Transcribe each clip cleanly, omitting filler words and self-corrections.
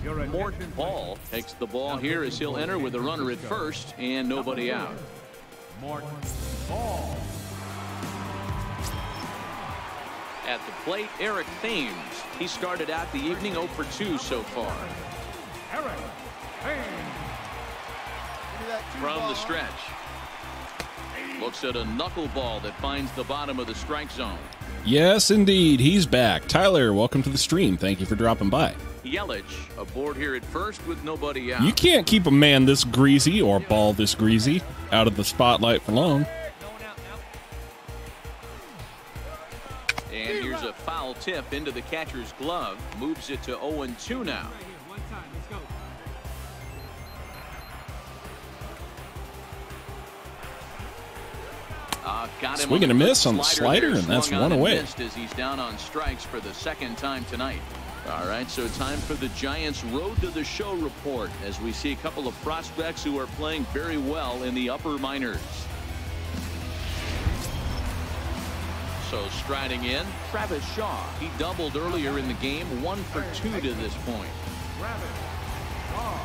Morton Paul takes the ball here as he'll enter with a runner at first and nobody out. Morton Paul. At the plate, Eric Thames. He started out the evening 0 for 2 so far. Eric Thames. From the stretch. Looks at a knuckleball that finds the bottom of the strike zone. Yes, indeed. He's back. Tyler, welcome to the stream. Thank you for dropping by. Yelich aboard here at first with nobody out. You can't keep a man this greasy or a ball this greasy out of the spotlight for long. And here's a foul tip into the catcher's glove. Moves it to 0-2 now. Got him Swing and a miss on the slider, and that's one away. As he's down on strikes for the second time tonight. All right, so time for the Giants' Road to the Show report as we see a couple of prospects who are playing very well in the upper minors. So striding in, Travis Shaw. He doubled earlier in the game, 1 for 2 to this point. Travis Shaw.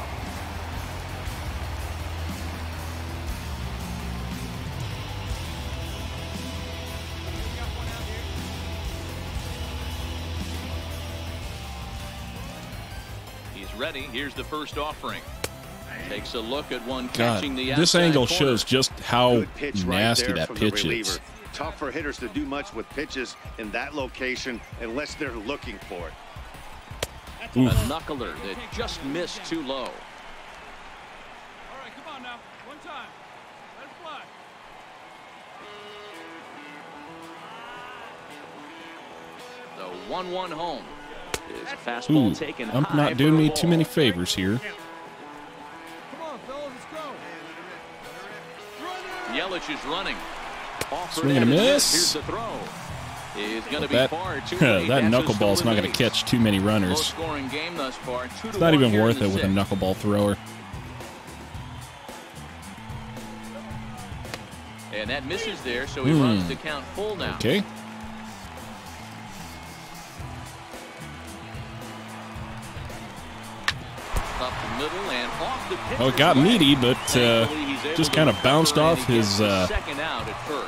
Ready. Here's the first offering. Takes a look at one catching the outside this angle corner. shows just how nasty right that pitch is. Tough for hitters to do much with pitches in that location unless they're looking for it. A knuckler that just missed too low. All right, come on now. One time. Let it fly. The 1-1 home. His fastball taken I'm high not doing for a me ball. too many favors here. Come on, fellas, let's go. Yelich is running. Swing and a miss. Here's the throw. Is going to be That, far too that late. knuckleball's not going to catch too many runners. Low-scoring game thus far. It's not even worth it with a knuckleball thrower. And that misses there, so he runs the count full now. Okay. Up the middle and off the pitcher's Oh, it got meaty, but he's just able kind to of bounced recover, off and he gets his the second out at first.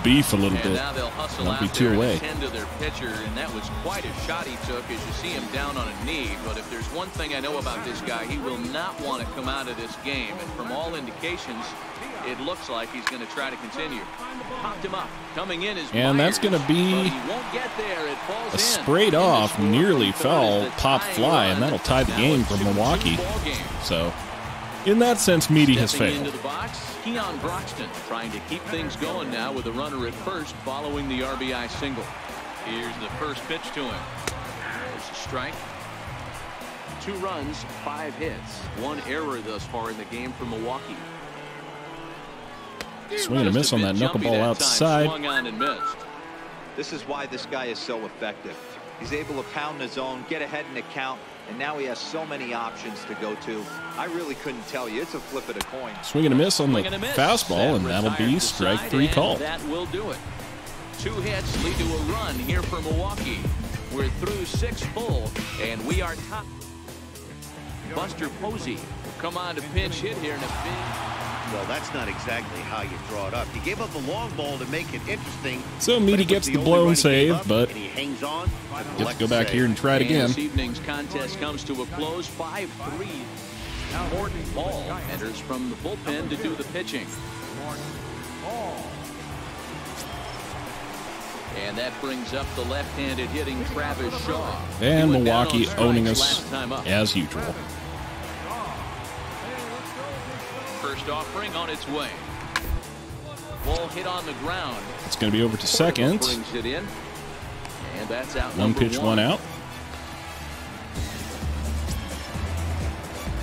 beef a little And bit. now they'll hustle Don't be out too there away. and attend to their pitcher, and that was quite a shot he took as you see him down on a knee. But if there's one thing I know about this guy, he will not want to come out of this game. And from all indications, it looks like he's going to try to continue. Popped him up. Coming in is And that's Myers, going to be but he won't get there. It falls a in. sprayed In the off, score nearly from foul, third is the pop tying fly, run. and that'll tie the Now game a for 2-2 Milwaukee. ball game. So, in that sense, Meaty has Stepping failed. into the box, Keon Broxton trying to keep things going now with a runner at first following the RBI single. Here's the first pitch to him. There's a strike. 2 runs, 5 hits. 1 error thus far in the game for Milwaukee. Swing and a miss on that knuckleball outside. Swung on and missed. This is why this guy is so effective. He's able to pound the zone, get ahead in the count, and now he has so many options to go to. I really couldn't tell you. It's a flip of the coin. Swing and a miss on the Swing and a miss. fastball, and that'll be Retires the strike side, 3 and call. That will do it. 2 hits lead to a run here for Milwaukee. We're through 6 full, and we are top. Buster Posey will come on to pinch hit here in a big. Well, that's not exactly how you draw it up. He gave up the long ball to make it interesting. So Meaty gets the blown save, but he hangs on. gets to go back here and try it again. This evening's contest comes to a close, 5-3. Morton Paul enters from the bullpen to do the pitching. And that brings up the left-handed hitting Travis Shaw. And He went down Milwaukee on owning strikes us last time up. as usual. First offering on its way. Ball hit on the ground. It's going to be over to second. Brings it in. And that's out. One pitch, 1 out.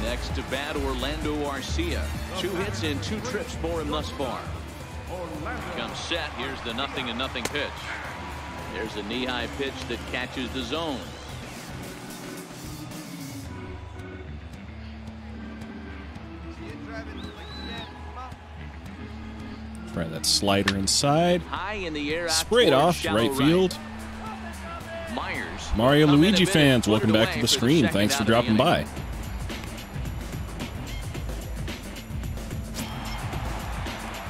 Next to bat, Orlando Arcia. 2 hits in 2 trips for him thus far. Comes set. Here's the 0-0 pitch. There's a knee-high pitch that catches the zone. Try that slider inside. High in the air. Sprayed off to right field. Myers. Mario come in Luigi a bit fans, and put welcome it back away to the for stream. second Thanks out for of the dropping inning. by.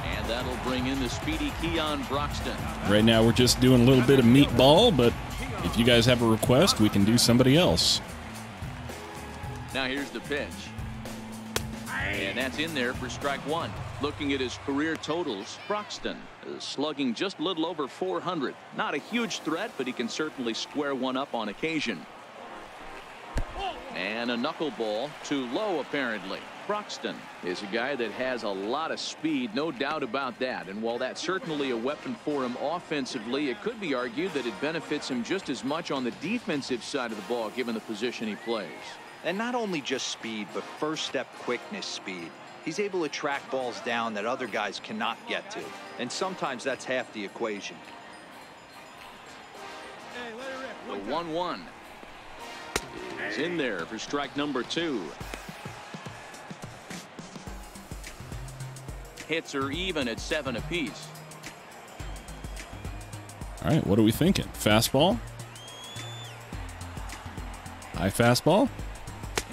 And that'll bring in the speedy Keon Broxton. Right now we're just doing a little bit of meatball, but if you guys have a request, we can do somebody else. Now here's the pitch. And that's in there for strike one. Looking at his career totals, Broxton is slugging just a little over 400. Not a huge threat, but he can certainly square one up on occasion. And a knuckleball too low, apparently. Broxton is a guy that has a lot of speed, no doubt about that. And while that's certainly a weapon for him offensively, it could be argued that it benefits him just as much on the defensive side of the ball, given the position he plays. And not only just speed, but first step quickness speed. He's able to track balls down that other guys cannot get to. And sometimes that's half the equation. The 1-1 is in there for strike number 2. Hits are even at 7 apiece. All right, what are we thinking? Fastball? High fastball?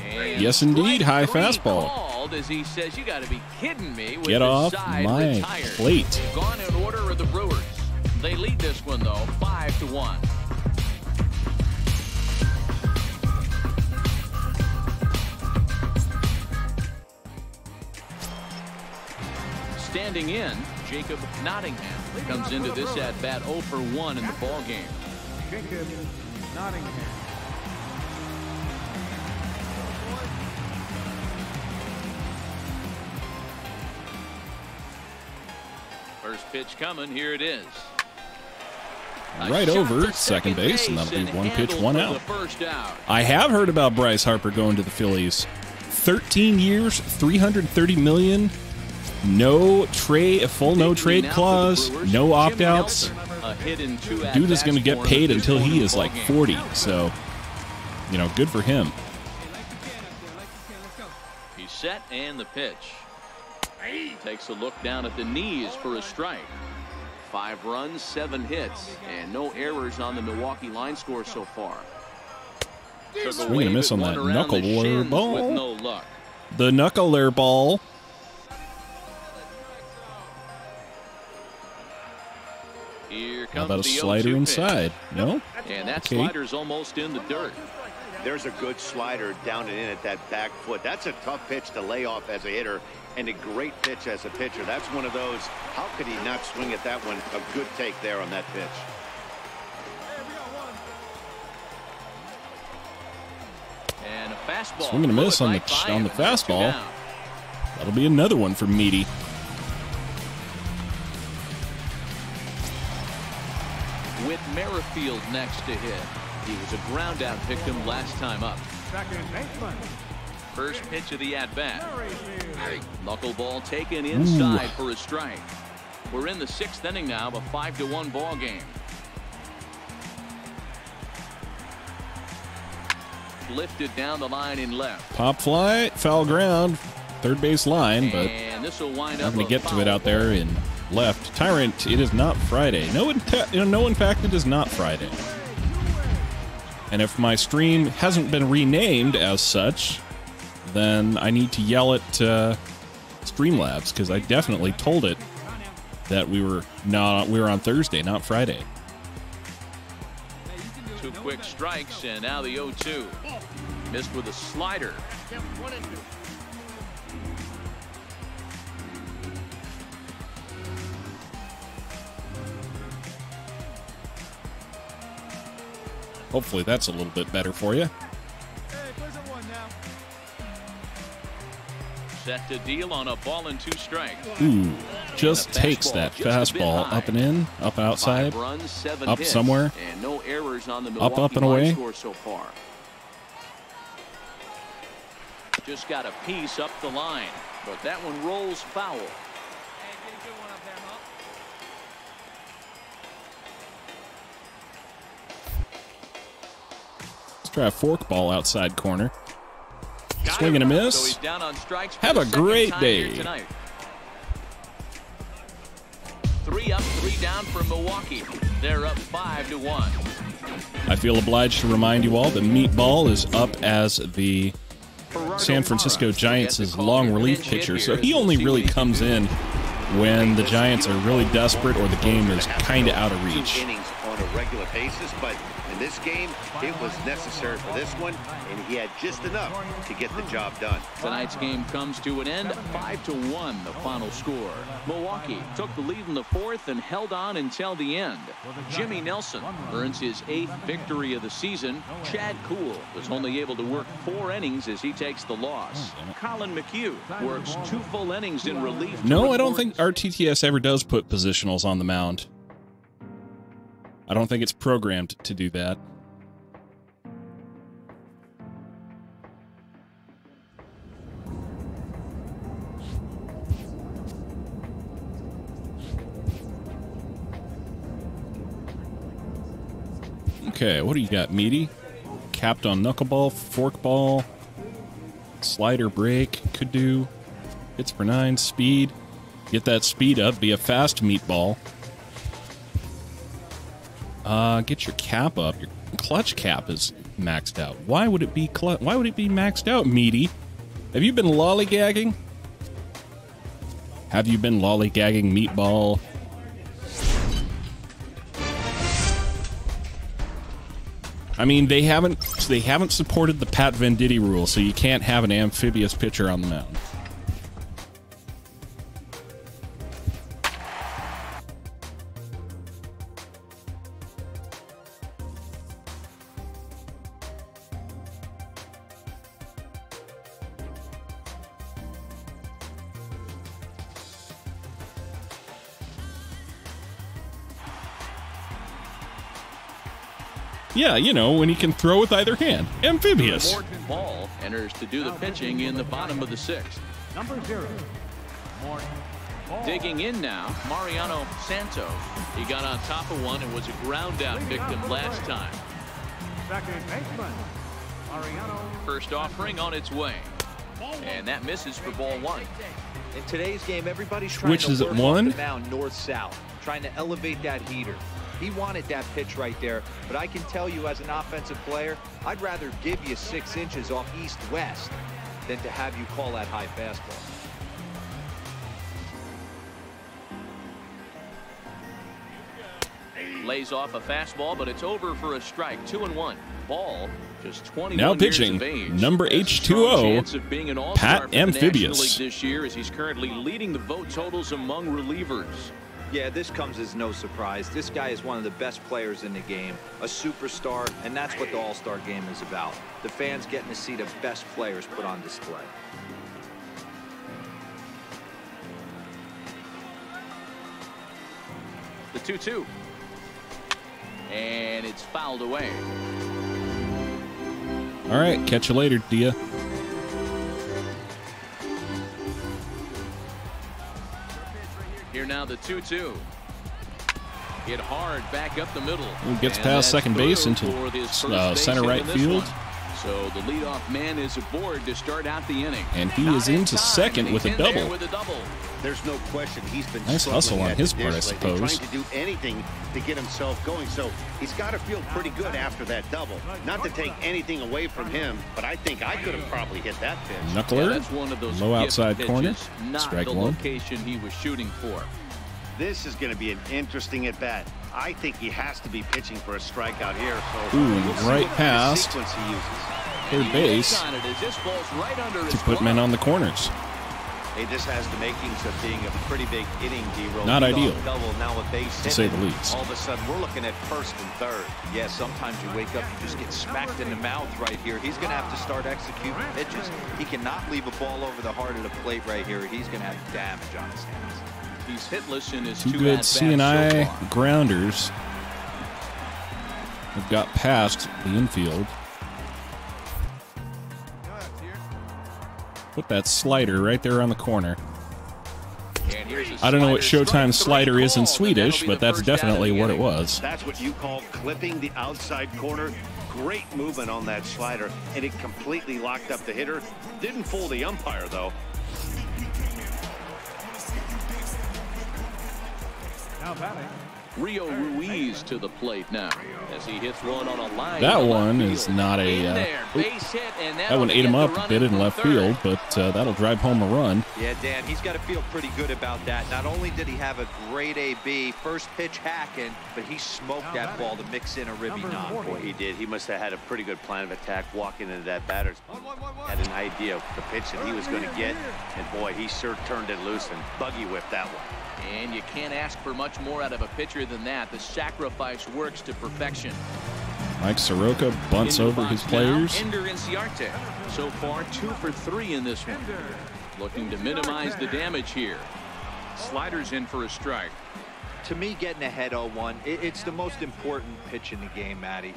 And Yes, indeed, high strike fastball. called as he says, "You got to be kidding me." With Get his off side my retired. plate. Gone in order are the Brewers. They lead this one though, 5-1. Standing in, Jacob Nottingham comes into this at bat 0 for 1 in the ball game. Jacob Nottingham. First pitch coming, here it is. A Right shot over to at second base, and that'll be one pitch, handled one for out. the first out. I have heard about Bryce Harper going to the Phillies. 13 years, $330 million. No trade, a full no trade clause, no opt-outs. Dude is going to get paid until he is like 40. So, you know, good for him. He's set and the pitch. Takes a look down at the knees for a strike. 5 runs, 7 hits, and no errors on the Milwaukee line score so far. Swing and a miss on that knuckle ball. With no luck. The knuckler ball. Here How comes about a the slider 0-2 inside? pitch. No? And that Okay. slider's almost in the dirt. There's a good slider down and in at that back foot. That's a tough pitch to lay off as a hitter and a great pitch as a pitcher. That's one of those, how could he not swing at that one? A good take there on that pitch. And a fastball. Swing and a miss on the Right by on the him, and that's 2 fastball. down. That'll be another one for Meaty. With Merrifield next to hit. He was a ground out victim last time up. Second baseman. First pitch of the at-bat. Merrifield. Knuckleball taken inside for a strike. We're in the 6th inning now of a 5-1 ball game. Lifted down the line in left. Pop fly, foul ground, third base line, but And this will wind I'm up going to a get to it foul out there ball. in left. Tyrant, it is not Friday. No, in fact, it is not Friday. And if my stream hasn't been renamed as such, then I need to yell at Streamlabs, because I definitely told it that we were on Thursday, not Friday. 2 quick strikes, and now the 0-2. Missed with a slider. Hopefully that's a little bit better for you. Hey, push it one now. Set to deal on a ball and 2 strikes. Ooh, just And a takes fastball that just a bit fastball high. up and in, up outside. 5 runs, 7 up hits, somewhere. and no errors on the Up, Milwaukee and away. line score so far. Just got a piece up the line, but that one rolls foul. Let's try a forkball outside corner. Swing and a miss. So he's down on strikes for Have the a second great time day. here tonight. 3 up, 3 down for Milwaukee. They're up 5-1. I feel obliged to remind you all that Meatball is up as the San Francisco Giants' long relief pitcher, so he only really comes in when the Giants are really desperate or the game is kind of out of reach. Innings on a regular basis, but in this game, it was necessary for this one, and he had just enough to get the job done. Tonight's game comes to an end, 5-1, the final score. Milwaukee took the lead in the fourth and held on until the end. Jimmy Nelson earns his 8th victory of the season. Chad Kuhl was only able to work 4 innings as he takes the loss. Colin McHugh works 2 full innings in relief. No, I don't think RTTS ever does put positionals on the mound. I don't think it's programmed to do that. Okay, what do you got, Meaty? Capped on knuckleball, forkball, slider break, could do. Hits for 9, speed. Get that speed up, be a fast meatball. Get your cap up. Your clutch cap is maxed out. Why would it be maxed out, Meaty? Have you been lollygagging? Have you been lollygagging, Meatball? I mean, they haven't supported the Pat Venditti rule, so you can't have an amphibious pitcher on the mound. Yeah, you know, when he can throw with either hand. Amphibious. Morton Ball enters to do the pitching in the bottom of the 6th. Number 0. Morton Ball. Digging in now, Mariano Santos. He got on top of one and was a ground out victim last time. Second baseman, Mariano. First offering on its way. And that misses for ball 1. In today's game, everybody's trying Which to is it, work 1? off the mound north-south, trying to elevate that heater. He wanted that pitch right there, but I can tell you as an offensive player, I'd rather give you 6 inches off east-west than to have you call that high fastball. Lays off a fastball, but it's over for a strike. 2-1. Ball just 21 now pitching, years of age. number H2O, Pat Amphibious. This year, as he's currently leading the vote totals among relievers. Yeah, this comes as no surprise. This guy is one of the best players in the game, a superstar, and that's what the All-Star game is about. The fans getting to see the best players put on display. The 2-2. And it's fouled away. All right, catch you later, Dia. Here now the 2-2. Hit hard back up the middle. He gets past second base into center right field. So the leadoff man is aboard to start out the inning. And he is into second with a double. There's no question he's been nice hustle on his part, I suppose. Trying to do anything to get himself going, so he's got to feel pretty good after that double. Not to take anything away from him, but I think I could have probably hit that pitch. Knuckler, yeah, that's one of those low outside corner, not strike the 1. Location he was shooting for. This is going to be an interesting at bat. I think he has to be pitching for a strikeout here. So ooh, we'll right past sequence he uses. third base to put men on the corners. Hey, this has the makings of being a pretty big inning, D-roll. Not ideal, double, now a base to say the least. All of a sudden, we're looking at first and third. Yeah, sometimes you wake up, you just get smacked in the mouth right here. He's going to have to start executing pitches. He cannot leave a ball over the heart of the plate right here. He's going to have damage on his hands. He's hitless in his 2 2 good at-bats C&I so far. grounders have got past the infield. Put that slider right there on the corner. I don't know what Showtime slider is in Swedish, but that's definitely what it was. That's what you call clipping the outside corner. Great movement on that slider, and it completely locked up the hitter. Didn't fool the umpire, though. Now batting, Rio Ruiz to the plate now as he hits one on a line. That one is not a. That one ate him up a bit in left field, but that'll drive home a run. Yeah, Dan, he's got to feel pretty good about that. Not only did he have a great AB, first pitch hacking, but he smoked that ball to mix in a ribby knock. Boy, he did. He must have had a pretty good plan of attack walking into that batter's. Had an idea of the pitch that he was going to get, and boy, he sure turned it loose and buggy whipped that one. And you can't ask for much more out of a pitcher than that. The sacrifice works to perfection. Mike Soroka bunts over his players. Ender Inciarte. So far 2 for 3 in this one. Looking to minimize the damage here. Sliders in for a strike. To me, getting ahead 0-1, it's the most important pitch in the game, Matty.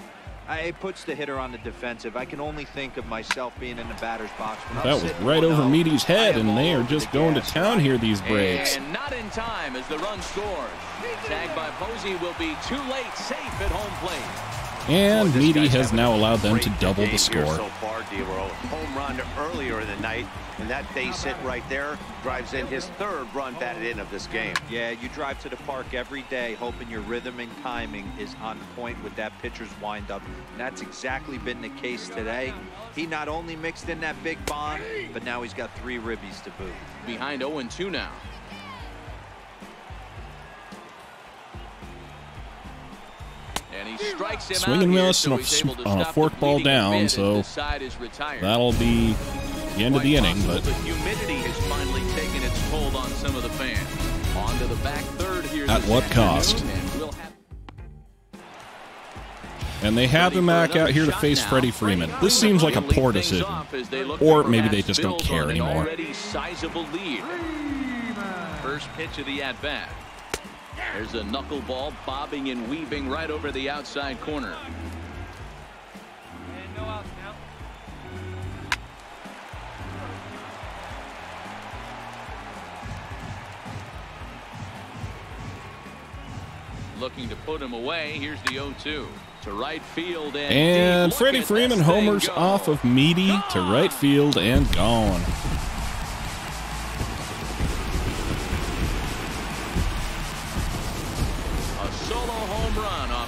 It puts the hitter on the defensive. I can only think of myself being in the batter's box. That was right over Meady's head, and they are just going to town here, these Braves. And not in time as the run scores. Tagged by Posey will be too late, safe at home plate. And Meady has now allowed them to double the score. So far, D-Row. Home run earlier in the night, and that base hit right there drives in his 3rd run batted in of this game. Yeah, you drive to the park every day hoping your rhythm and timing is on point with that pitcher's windup. And that's exactly been the case today. He not only mixed in that big bomb, but now he's got 3 ribbies to boot. Behind 0-2 now. And he strikes him Swing and miss on a fork ball down, so that'll be the end of the inning. But the humidity has finally taken its toll on some of the fans. On to the back third here. At what cost? And they have him back out here to face Freddie Freeman. This seems like a poor decision. Or maybe they just don't care anymore. Sizable lead. First pitch of the at-bat. There's a knuckleball bobbing and weaving right over the outside corner. Looking to put him away. Here's the 0-2 to right field, and Freddie Freeman homers off of Meady to right field and gone.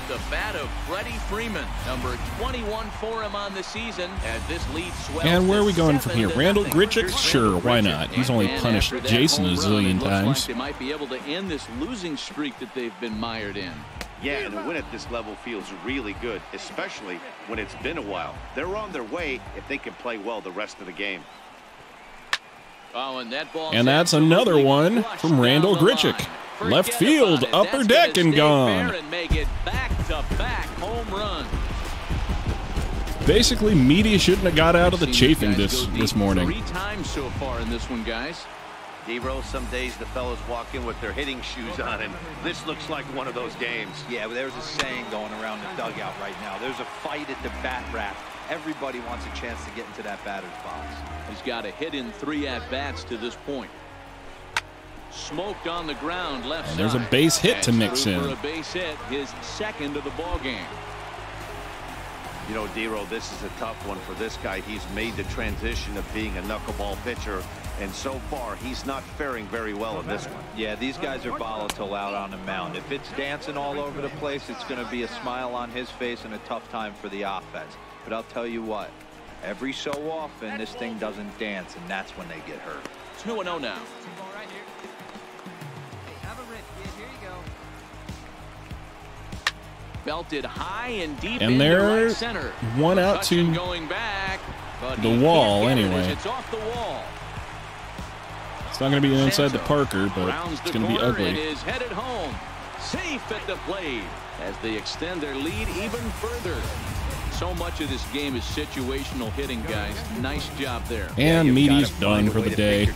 The bat of Freddie Freeman, number 21 for him on the season, as this lead swells. And where are we going from here? Randall Grichuk? Sure, why not? He's only punished Jason a zillion times. They might be able to end this losing streak that they've been mired in. Yeah, and a win at this level feels really good, especially when it's been a while. They're on their way if they can play well the rest of the game. Oh, and that's another one from Randall Grichuk. Left field, upper deck, and gone. And make it back-to-back home run. Basically, Meady shouldn't have got out of the chafing this morning. 3 times so far in this one, guys. D-Row, some days the fellas walk in with their hitting shoes on, and this looks like one of those games. Yeah, well, there's a saying going around the dugout right now. There's a fight at the bat rack. Everybody wants a chance to get into that batter's box. He's got a hit in 3 at-bats to this point. Smoked on the ground left side. And there's a base hit to mix in. For a base hit, his 2nd of the ball game. You know, D-Row, this is a tough one for this guy. He's made the transition of being a knuckleball pitcher, and so far he's not faring very well in this one. Yeah, these guys are volatile out on the mound. If it's dancing all over the place, it's going to be a smile on his face and a tough time for the offense. But I'll tell you what, every so often this thing doesn't dance, and that's when they get hurt. 2-0 now. Belted high and deep and they're right center. One out to going back, the wall anyway. It's off the wall. It's not going to be inside the Parker, but it's going to be ugly. It is headed home. Safe at the plate as they extend their lead even further. So much of this game is situational hitting, guys. Nice job there. And Meady's done for the day.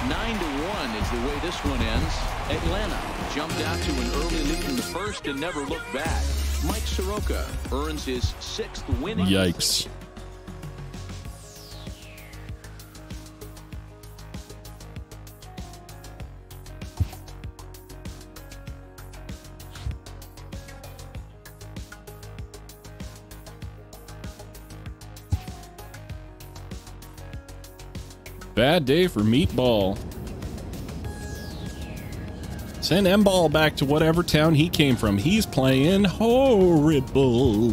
9-1 is the way this one ends. Atlanta jumped out to an early lead in the first and never looked back. Mike Soroka earns his 6th win. Yikes. Bad day for Meatball. Send M-Ball back to whatever town he came from. He's playing horrible.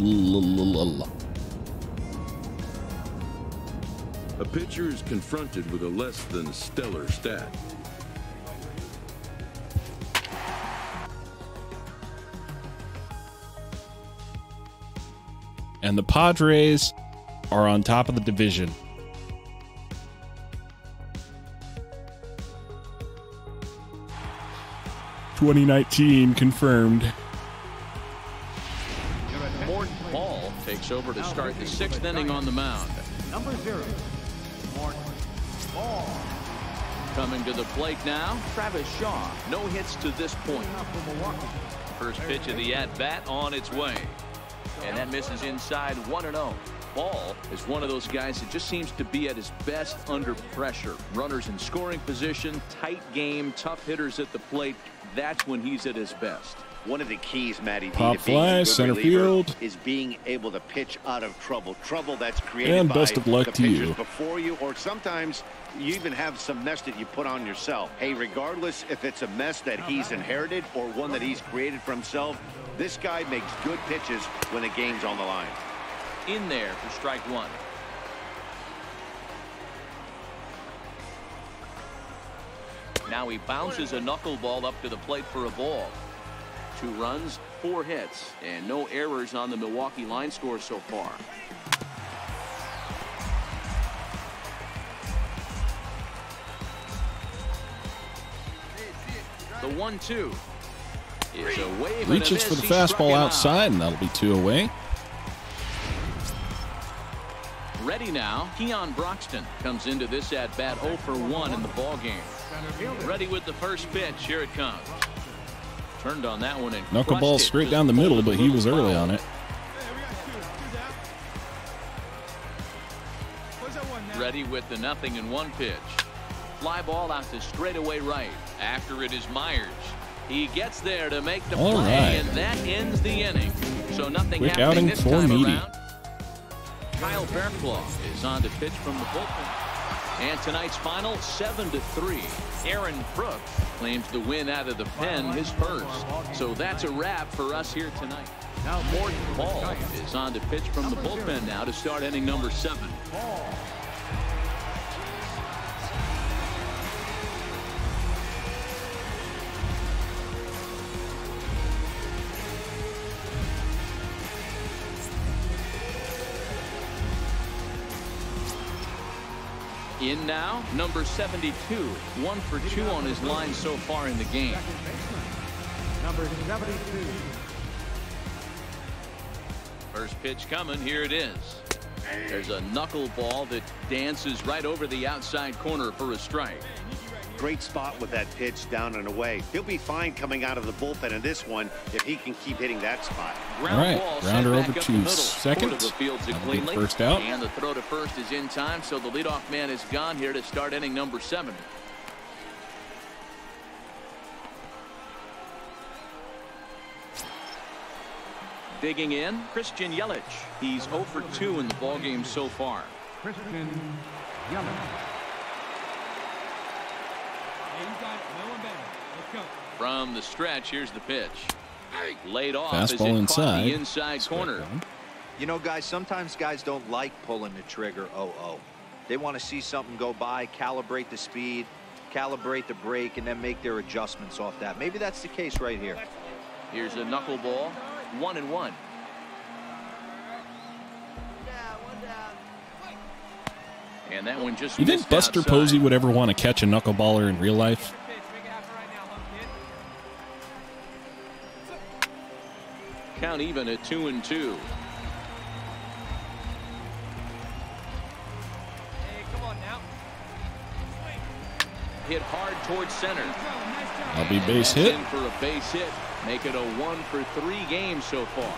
A pitcher is confronted with a less than stellar stat. And the Padres are on top of the division. '19 confirmed. Morton Ball takes over to start the 6th inning on the mound. Number 0, Morton Ball. Coming to the plate now, Travis Shaw. No hits to this point. For Milwaukee. First pitch of the at-bat on its way. And that misses inside 1-0. Ball is one of those guys that just seems to be at his best under pressure. Runners in scoring position, tight game, tough hitters at the plate. That's when he's at his best. One of the keys, Matty, Pop to being a fly, good center reliever field. is being able to pitch out of trouble. Trouble that's created And by best of luck the to pitchers you. before you, or sometimes you even have some mess that you put on yourself. Hey, regardless if it's a mess that he's inherited or one that he's created for himself, this guy makes good pitches when the game's on the line. In there for strike 1. Now he bounces a knuckleball up to the plate for a ball. 2 runs, 4 hits, and no errors on the Milwaukee line score so far. The 1-2 is a wave. Reaches for the fastball outside, and that'll be 2 away. Ready now, Keon Broxton comes into this at bat 0 for 1 in the ball game. Ready with the first pitch. Here it comes. Turned on that one and Knuckleball straight down the middle, but he was early on it. Ready with the 0-1 pitch. Fly ball out to straightaway right. After it is Myers. He gets there to make the All play, right. and that ends the inning. So nothing Quick happening outing this for time Meaty. around. Kyle Fairclough is on to pitch from the bullpen. And tonight's final 7-3. Aaron Brooks claims the win out of the pen, his first. So that's a wrap for us here tonight. Now Morton Ball is on to pitch from the bullpen now to start inning number 7. In now, number 72, 1 for 2 on his line so far in the game. Number 72. First pitch coming, here it is. There's a knuckleball that dances right over the outside corner for a strike. Great spot with that pitch down and away. He'll be fine coming out of the bullpen in this one if he can keep hitting that spot. All right, grounder over to second. That'll be the first out. And the throw to first is in time, so the leadoff man is gone here to start inning number 7. Digging in, Christian Yelich. He's 0 for 2 in the ballgame so far. Christian Yelich. From the stretch, here's the pitch. Laid off Fastball as it caught inside. the inside corner. You know, guys, sometimes guys don't like pulling the trigger 0-0. They want to see something go by, calibrate the speed, calibrate the break, and then make their adjustments off that. Maybe that's the case right here. Here's a knuckleball, 1-1. And that one just You think missed Buster outside. Posey would ever want to catch a knuckleballer in real life? Count even at 2-2. Hit hard towards center. I'll be base That's hit. in for a base hit. Make it a 1 for 3 games so far.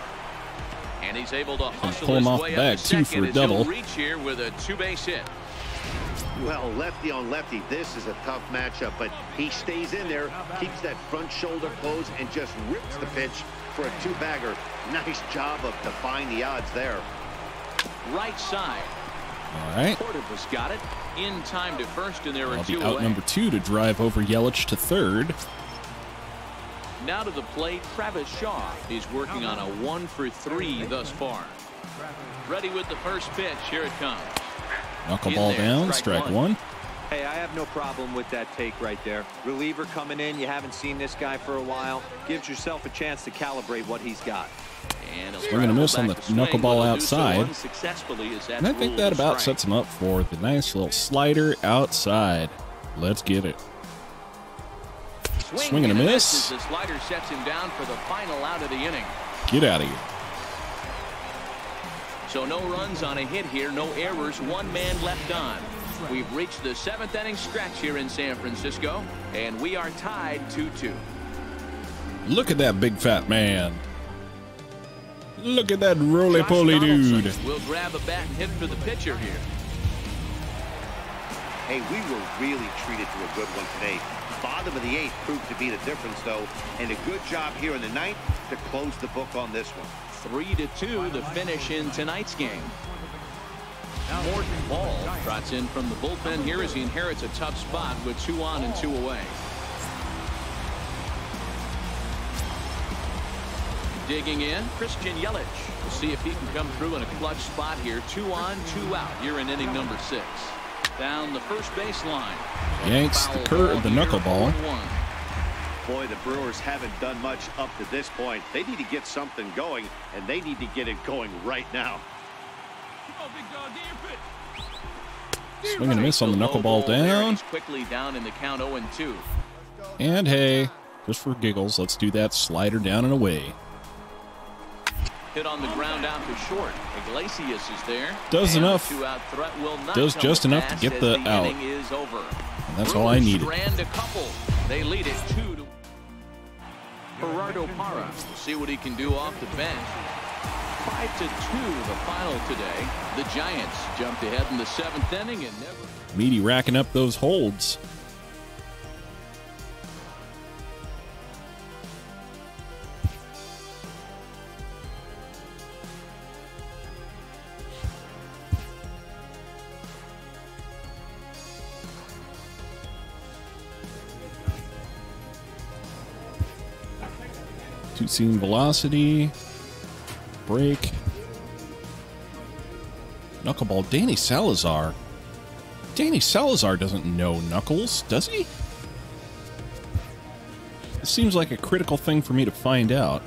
And he's able to hustle pull him his off way the up bag, to 2 second for a as he'll double. reach here with a 2-base hit. Well, lefty on lefty, this is a tough matchup, but he stays in there, keeps that front shoulder closed, and just rips the pitch for a 2-bagger. Nice job of defying the odds there. Right side. All right. Cordovas got it in time to first, and there are I'll be 2 out away. number 2 to drive over Yelich to third. Now to the plate, Travis Shaw. He's working on a 1 for 3 thus far. Ready with the first pitch. Here it comes. Knuckleball down, strike one. Hey, I have no problem with that take right there. Reliever coming in. You haven't seen this guy for a while. Gives yourself a chance to calibrate what he's got. And we're going to miss on the knuckleball outside. And I think that about sets him up for the nice little slider outside. Let's get it. Swing and a miss. The slider sets him down for the final out of the inning. Get out of here. So no runs on a hit here, no errors, 1 man left on. We've reached the 7th inning stretch here in San Francisco, and we are tied 2-2. Look at that big fat man. Look at that roly-poly dude. Will grab a bat and hit for the pitcher here. Hey, we were really treated to a good one today. Bottom of the 8th proved to be the difference, though, and a good job here in the 9th to close the book on this one. 3-2, the finish in tonight's game. Morton Ball trots in from the bullpen here as he inherits a tough spot with 2 on and 2 away. Digging in, Christian Yelich. We'll see if he can come through in a clutch spot here. 2 on, 2 out here in inning number 6. Down the first base line. Yanks the knuckleball. Boy, the Brewers haven't done much up to this point. They need to get something going, and they need to get it going right now. Swing and a miss on the knuckleball down. Quickly down in the count 0-2. And hey, just for giggles, let's do that slider down and away. Hit on the ground out to short. Iglesias is there. Does enough. Does just enough to get the out. Is over. And that's all I needed. Strand a couple. They lead it 2-2. Gerardo Parra. We'll see what he can do off the bench. 5-2 the final today. The Giants jumped ahead in the 7th inning and never. Meaty racking up those holds. Two-seam velocity. Break. Knuckleball. Danny Salazar. Danny Salazar doesn't know Knuckles, does he? It seems like a critical thing for me to find out.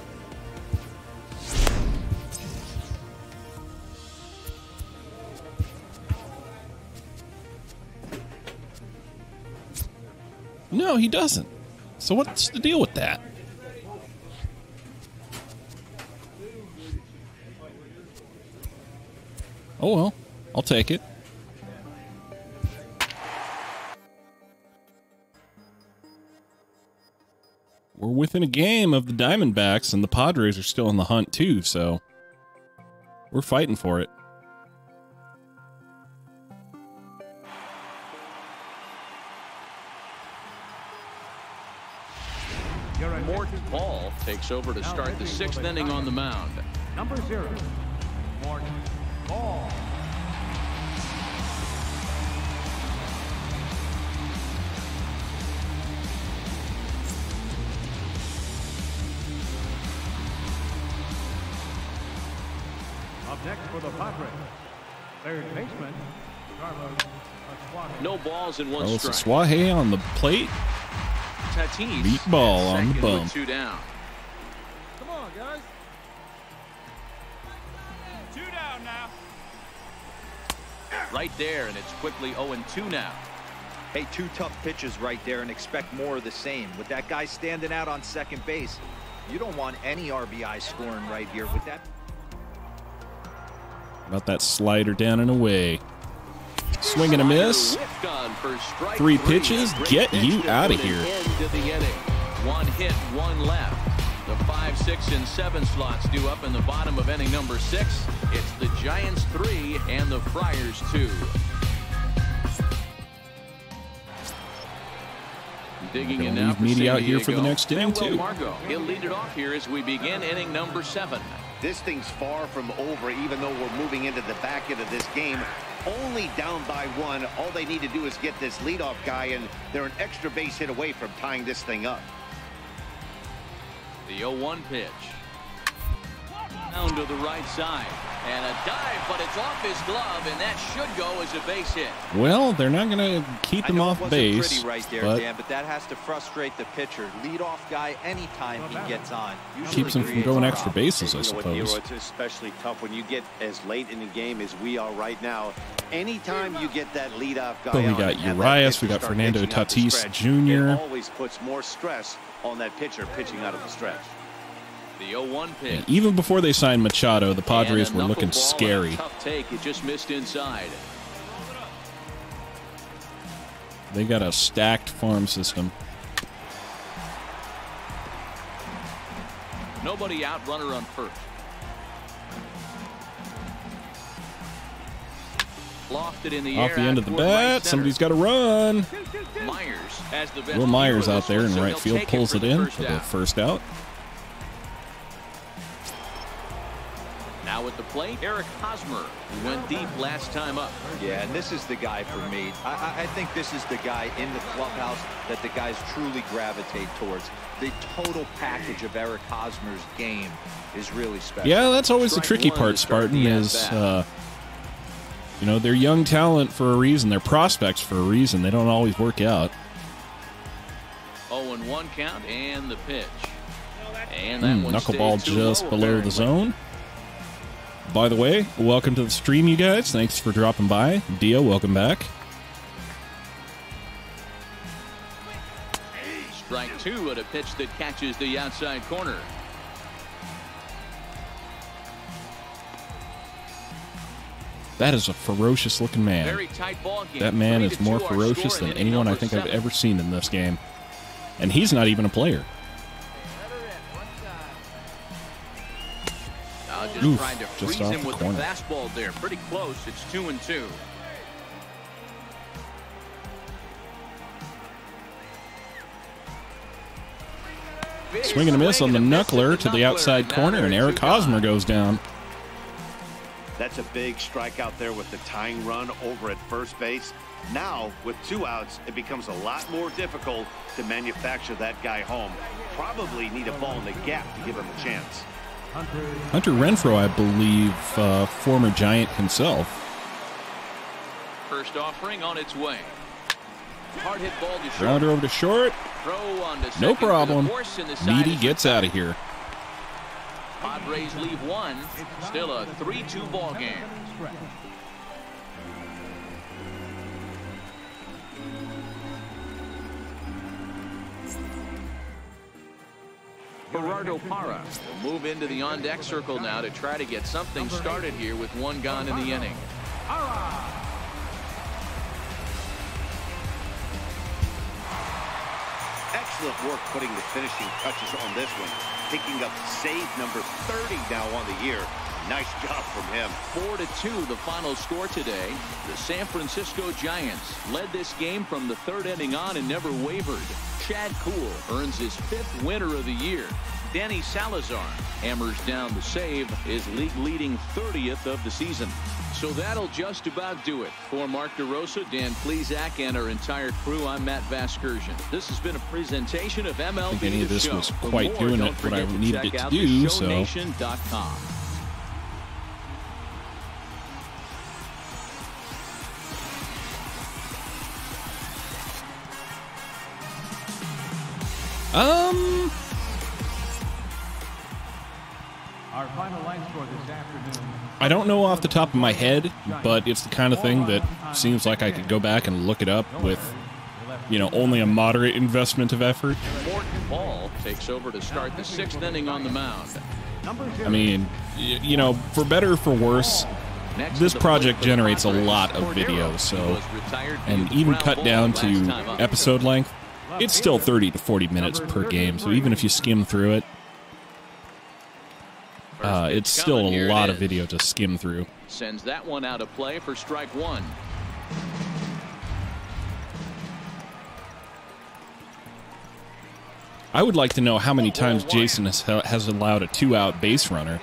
No, he doesn't. So what's the deal with that? Oh well, I'll take it. We're within a game of the Diamondbacks, and the Padres are still in the hunt too, so we're fighting for it. Morton Ball takes over to start the 6th inning on the mound. Number 0, Morton Ball. Up next for the Padres, third baseman, Carlos Asuaje. No balls in 1 Carlos strike. Asuaje on the plate. Tatis. Beat ball on the bump. 2 down. Come on, guys. 2 down now. Right there, and it's quickly 0-2 now. Hey, 2 tough pitches right there, and expect more of the same. With that guy standing out on second base, you don't want any RBI scoring right here with that. About that slider down and away. Swing and a miss. 3 pitches. Get you out of here. 1 hit, 1 left. The 5, 6, and 7 slots due up in the bottom of inning number 6. It's the Giants 3 and the Friars 2. Digging in now. Leave Meaty out here for the next inning too. Margot. He'll lead it off here as we begin inning number 7. This thing's far from over, even though we're moving into the back end of this game. Only down by 1. All they need to do is get this leadoff guy, and they're an extra base hit away from tying this thing up. The 0-1 pitch. Down to the right side. And a dive, but it's off his glove, and that should go as a base hit. Well, they're not going to keep him off base. Pretty right there, but Dan, but that has to frustrate the pitcher. Leadoff guy, anytime he gets on. Keeps him from going extra bases, I suppose. It's especially tough when you get as late in the game as we are right now. Anytime you get that leadoff guy But we got Urias, we got Fernando Tatis Jr. It always puts more stress on that pitcher pitching out of the stretch. The 0-1 pitch. Even before they signed Machado, the Padres were looking scary. Tough take. It just missed inside. They got a stacked farm system. Nobody out, runner on first. Lofted in the air. Off the end of the toward bat, right somebody's got to run. Myers has the best. Will Myers view of out there this in one, right so field they'll take pulls it for the in first for the out. first out. Now at the plate, Eric Hosmer, who went deep last time up. Yeah, and this is the guy for me. I think this is the guy in the clubhouse that the guys truly gravitate towards. The total package of Eric Hosmer's game is really special. Yeah, that's always the Strike tricky one part, to start Spartan, the is, at-bat. you know, they're young talent for a reason. They're prospects for a reason. They don't always work out. 0-1 count and the pitch. And that one Knuckleball stayed too just low, below the apparently. zone. By the way, welcome to the stream, you guys. Thanks for dropping by. Dio, welcome back. Strike two at a pitch that catches the outside corner. That is a ferocious looking man. Very tight ball game. That man is 3-2 more our ferocious score, than inning anyone I number think I've 7. ever seen in this game. And he's not even a player. Just Oof, trying to just freeze off him the with corner. the fastball there. Pretty close. It's 2-2. Swing and a miss on the knuckler to the outside corner, and Eric Hosmer goes down. That's a big strikeout there with the tying run over at first base. Now, with 2 outs, it becomes a lot more difficult to manufacture that guy home. Probably need a ball in the gap to give him a chance. Hunter Renfroe, I believe, former Giant himself. First offering on its way. Hard hit ball to short. Grounder over to short. Throw on to No second for the problem. force, and the side Meaty is gets out of here. Padres leave one. Still a 3-2 ball game. Gerardo Parra will move into the on-deck circle now to try to get something started here with one gone in the inning. Excellent work putting the finishing touches on this one. Picking up save number 30 now on the year. Nice job from him. 4-2 the final score today. The San Francisco Giants led this game from the third inning on and never wavered. Chad Kuhl earns his 5th winner of the year. Danny Salazar hammers down the save, his league-leading 30th of the season. So that'll just about do it. For Mark DeRosa, Dan Plesac, and our entire crew, I'm Matt Vasgersian. This has been a presentation of MLB I think any The of this Show. was For quite more, doing don't it what I forget needed check it to out do, so. theshownation.com. Our final line score this afternoon. I don't know off the top of my head, but it's the kind of thing that seems like I could go back and look it up with, you know, only a moderate investment of effort. Morton Ball takes over to start the 6th inning on the mound. I mean, you know, for better or for worse, Next this to the project plate for the generates a Padres, lot of Cordero, video, who so, was retired and via even ground cut ball down last to time up. episode length, it's still 30 to 40 minutes per game, so even if you skim through it, First pitch it's still coming, a here it lot of is. video to skim through. Sends that one out of play for strike one. I would like to know how many times Jason has allowed a 2-out base runner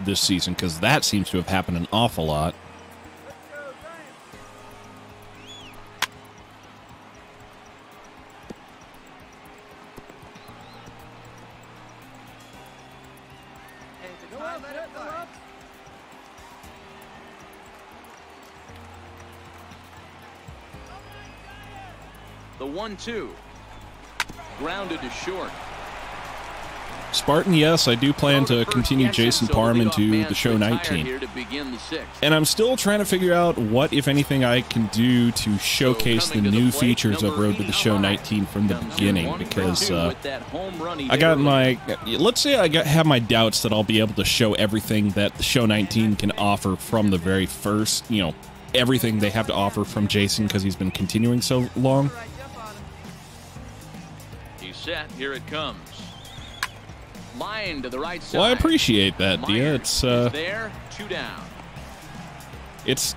this season, because that seems to have happened an awful lot. The 1-2. Grounded to short. Spartan, yes, I do plan to continue Jason Parham into the show 19. And I'm still trying to figure out what, if anything, I can do to showcase the new features of Road to the Show 19 from the beginning, because I got my, let's say I have my doubts that I'll be able to show everything that the show 19 can offer from the very first, you know, everything they have to offer from Jason, because he's been continuing so long. He's set, here it comes. Line to the right side. Well, I appreciate that, Dia. It's there, 2 down. It's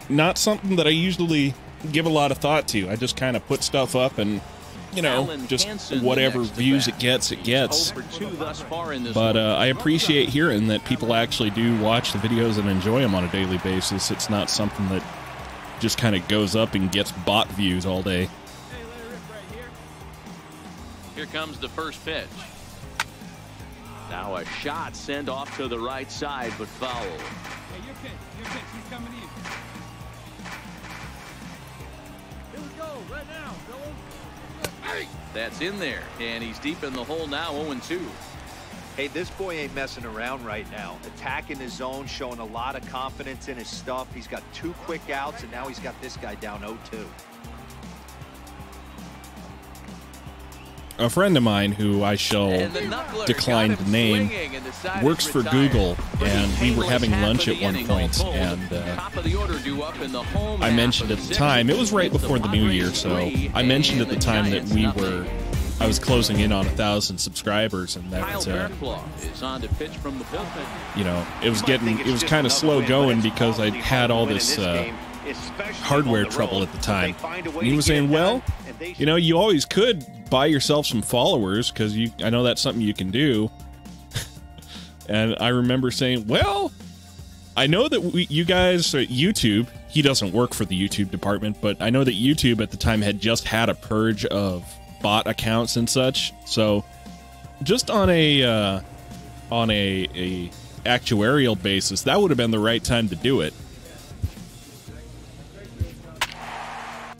not something that I usually give a lot of thought to. I just kind of put stuff up and, you know, just whatever views it gets, it gets. But I appreciate hearing that people actually do watch the videos and enjoy them on a daily basis. It's not something that just kind of goes up and gets bot views all day. Here comes the first pitch. Now a shot sent off to the right side, but foul. Hey, your pitch, he's coming in. Here we go, right now, Bill. That's in there, and he's deep in the hole now, 0-2. Hey, this boy ain't messing around right now. Attacking his zone, showing a lot of confidence in his stuff. He's got 2 quick outs, and now he's got this guy down 0-2. A friend of mine, who I shall decline to name, works for Google, and we were having lunch at one point, and I mentioned at the time, it was right before the new year, so I mentioned at the time that I was closing in on 1,000 subscribers, and that, you know, it was kind of slow going because I had all this hardware trouble at the time. And he was saying, well, you know, you always could buy yourself some followers, because I know that's something you can do. And I remember saying, well, I know that you guys at YouTube, he doesn't work for the YouTube department, but I know that YouTube at the time had just had a purge of bot accounts and such. So just on a actuarial basis, that would have been the right time to do it.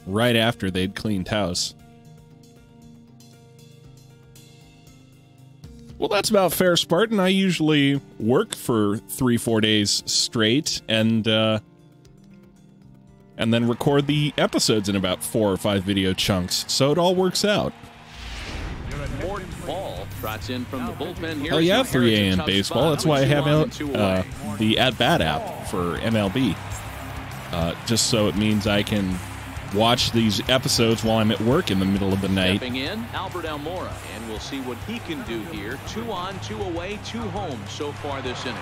Right after they'd cleaned house. Well, that's about fair, Spartan. I usually work for 3-4 days straight, and then record the episodes in about 4 or 5 video chunks, so it all works out. Morton Ball trots in from the bullpen here. Oh yeah, 3 a.m. baseball. That's why I have out the At-Bat app for MLB. Just so it means I can watch these episodes while I'm at work in the middle of the night. Stepping in, Albert Almora, and we'll see what he can do here. 2 on, 2 away, 2 home so far this inning.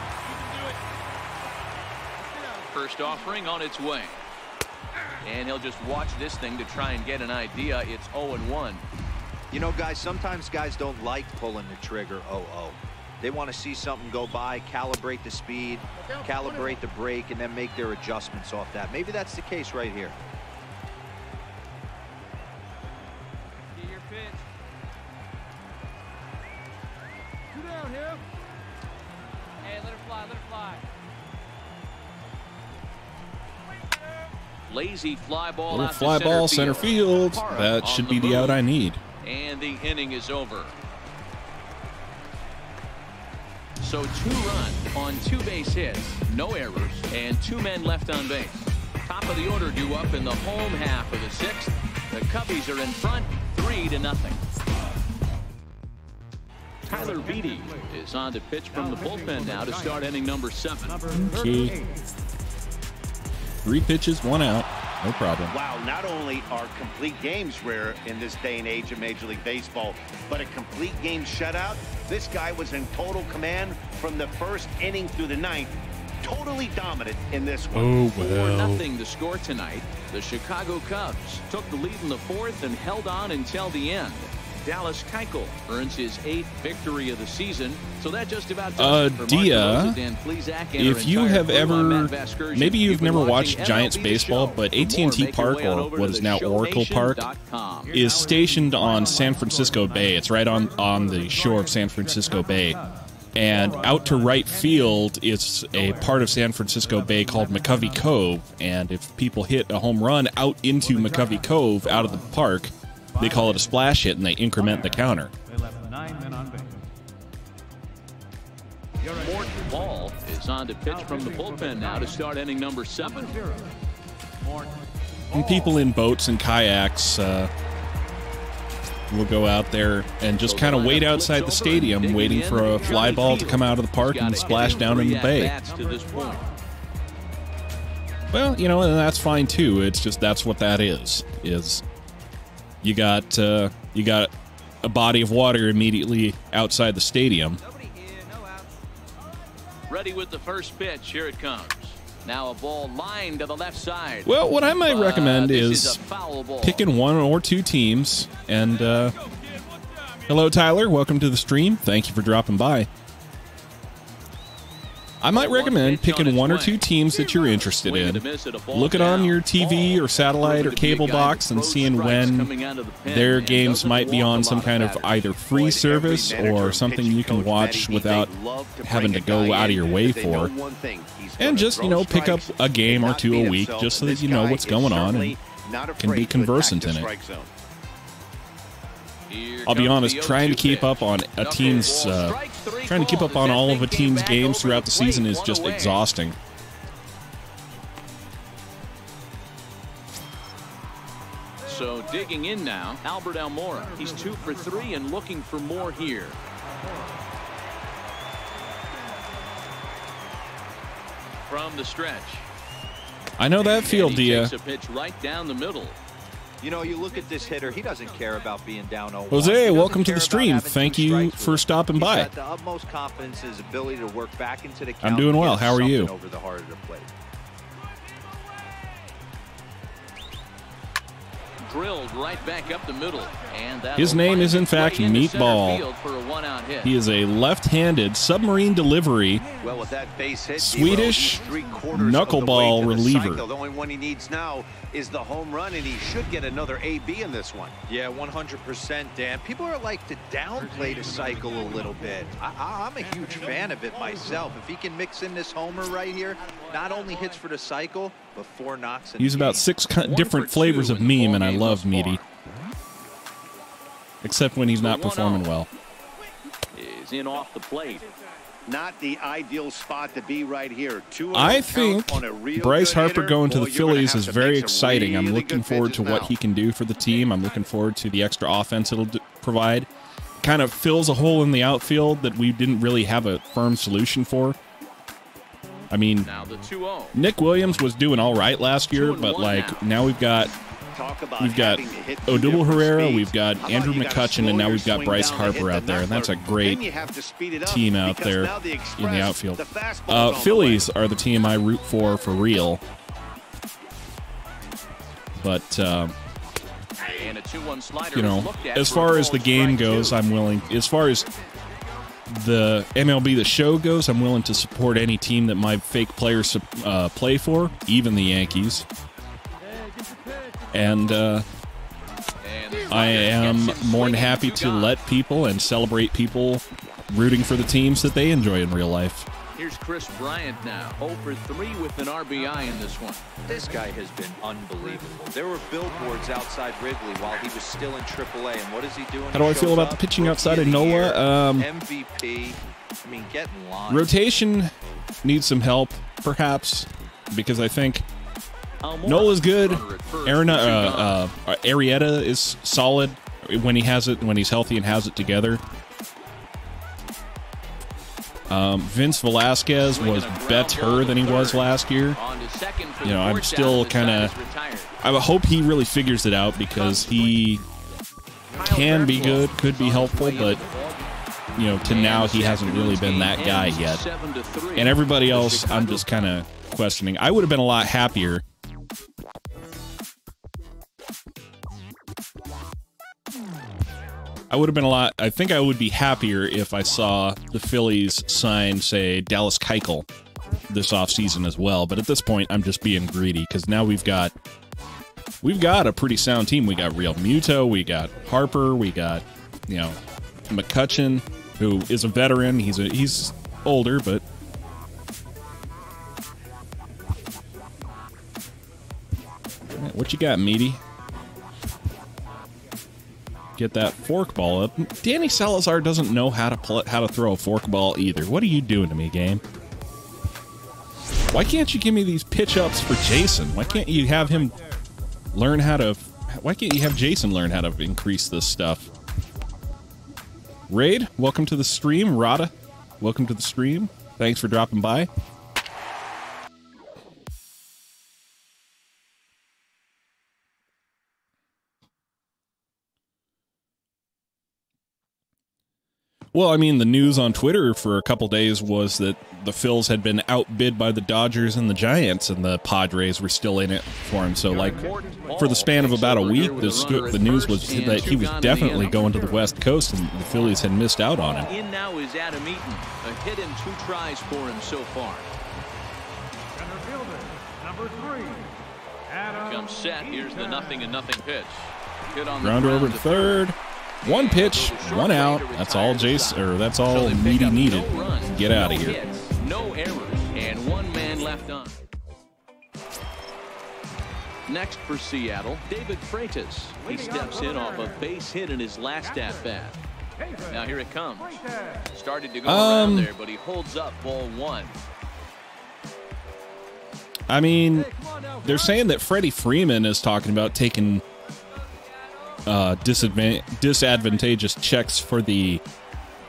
First offering on its way. And he'll just watch this thing to try and get an idea. It's 0-1. You know, guys, sometimes guys don't like pulling the trigger 0-0. They want to see something go by, calibrate the speed, calibrate the brake, and then make their adjustments off that. Maybe that's the case right here. Lazy fly ball. Little fly ball, center field. That should be the out I need. And the inning is over. So 2 runs on 2 base hits, no errors, and 2 men left on base. Top of the order due up in the home half of the 6th. The Cubbies are in front, 3-0. Tyler Beatty is on to pitch from the bullpen now to start inning number 7. Okay. 3 pitches, 1 out. No problem. Wow, not only are complete games rare in this day and age of Major League Baseball, but a complete game shutout. This guy was in total command from the 1st inning through the 9th. Totally dominant in this one. Oh, well. 4-0 the score tonight. The Chicago Cubs took the lead in the 4th and held on until the end. Dallas Keuchel earns his 8th victory of the season, so that just about does it for Dia, if you have ever, maybe you've never watched MLB Giants baseball, but AT&T Park, or what is now Oracle Park, is stationed on San Francisco Bay. It's right on the shore of San Francisco Bay. And out to right field is a part of San Francisco Bay called McCovey Cove. And if people hit a home run out into McCovey Cove out of the park, they call it a splash hit and they increment the counter. Morton Ball is on to pitch from the bullpen now to start inning number 7. And people in boats and kayaks will go out there and just kind of wait outside the stadium waiting for a fly ball to come out of the park and splash down in the bay. Well, you know, and that's fine too. It's just that's what that is you got a body of water immediately outside the stadium. Ready with the first pitch. Here it comes. Now a ball lined to the left side. Well, what I might recommend is picking one or two teams. And hello, Tyler. Welcome to the stream. Thank you for dropping by. I might recommend picking one or two teams that you're interested in. Look it on your TV or satellite or cable box and seeing when their games might be on some kind of either free service or something you can watch without having to go out of your way for. And just, you know, pick up a game or two a week just so that you know what's going on and can be conversant in it. I'll be honest, trying to keep up on a team's trying to keep up on all of a team's games throughout the season is just exhausting. So digging in now, Albert Almora. He's 2 for 3 and looking for more here. From the stretch. I know that field, Dia. Takes a pitch right down the middle. You know, you look at this hitter, he doesn't care about being down 0-1. Jose, welcome to the stream. Thank you for stopping by. He's got the utmost confidence in his ability to work back into the count. I'm doing well. How are you? Over the heart of the plate. Drilled right back up the middle. And his name is, in fact, Meatball. He is a left-handed submarine delivery Swedish knuckleball reliever. The only one he needs now is the home run, and he should get another AB in this one. Yeah, 100%, Dan. People are like to downplay the cycle a little bit. I'm a huge fan of it myself. If he can mix in this homer right here, not only hits for the cycle, but 4 knocks. Use about 6 different flavors of meme, and I love Meaty. Except when he's not performing well. Is in off the plate. Not the ideal spot to be right here. I think Bryce Harper going to the Phillies is very exciting. I'm looking forward to what he can do for the team. I'm looking forward to the extra offense it'll provide. Kind of fills a hole in the outfield that we didn't really have a firm solution for. I mean, Nick Williams was doing all right last year, but like now we've got Odubel Herrera, we've got Andrew McCutchen, and now we've got Bryce Harper out there, and that's a great team out there in the outfield. Phillies are the team I root for real. But, you know, as far as the game goes, I'm willing, as far as the MLB The Show goes, I'm willing to support any team that my fake players play for, even the Yankees. And I am more than happy to let people and celebrate people rooting for the teams that they enjoy in real life. Here's Chris Bryant now, 0 for 3 with an RBI in this one. This guy has been unbelievable. There were billboards outside Wrigley while he was still in AAA, and what is he doing? How do I feel about the pitching outside of Nola? MVP. I mean, get in line. Rotation needs some help, perhaps, because I think Nola's good. Arrieta is solid when he has it, when he's healthy and has it together. Vince Velasquez was better than he was last year. You know, I'm still kind of... I hope he really figures it out because he can be good, could be helpful, but, you know, to now he hasn't really been that guy yet. And everybody else, I'm just kind of questioning. I would have been a lot happier I think I would be happier if I saw the Phillies sign, say, Dallas Keuchel this offseason as well. But at this point, I'm just being greedy because now we've got a pretty sound team. We got Real Muto, we got Harper, we got, you know, McCutchen. who is a veteran. He's older, but what you got, Meaty? Get that forkball up. Danny Salazar doesn't know how to throw a forkball either. What are you doing to me, game? Why can't you give me these pitch ups for Jason? Why can't you have him learn how to? Why can't you have Jason learn how to increase this stuff? Raid, welcome to the stream. Rada, welcome to the stream. Thanks for dropping by. Well, I mean, the news on Twitter for a couple days was that the Phils had been outbid by the Dodgers and the Giants, and the Padres were still in it for him. So, like, for the span of about a week, the news was that he was definitely going to the West Coast, and the Phillies had missed out on him. In now is Adam Eaton. A hit and 2 tries for him so far. Center fielder, number 3, Adam Comes set. Here's the 0-0 pitch. Hit on the Grounder over ground to third. One pitch, one out. That's all that's all Meaty needed. Get out of here. No errors, and 1 man left on. Next for Seattle, David Freitas. He steps in off a base hit in his last at-bat. Now here it comes. Started to go around there, but he holds up ball 1. I mean, they're saying that Freddie Freeman is talking about taking disadvantageous checks for the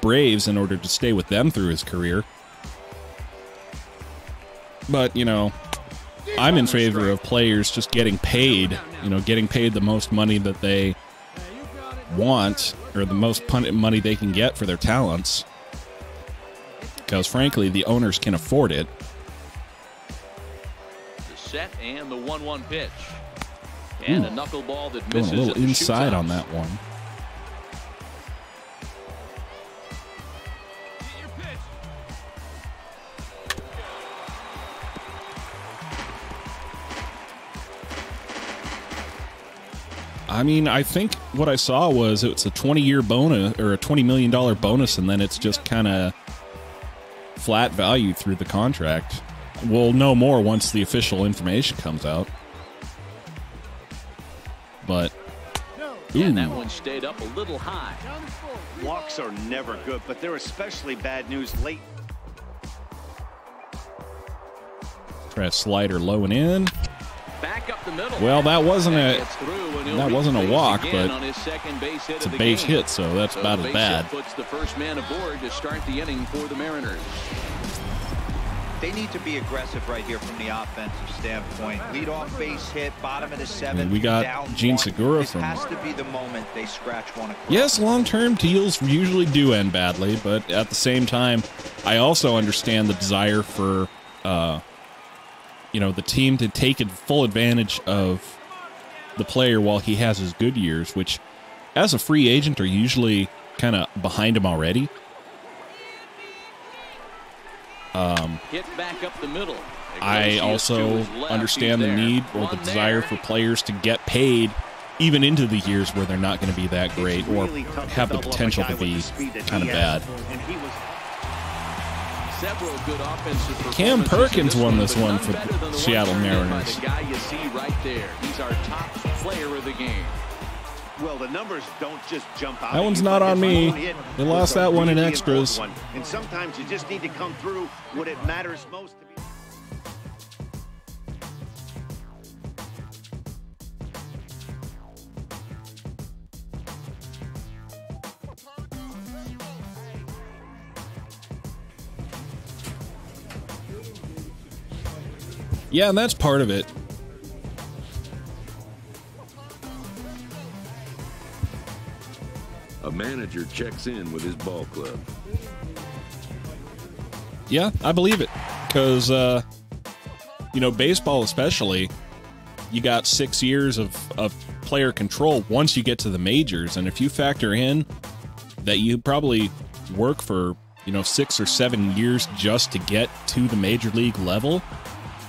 Braves in order to stay with them through his career. But, you know, I'm in favor of players just getting paid, getting paid the most money that they want, or the most money they can get for their talents. Because, frankly, the owners can afford it. The set and the 1-1 pitch. And a knuckleball that misses. Going a little inside on that one. I mean, I think what I saw was it's a 20-year bonus, or a $20 million bonus, and then it's just kind of flat value through the contract. We'll know more once the official information comes out. But, and that one stayed up a little high. Walks are never good, but they're especially bad news late. Try a slider low and in. Back up the middle. Well, that wasn't a walk, but it's a base hit, so that's about as bad. Puts the first man aboard to start the inning for the Mariners. They need to be aggressive right here from the offensive standpoint. Lead off base hit, bottom of the 7th. We got Gene Segura from. This has to be the moment they scratch one across. Yes, long-term deals usually do end badly, but at the same time, I also understand the desire for, the team to take full advantage of the player while he has his good years, which, as a free agent, are usually kind of behind him already. Hit back up the middle. I also understand the need or the desire for players to get paid even into the years where they're not going to be that great or have the potential to be kind of bad. Several good offensive Cam Perkins won this one for the Seattle Mariners. The guy you see right there. He's our top player of the game. Well, the numbers don't just jump out. That one's not on me. They lost that one in extras. And sometimes you just need to come through when it matters most to be. Yeah, and that's part of it. A manager checks in with his ball club. Yeah, I believe it. Because, baseball especially, you got 6 years of player control once you get to the majors. And if you factor in that you probably work for, 6 or 7 years just to get to the major league level,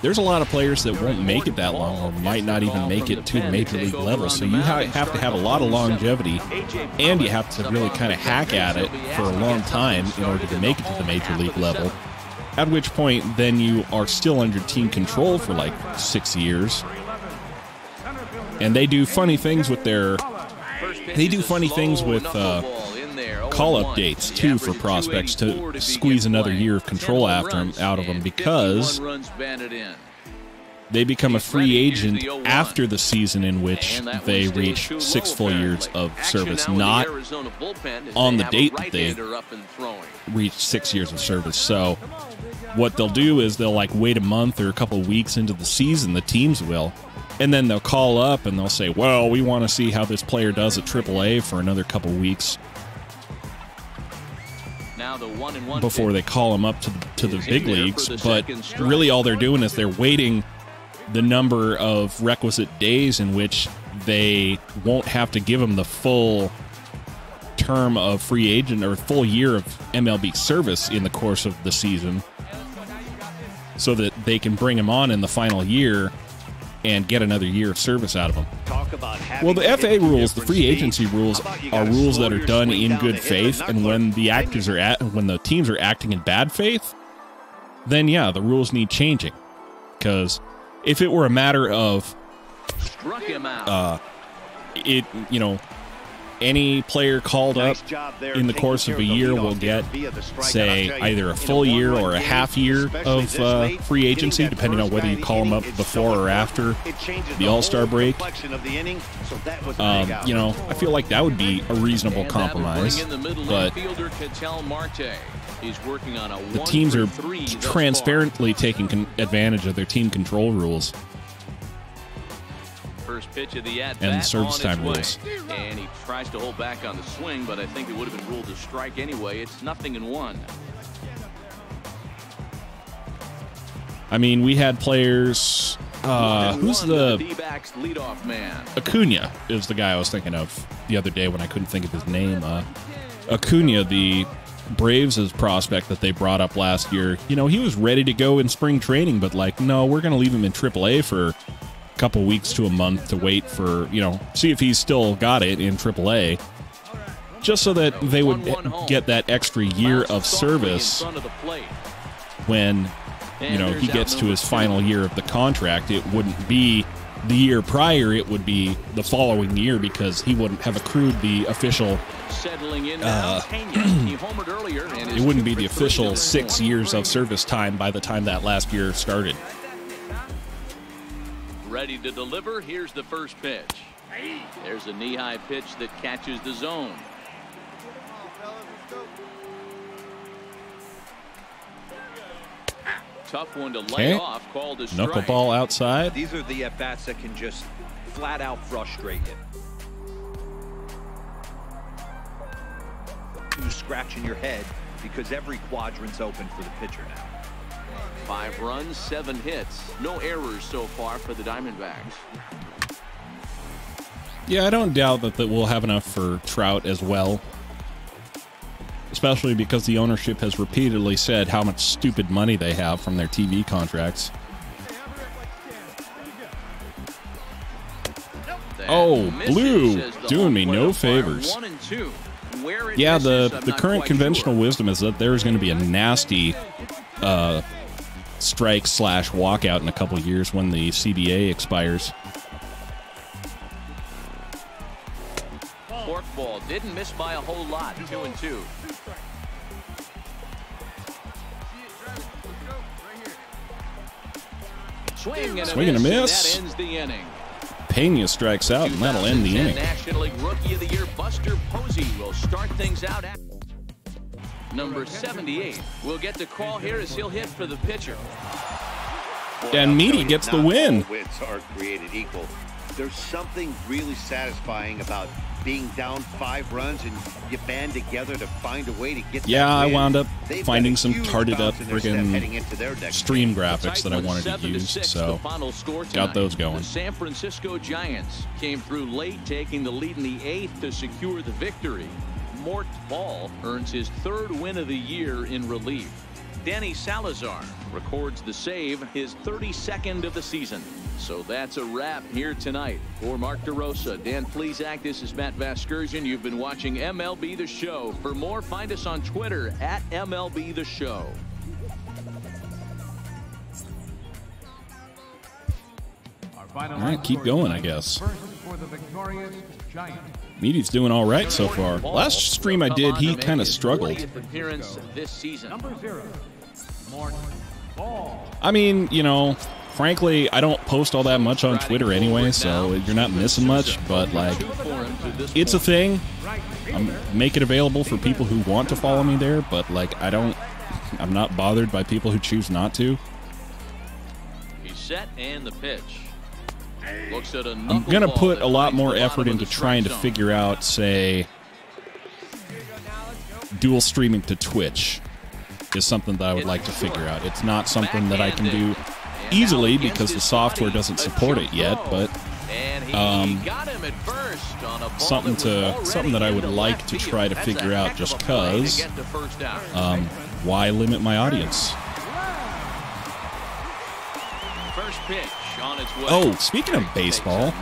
there's a lot of players that won't make it that long or might not even make it to the major league level. So you have to have a lot of longevity, and you have to really kind of hack at it for a long time in order to make it to the major league level. At which point, then you are still under team control for like 6 years. And they do funny things with their... They do funny things with call-up dates, too, for prospects to squeeze another year of control out of them, because they become a free agent after the season in which they reach 6 full years of service, not on the date that they reach 6 years of service. So what they'll do is they'll like wait a month or a couple of weeks into the season, the teams will, and then they'll call up and they'll say, well, we want to see how this player does at AAA for another couple of weeks before they call him up to the big leagues. But really all they're doing is they're waiting the number of requisite days in which they won't have to give him the full term of free agent or full year of MLB service in the course of the season, so that they can bring him on in the final year and get another year of service out of him. Well, the FA rules, the free agency rules, are rules that are done in good faith, and when the teams are acting in bad faith, then yeah, the rules need changing. Because if it were a matter of any player called up in the course of a year will get, say, either a full year or a half year of free agency, depending on whether you call them up before or after the All-Star break. I feel like that would be a reasonable compromise, but the teams are transparently taking advantage of their team control rules. First pitch of the at-bat and service time rules. And he tries to hold back on the swing, but I think it would have been ruled a strike anyway. It's 0-1. I mean, we had players. Who's the D-backs leadoff man? Acuna is the guy I was thinking of the other day when I couldn't think of his name. Acuna, the Braves' prospect that they brought up last year. You know, he was ready to go in spring training, but like, no, we're going to leave him in AAA for couple weeks to a month to wait for, see if he's still got it in AAA, just so that they would get that extra year of service when, he gets to his final year of the contract. It wouldn't be the year prior, it would be the following year, because he wouldn't have accrued the official it wouldn't be the official 6 years of service time by the time that last year started. Ready to deliver. Here's the first pitch. There's a knee-high pitch that catches the zone. Tough one to lay off. Called a strike. Knuckleball outside. These are the at-bats that can just flat out frustrate you. You scratching your head because every quadrant's open for the pitcher now. 5 runs, 7 hits. No errors so far for the Diamondbacks. Yeah, I don't doubt that we'll have enough for Trout as well. Especially because the ownership has repeatedly said how much stupid money they have from their TV contracts. Oh, Blue doing me no favors. Yeah, the current conventional wisdom is that there's going to be a nasty strike/walkout in a couple of years when the CBA expires. Forkball didn't miss by a whole lot. 2-2. Swing and a miss. That ends the inning. Pena strikes out, and that'll end the inning. National League Rookie of the Year Buster Posey will start things out. Number 78 will get the call here as he'll hit for the pitcher. And Meaty gets the win. Wins are created equal. There's something really satisfying about being down 5 runs and you band together to find a way to get. Yeah, that I win. wound up They've finding got a some huge tarted up bounce in their step heading friggin' into their next stream game. graphics that I wanted to use, so got those going. The San Francisco Giants came through late, taking the lead in the 8th to secure the victory. Mort Ball earns his 3rd win of the year in relief. Danny Salazar records the save, his 32nd of the season. So that's a wrap here tonight. For Mark DeRosa, Dan Plesac, this is Matt Vasgersian. You've been watching MLB The Show. For more, find us on Twitter at MLB The Show. All right, keep going, I guess. Meaty's doing all right so far. Last stream I did, he kind of struggled. I mean, you know, frankly, I don't post all that much on Twitter anyway, so you're not missing much, but, like, it's a thing. I'm making it available for people who want to follow me there, but, like, I'm not bothered by people who choose not to. He's set and the pitch. Looks at I'm going to put a lot more effort into trying to figure out, say, dual streaming to Twitch is something that I would like to figure out. It's not something that I can do easily because the software doesn't support it yet, but something that I would like to try to figure out just because why limit my audience? First pitch. Oh, speaking of baseball,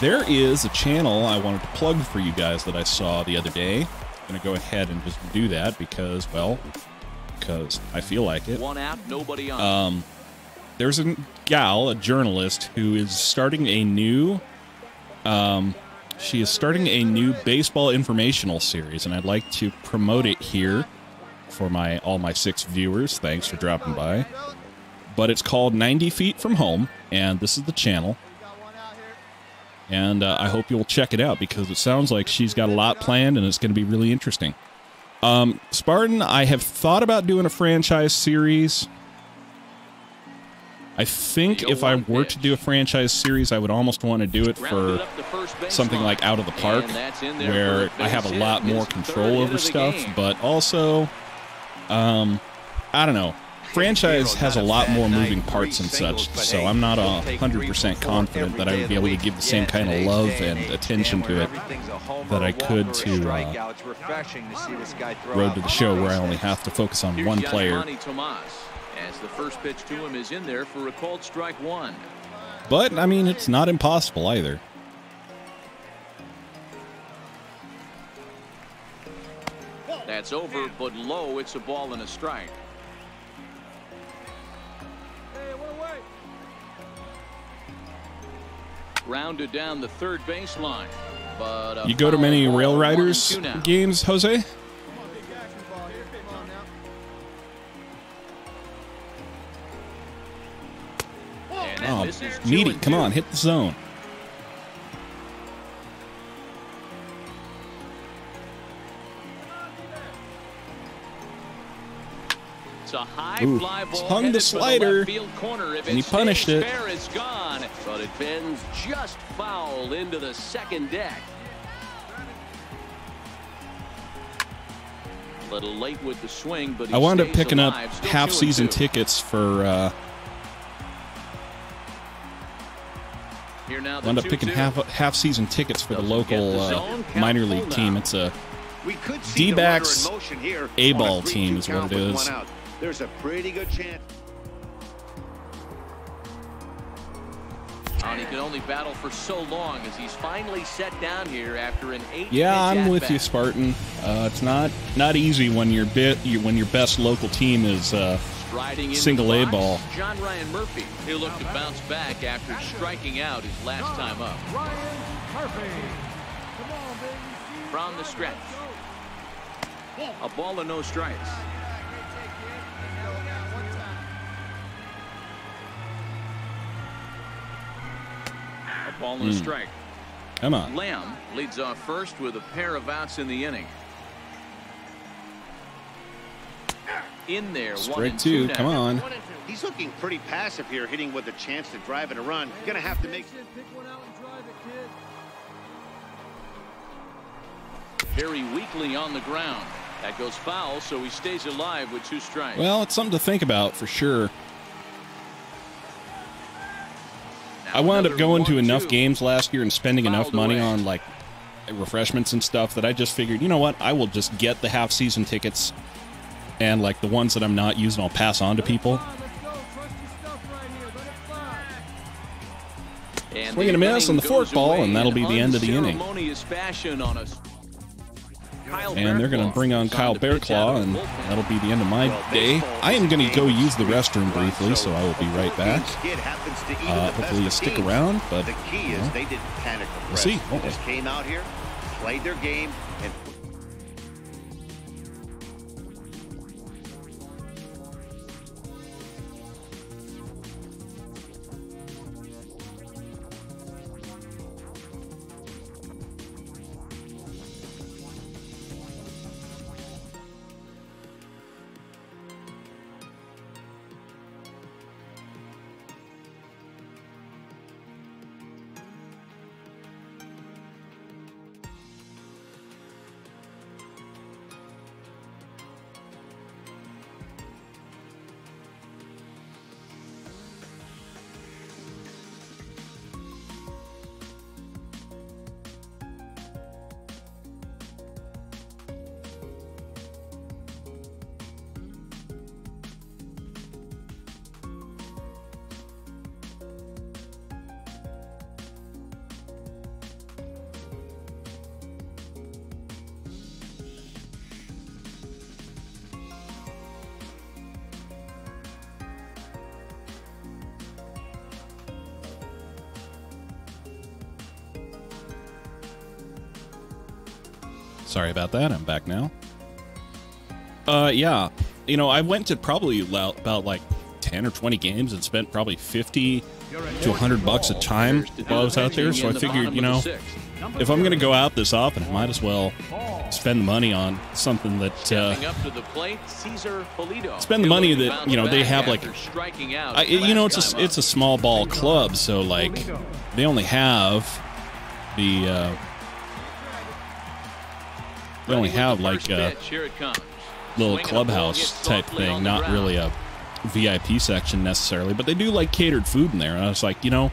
there is a channel I wanted to plug for you guys that I saw the other day. I'm going to go ahead and just do that because, well, because I feel like it. One out, nobody on. There's a gal, a journalist, who is starting a new, she is starting a new baseball informational series, and I'd like to promote it here for all my 6 viewers. Thanks for dropping by. But it's called 90 Feet From Home, and this is the channel. And I hope you'll check it out, because it sounds like she's got a lot planned, and it's going to be really interesting. Spartan, I have thought about doing a franchise series. I think if I were to do a franchise series, I would almost want to do it for something like Out of the Park, where I have a lot more control over stuff, but also, I don't know. Franchise has a lot more moving parts and such, so I'm not 100% confident that I would be able to give the same kind of love and attention to it that I could to Road to the Show, where I only have to focus on one player. As the first pitch to him is in there for a called strike 1. But, I mean, it's not impossible either. That's over, but low. It's a ball and a strike. Rounded down the third baseline. But you go to many Rail Riders games, Jose? Oh, Meaty, come on, hit the zone. It's a high fly ball, hung the slider, and he punished it. It's gone, but it bends just foul into the second deck. A little late with the swing, but he I wound up picking up alive. half-season tickets for. Wound up picking half-season tickets for the local minor league team. It's a D-backs A-ball team is what it is. There's a pretty good chance. And he can only battle for so long as he's finally set down here after an 8-pitch Yeah, I'm with at-bat. you, Spartan. It's not easy when your best local team is single A ball. John Ryan Murphy, he'll look to bounce back after striking out his last time up. Ryan Murphy. Come on, baby. From the stretch. A ball and no strikes. A ball and a strike. Come on. Lamb leads off first with a pair of outs in the inning. In there, Strike 2, come on. He's looking pretty passive here, hitting with a chance to drive in a run. Gonna have to make. Pick one out and drive it, kid. Very weakly on the ground. That goes foul, so he stays alive with 2 strikes. Well, it's something to think about for sure. I wound up going to enough games last year and spending enough money on like refreshments and stuff that I just figured, you know what, I will just get the half-season tickets, and like the ones that I'm not using I'll pass on to people. Swing and a miss on the fork ball, and that'll be the end of the inning. And they're going to bring on Kyle Bearclaw, and that'll be the end of my day. I am going to go use the restroom briefly, so I will be right back. Hopefully you stick around, but the key is they didn't panic. We'll see. They just came out here, played their game, and sorry about that. I'm back now. Yeah, you know, I went to probably about like 10 or 20 games and spent probably 50 to $100 a time while I was out there. So I figured, you know, if I'm going to go out this often, I might as well spend money on something that spend the money that, you know, they have like, you know, it's a small ball club, so like they only have the they only have like a little clubhouse type thing, not really a VIP section necessarily, but they do like catered food in there. And I was like, you know,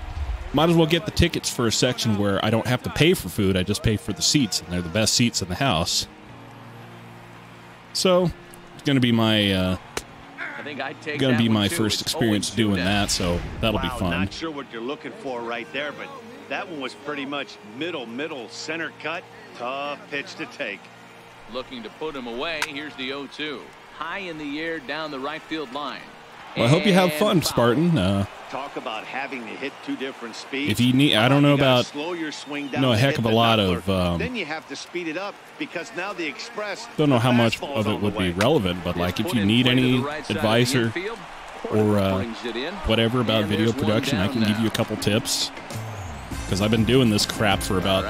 might as well get the tickets for a section where I don't have to pay for food, I just pay for the seats, and they're the best seats in the house. So it's going to be my first experience doing that, so that'll be fun. Not sure what you're looking for right there, but that one was pretty much middle center cut. Tough pitch to take. Looking to put him away. Here's the 0-2. High in the air down the right field line. Well, I hope you have fun, Spartan. Talk about having to hit two different speeds. If you need, I don't know about, slow your swing down, know a heck of a lot of. Then you have to speed it up because now the express. Don't know how much of it would be relevant, but like if you need any advice or whatever about video production, I can give you a couple tips. Because I've been doing this crap for about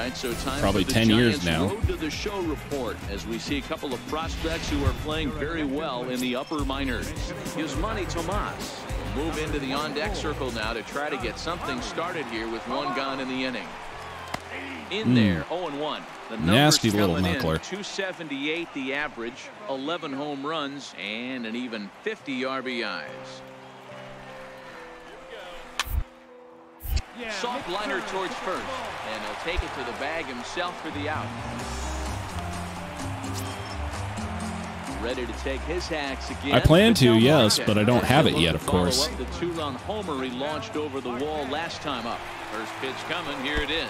probably 10 years now. Road to the show report as we see a couple of prospects who are playing very well in the upper minors. Yusmani Tomas will move into the on-deck circle now to try to get something started here with one gone in the inning. In there, 0-1. The nasty little knuckler. 278 the average, 11 home runs, and an even 50 RBIs. Soft liner towards first, and he'll take it to the bag himself for the out. Ready to take his hacks again. I plan to, yes, but I don't have it yet, of course. The two-run homer he launched over the wall last time up. First pitch coming, here it is.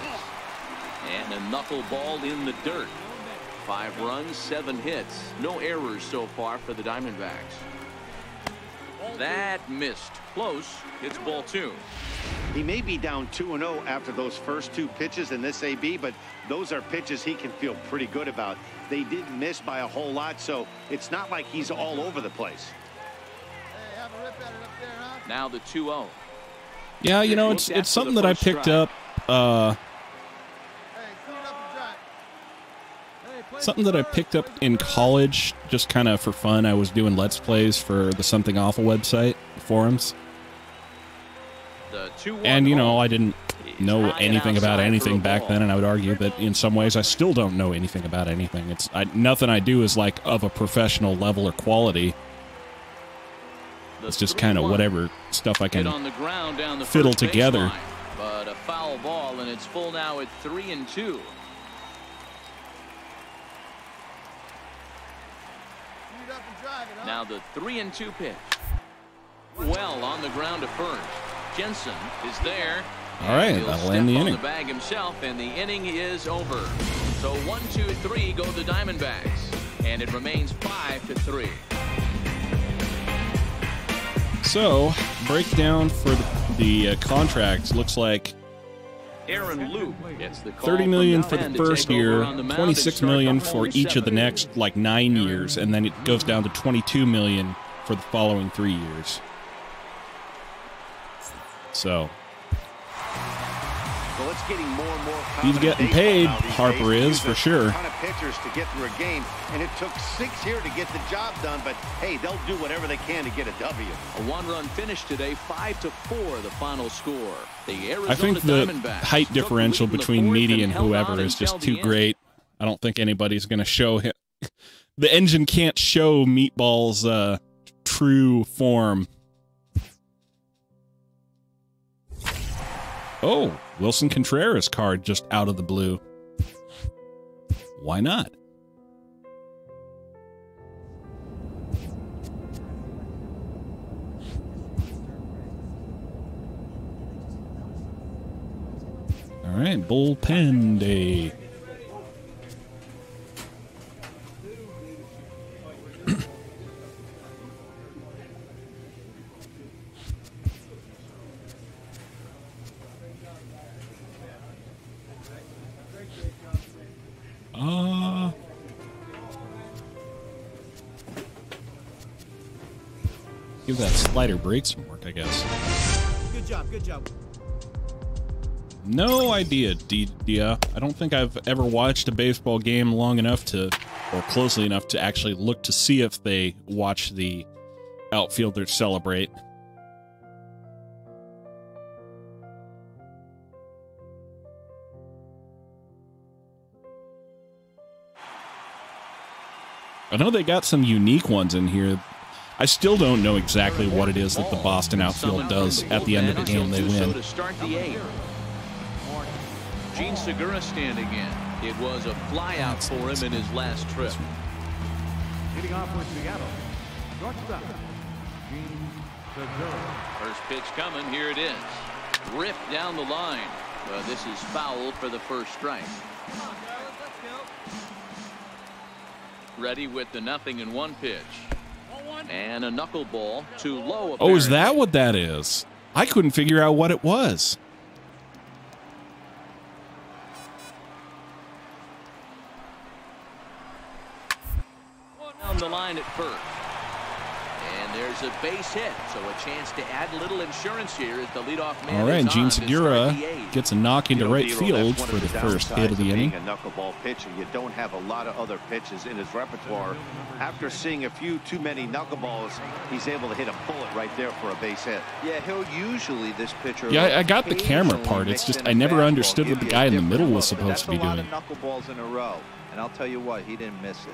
And a knuckleball in the dirt. 5 runs, 7 hits. No errors so far for the Diamondbacks. That missed. Close. It's ball 2. He may be down 2-0 after those first 2 pitches in this AB, but those are pitches he can feel pretty good about. They did miss by a whole lot, so it's not like he's all over the place. Now the 2-0. Yeah, you know, it's something that I picked up. Something that I picked up in college, just kind of for fun. I was doing Let's Plays for the Something Awful website forums. And, you know, I didn't know anything about anything back then, and I would argue that in some ways I still don't know anything about anything. It's nothing I do is like of a professional level or quality. It's just kind of whatever stuff I can fiddle together. But a foul ball, and it's full now at 3-2. Now the 3-2 pitch. Well on the ground to first. Jensen is there, All right, He'll that'll step end the on inning. the bag himself, and the inning is over. So 1, 2, 3 go the Diamondbacks, and it remains 5-3. So, breakdown for the contracts looks like Aaron Luke gets the call $30 million from for the Ben to first take over year, on the mound and $26 start million the for home each of the 7th. next 9 years, and then it goes down to $22 million for the following 3 years. So Well, it's getting more and more he's common getting in paid. baseball now these Harper days to is use for a sure. ton of pitchers to get through a game, and it took 6 here to get the job done. But hey, they'll do whatever they can to get a W. A one-run finish today, 5-4, the final score. The Arizona I think the Diamondbacks height took the differential lead in the between fourth Meaty and held whoever on is until just the too end. great. I don't think anybody's going to show him. The engine can't show Meatball's true form. Oh, Wilson Contreras card just out of the blue. Why not? All right, bullpen day. Give that slider break some work, I guess. Good job, good job. No idea, Dia. I don't think I've ever watched a baseball game long enough to, or closely enough to actually look to see if they watch the outfielders celebrate. I know they got some unique ones in here. I still don't know exactly what it is that the Boston outfield does at the end of the game they win. To start the 8th. Gene Segura standing in. It was a flyout for him in his last trip. Hitting off with Seattle. Shortstop. Gene Segura. First pitch coming. Here it is. Ripped down the line. Well, this is foul for the first strike. Ready with the 0-1 pitch. And a knuckleball too low. Oh, is apparently. that what that is? I couldn't figure out what it was. Down the line at first. And there's a base hit, so a chance to add a little insurance here as the leadoff man. All right, is Gene on to start Segura the 8th. gets a knock into right Dero, field that's one for of the first hit of the downsides inning. being a knuckleball pitcher. You don't have a lot of other pitches in his repertoire. After seeing a few too many knuckleballs, he's able to hit a bullet right there for a base hit. Yeah, he'll usually, this pitcher. Yeah, I got the camera part. It's just I never understood what the guy in the middle was supposed to be doing. That's a lot of knuckleballs in a row, and I'll tell you what, he didn't miss it.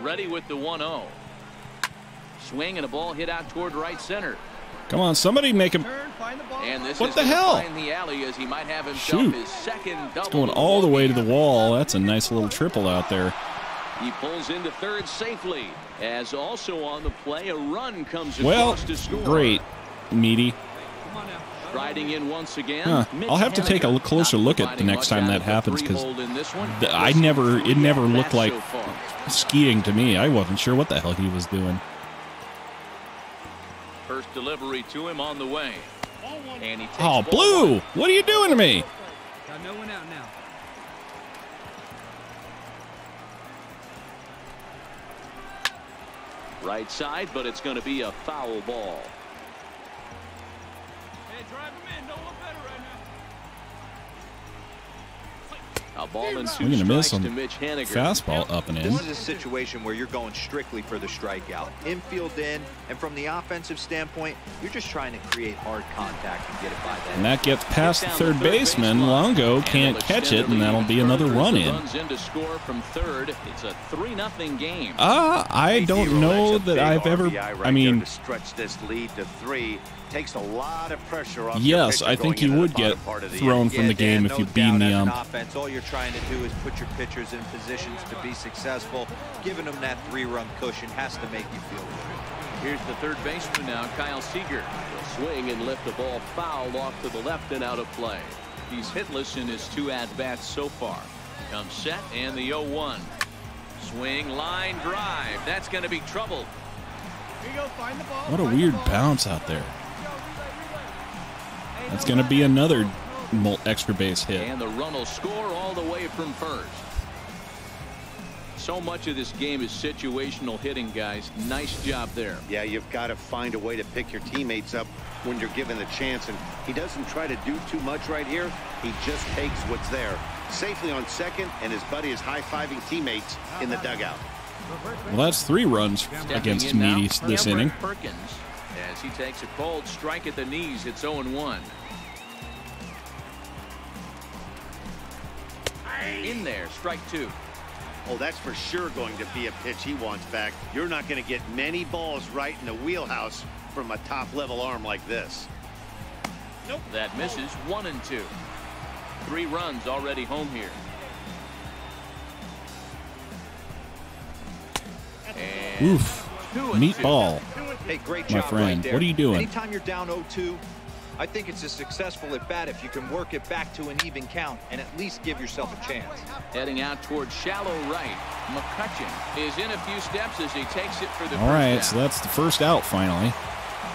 Ready with the 1-0. Swing and a ball hit out toward right center. Come on, somebody make him. Turn, find the ball. And this What is the gonna hell? find the alley as he might have himself Shoot. his second double. It's going all the way to the wall. That's a nice little triple out there. He pulls into third safely. As also on the play, a run comes Well, across to score. great, Meaty. Come on now. Striding in once again. Huh. Mitch I'll have to take a Haniger. closer Not look at the providing next much time out that of the happens, 'cause three-hole in this one. it never looked like So far. skiing to me. I wasn't sure what the hell he was doing. First delivery to him on the way. And he takes Oh, ball Blue! one. What are you doing to me? Got no one out now. Right side, but it's going to be a foul ball. Hey, drive him in. No one better right now. A ball and Swing two and a miss strikes on to Mitch Haniger. Fastball up and in. This is a situation where you're going strictly for the strikeout. Infield in, and from the offensive standpoint, you're just trying to create hard contact and get it by that. And that gets past the third baseman. Longo can't catch it, and that'll be another run in. Runs in to score from third. It's a 3-0 game. I don't know that I've ever. I mean, to stretch this lead to 3 takes a lot of pressure off. yes, your I pitcher think going you into would the get bottom part of the thrown inning. from the game if you beam the ump. Offense, all you're trying to do is put your pitchers in positions to be successful. Giving them that 3-run cushion has to make you feel good. Here's the third baseman now, Kyle Seager. He'll swing and lift the ball foul off to the left and out of play. He's hitless in his 2 at-bats so far. Comes set and the 0-1. Swing, line drive. That's going to be trouble. Here you go, find the ball. What a weird bounce out there. That's going to be another extra base hit. And the run will score all the way from first. So much of this game is situational hitting, guys. Nice job there. Yeah, you've got to find a way to pick your teammates up when you're given the chance, and he doesn't try to do too much right here. He just takes what's there. Safely on second, and his buddy is high-fiving teammates in the dugout. Well, that's 3 runs against Meady this inning. Perkins, as he takes a cold strike at the knees, it's 0-1. In there, strike 2. Oh, that's for sure going to be a pitch he wants back. You're not going to get many balls right in the wheelhouse from a top-level arm like this. Nope. That misses. 1-2. 3 runs already home here. And oof. Meatball. Hey, great my job friend. right there. What are you doing? Anytime you're down 0-2, I think it's a successful at bat if you can work it back to an even count and at least give yourself a chance. Heading out towards shallow right. McCutcheon is in a few steps as he takes it for the All right, first so that's the first out finally.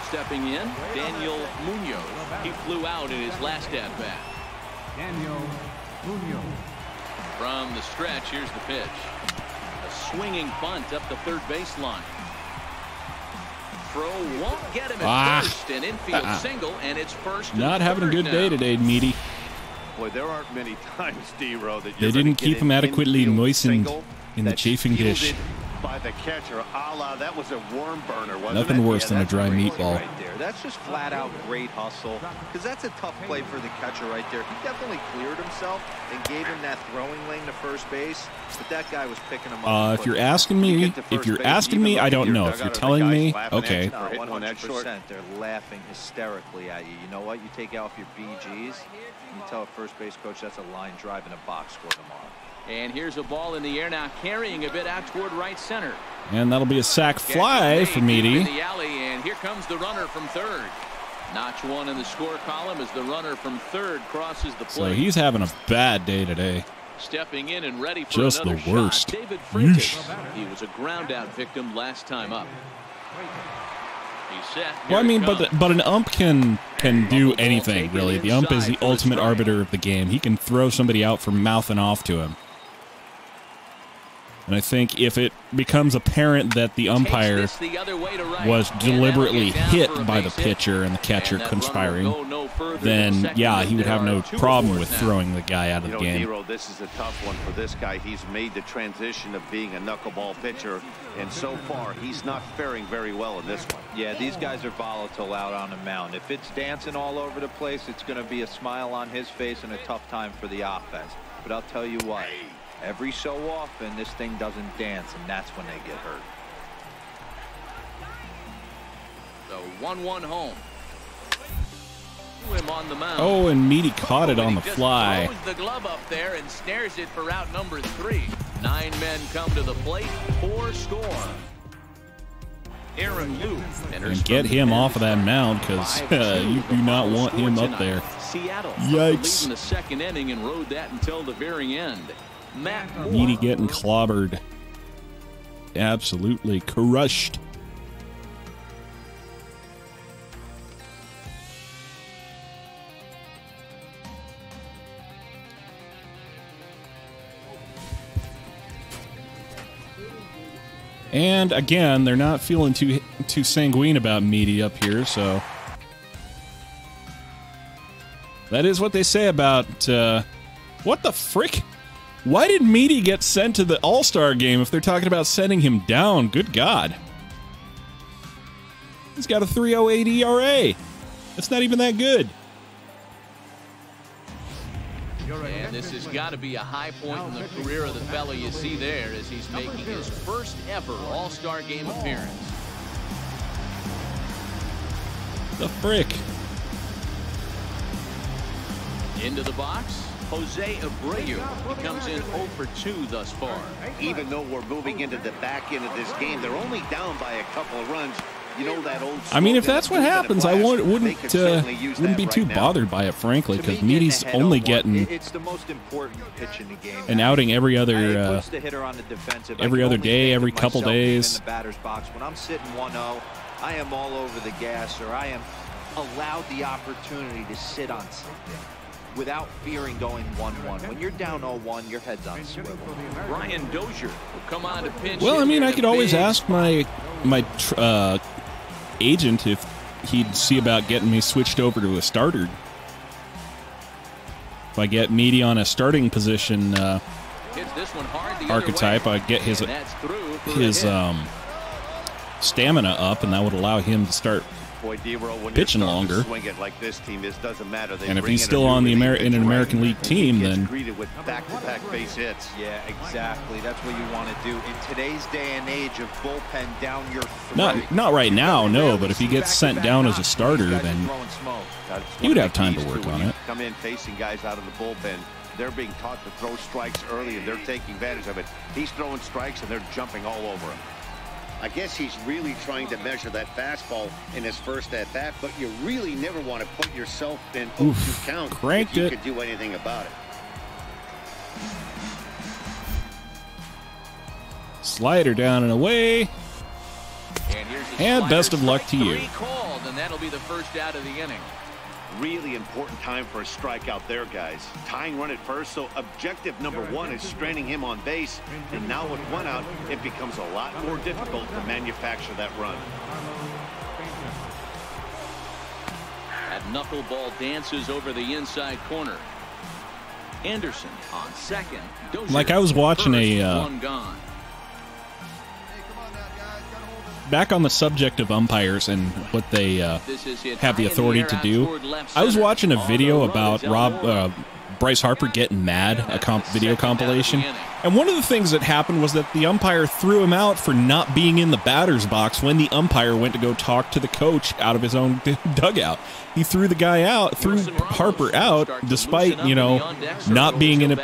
Stepping in, Daniel Munoz. He flew out in his last at bat. Daniel Munoz. From the stretch, here's the pitch. A swinging bunt up the third baseline. Throw won't get him at first. An infield single, and it's first. Not having a good day today, Meady. Boy, there aren't many times, D-Row, that they didn't keep him adequately moistened in the chafing dish. By the catcher, a la that was a worm burner, wasn't Nothing it? worse than a dry meatball. Right there. That's just flat out great hustle, because that's a tough play for the catcher right there. He definitely cleared himself and gave him that throwing lane to first base, but that guy was picking him up. If you're asking me, I don't know. If you're telling me, okay. No, 100%. They're laughing hysterically at you. You know what? You take out your BGs, and you tell a first base coach that's a line drive in a box score tomorrow. And here's a ball in the air now, carrying a bit out toward right center. And that'll be a sac fly for Meady. In the alley, and here comes the runner from third. Notch 1 in the score column as the runner from third crosses the plate. So he's having a bad day today. Stepping in and ready for just another the worst. Shot, David Fricke. He was a ground out victim last time up. He's set. Well, I mean, but an ump can do anything, really. The ump is the ultimate arbiter of the game. He can throw somebody out for mouthing off to him. And I think if it becomes apparent that the umpire was deliberately hit by the pitcher and the catcher conspiring, then, yeah, he would have no problem with throwing the guy out of the game. Nero, this is a tough one for this guy. He's made the transition of being a knuckleball pitcher, and so far he's not faring very well in this one. Yeah, these guys are volatile out on the mound. If it's dancing all over the place, it's going to be a smile on his face and a tough time for the offense. But I'll tell you what. Every so often, this thing doesn't dance, and that's when they get hurt. So 1-1 home. Him on the mound. Oh, and Meady caught it on the fly. Throws the glove up there and snares it for out number 3. 9 men come to the plate. 4 score. Aaron Yu and get him off of that mound, because you do not want him up there. Seattle yikes! In the second inning and rode that until the very end. Meady getting clobbered. Absolutely crushed. And again, they're not feeling too sanguine about Meady up here, so that is what they say about what the frick? Why did Meady get sent to the All-Star game if they're talking about sending him down? Good God. He's got a 3.08 ERA. That's not even that good. And this has got to be a high point in the career of the fellow you see there as he's making his first ever All-Star game appearance. The frick. Into the box. Jose Abreu. He comes in 0 for 2 thus far. Even though we're moving into the back end of this game, they're only down by a couple of runs. You know that old. I mean, if that's what happens, I wouldn't be too now. bothered by it, frankly, To because me, getting Meaty's ahead only 0-1, getting it's the most important pitch in the game. an outing every It other puts the hitter on the defensive. I every can other only day, think every of couple myself being days. in the batter's box. When I'm sitting 1-0, I am all over the gas, or I am allowed the opportunity to sit on something without fearing going 1-1. When you're down 0-1, your head's on swivel. Brian Dozier will come on to pinch. Well, I mean, hit I in could a always big ask my agent if he'd see about getting me switched over to a starter. If I get Meaty on a starting position hits this one hard the other archetype, way. I'd get his And that's through for a hit. stamina up, and that would allow him to start. Boy, D-Roll, when pitching you're starting to longer. swing it like this team is, doesn't matter. They And if bring he's in a still new on the reliever in an that's American right, League and team, he gets then greeted with back-to-back base hits. Yeah, exactly. That's what you want to do in today's day and age of bullpen down your throat. not right now, no. But if he gets sent down as a starter, then That's he would one have of the time to keys work when on you it. Come in facing guys out of the bullpen. They're being taught to throw strikes early, and they're taking advantage of it. He's throwing strikes, and they're jumping all over him. I guess he's really trying to measure that fastball in his first at-bat, but you really never want to put yourself in 0-2 count cranked if you it. could do anything about it. Slider down and away. And here's the And slider, best of luck to strike you. three called, and that'll be the first out of the inning. Really important time for a strikeout there, guys. Tying run at first, so objective number one is straining him on base. And now with one out, it becomes a lot more difficult to manufacture that run. That knuckleball dances over the inside corner. Anderson on second. Dozier Like I was watching first, one gone. Back on the subject of umpires and what they This is hit have the high in authority air to out do. toward left I was center. watching a On video the run about is Elmore. Bryce Harper getting mad, a video compilation. And one of the things that happened was that the umpire threw him out for not being in the batter's box when the umpire went to go talk to the coach out of his own dugout. He threw the guy out, threw Harper out, despite, you know, not being in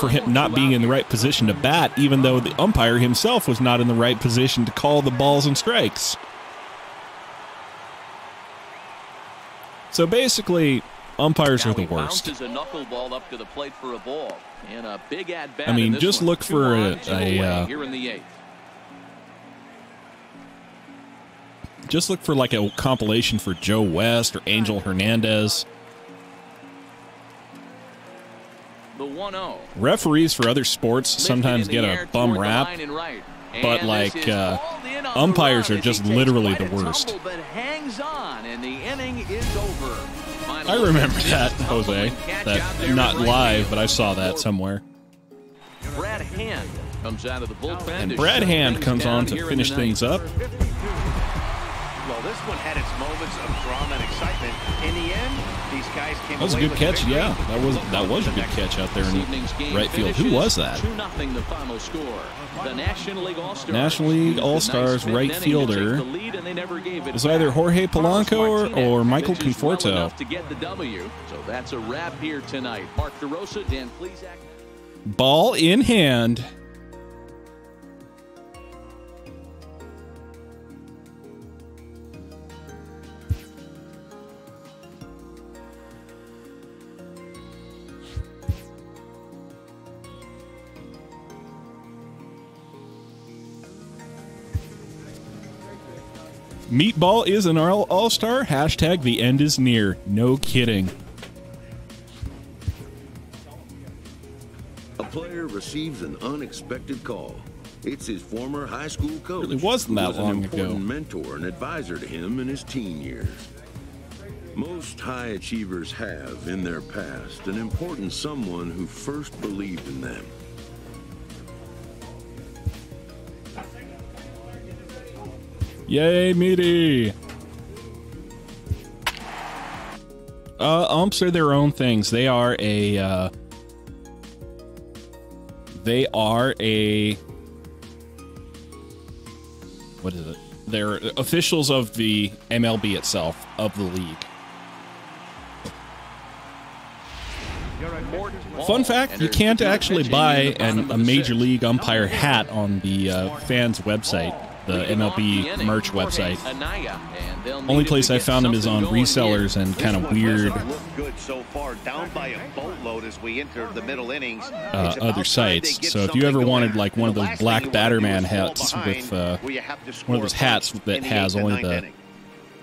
for him not being in the right position to bat, even though the umpire himself was not in the right position to call the balls and strikes. So basically, umpires are the worst. Bounces a knuckleball up to the plate for a ball. And a big at bat. I mean, in this just one. look for Two here in the eighth. Just look for like a compilation for Joe West or Angel Hernandez. The 1-0. Referees for other sports sometimes get a bum rap, but like umpires are just literally the worst. But hangs on, and the inning is over. I remember that, Jose. That not live, but I saw that somewhere. Brad Hand comes out of the bullpen. And Brad Hand comes on to finish things up. Well, this one had its moments of drama and excitement. In the end, these guys came That was a away good with catch, victory. yeah. That was a good catch out there in right field. Who was that? 2-0 the final score. The National League All-Stars. National League All-Stars right fielder is either Jorge Polanco or Michael Conforto. To get the W. So that's a wrap here tonight. Mark DeRosa, Dan Plesac. Ball in hand. Meatball is an all-star. Hashtag the end is near. No kidding. A player receives an unexpected call. It's his former high school coach. It really wasn't that who was long an important ago. mentor and advisor to him in his teen years. Most high achievers have, in their past, an important someone who first believed in them. Yay, Meaty! Umps are their own things. They are a what is it? They're officials of the MLB itself, of the league. Fun fact, you can't actually buy a Major League umpire hat on the fans' website. the MLB merch website. Anaya, and they'll need Only it place to I get found him is something on going resellers here. and kind of This one weird doesn't look good so far, down by a boatload as we enter the middle innings. It's about other time sites. they get So if you ever something wanted going. like one of The those last black thing you wanna do Batterman is fall hats behind with where you have to one score of those hats points that in the has 8th and only 9th the inning.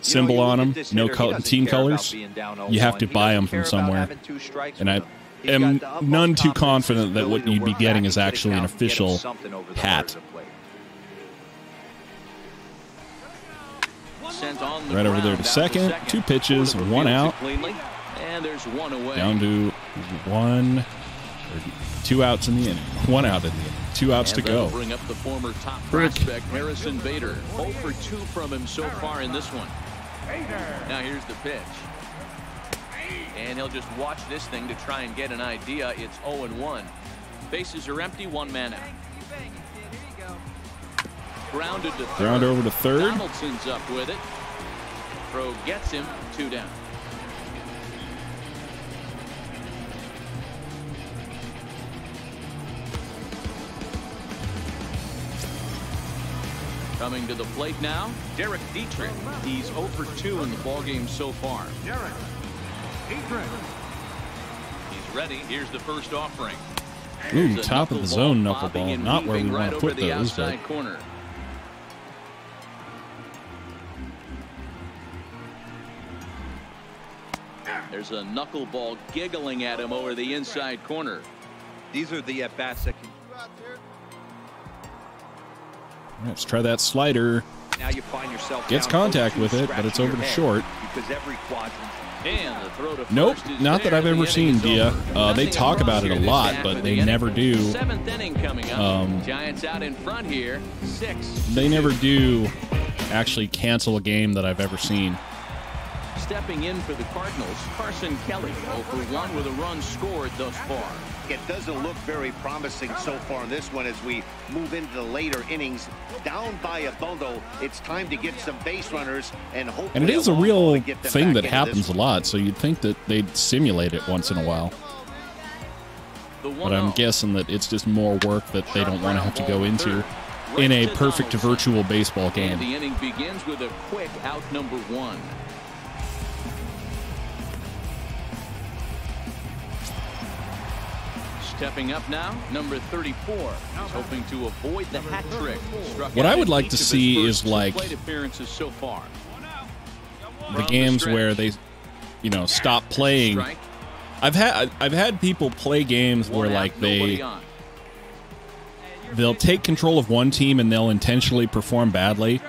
symbol on them, this no hitter, he doesn't team care about colors. being down You have 0-1. to He buy doesn't them from care about somewhere. having 2 strikes And I with him. He's am got the utmost none too confidence in his confident that what ability to you'd be work getting back is into the actually an count and get him official something over the hat. hard plate. Sent on the Right over there ground, to out second. 2 pitches, Porter 1 fields it out. cleanly, and there's 1 away. Down to 2 outs in the inning. 1 out in the inning. 2 outs to And that'll go. bring up the former top Frick. prospect Harrison Bader. 0 for 2 from him so far in this one. Now here's the pitch. And he'll just watch this thing to try and get an idea. It's 0-1. Bases are empty, 1 man out. Grounded to third. Ground over to third. Donaldson's up with it. Throw gets him, 2 down. Coming to the plate now, Derek Dietrich. He's 0 for 2 in the ballgame so far. Derek Dietrich. He's ready. Here's the first offering. Ooh, There's a top of the zone bobbing knuckleball. and Not where we weaving want right to over put the those, but outside corner. There's a knuckleball giggling at him over the inside corner. These are the at-bats that can... let's try that slider. Now you find yourself Gets down contact 0-2, with it, but it's scratching over your to head short. Because every quadrant... And the throw to Nope, first is not that there. I've ever The seen, inning is Dia. over. They Nothing talk about it a across here lot, this half but of they the never inning. do. 7th inning coming up. Giants out in front here. 6. They never do actually cancel a game that I've ever seen. Stepping in for the Cardinals, Carson Kelly, 0 for 1 with a run scored thus far. It doesn't look very promising so far in this one as we move into the later innings. Down by a bundle, it's time to get some base runners and hopefully. And it is a long ball real to get them thing back that into happens this a one. lot, so you'd think that they'd simulate it once in a while. The But I'm 1-0. guessing that it's just more work that they don't want to have to go into in a perfect virtual baseball And game. the inning begins with a quick out number 1. Stepping up now, number 34. He's hoping to avoid the hat trick. Struck What out I would in like each to of his see first is, 2 like, plate appearances so far. The games where they, stop playing. Strike. I've had people play games where 1 out, like nobody on. they'll take control of one team and they'll intentionally perform badly,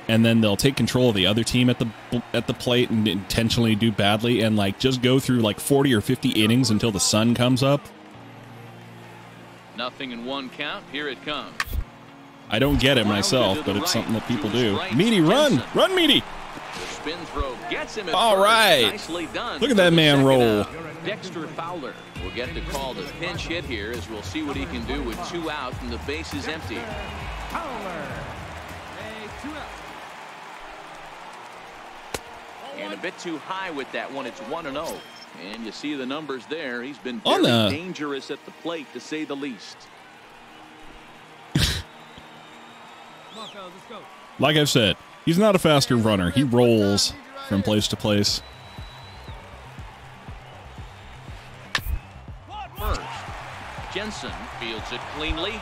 and then they'll take control of the other team at the plate and intentionally do badly, and like just go through like 40 or 50 innings until the sun comes up. Nothing in 1 count. Here it comes. I don't get it myself, but it's something that people do. Meaty, run! Run, Meaty! The spin throw gets him at All first. right. Nicely done. Look at for that the man second roll. out. Dexter Fowler will get the call to pinch hit here as we'll see what he can do with 2 out and the base is empty. Fowler. A 2 out. And a bit too high with that one. It's 1-0. And you see the numbers there. He's been On very the- dangerous at the plate, to say the least. Come on, fellas, let's go. Like I've said, he's not a faster runner. He rolls from place to place. First, Jensen fields it cleanly,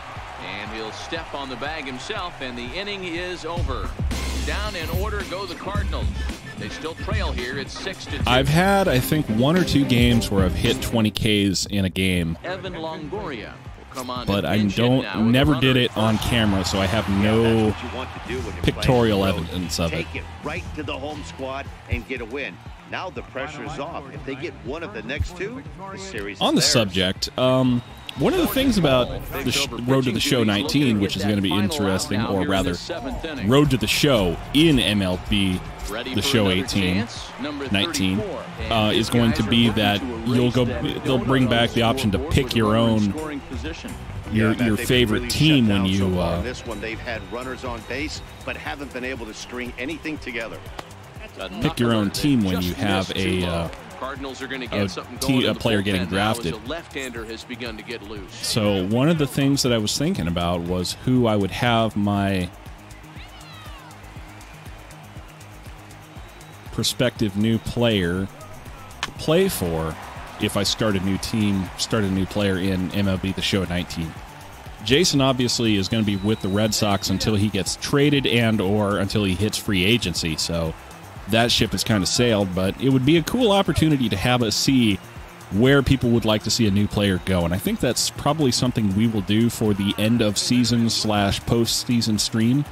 and he'll step on the bag himself, and the inning is over. Down in order go the Cardinals. They still trail here. It's 6-2. I've had, I think, 1 or 2 games where I've hit 20 Ks in a game, Evan Longoria will come on. but to I pinch hit now with a never runner did at it on first. camera, so I have That's no what you want to do when you're pictorial playing on the road. evidence of it. Take it right to the home squad and get a win. Now the pressure's off. If they get one of the next 2, the series On is the theirs. subject, one of the things about the Road to the Show 19, which is going to be interesting, or rather, Road to the Show in MLB The Show 19, is going to be that they'll bring back the option to pick your own, your They've been favorite really team shut when down so you, far. This one they've had runners on base, but haven't been able to string anything together. pick your own team when you have a Cardinals are going to a get something going in the player getting bullpen now as drafted. a left-hander has begun to get loose. So one of the things that I was thinking about was who I would have my prospective new player to play for if I start a new team, start a new player in MLB The Show 19. Jason obviously is going to be with the Red Sox until he gets traded and or until he hits free agency, so that ship has kind of sailed, but it would be a cool opportunity to have us see where people would like to see a new player go, and I think that's probably something we will do for the end of season / postseason stream.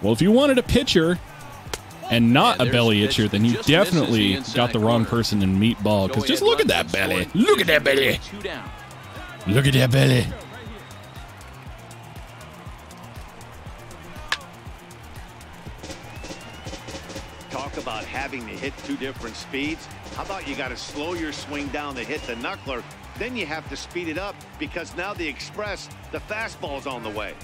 Well, if you wanted a pitcher and not a belly itcher, then you definitely got the wrong person in Meatball, because just look at that belly. Look at that belly. Look at that belly. Talk about having to hit 2 different speeds. How about you got to slow your swing down to hit the knuckler, then you have to speed it up because now the express, the fastball's on the way.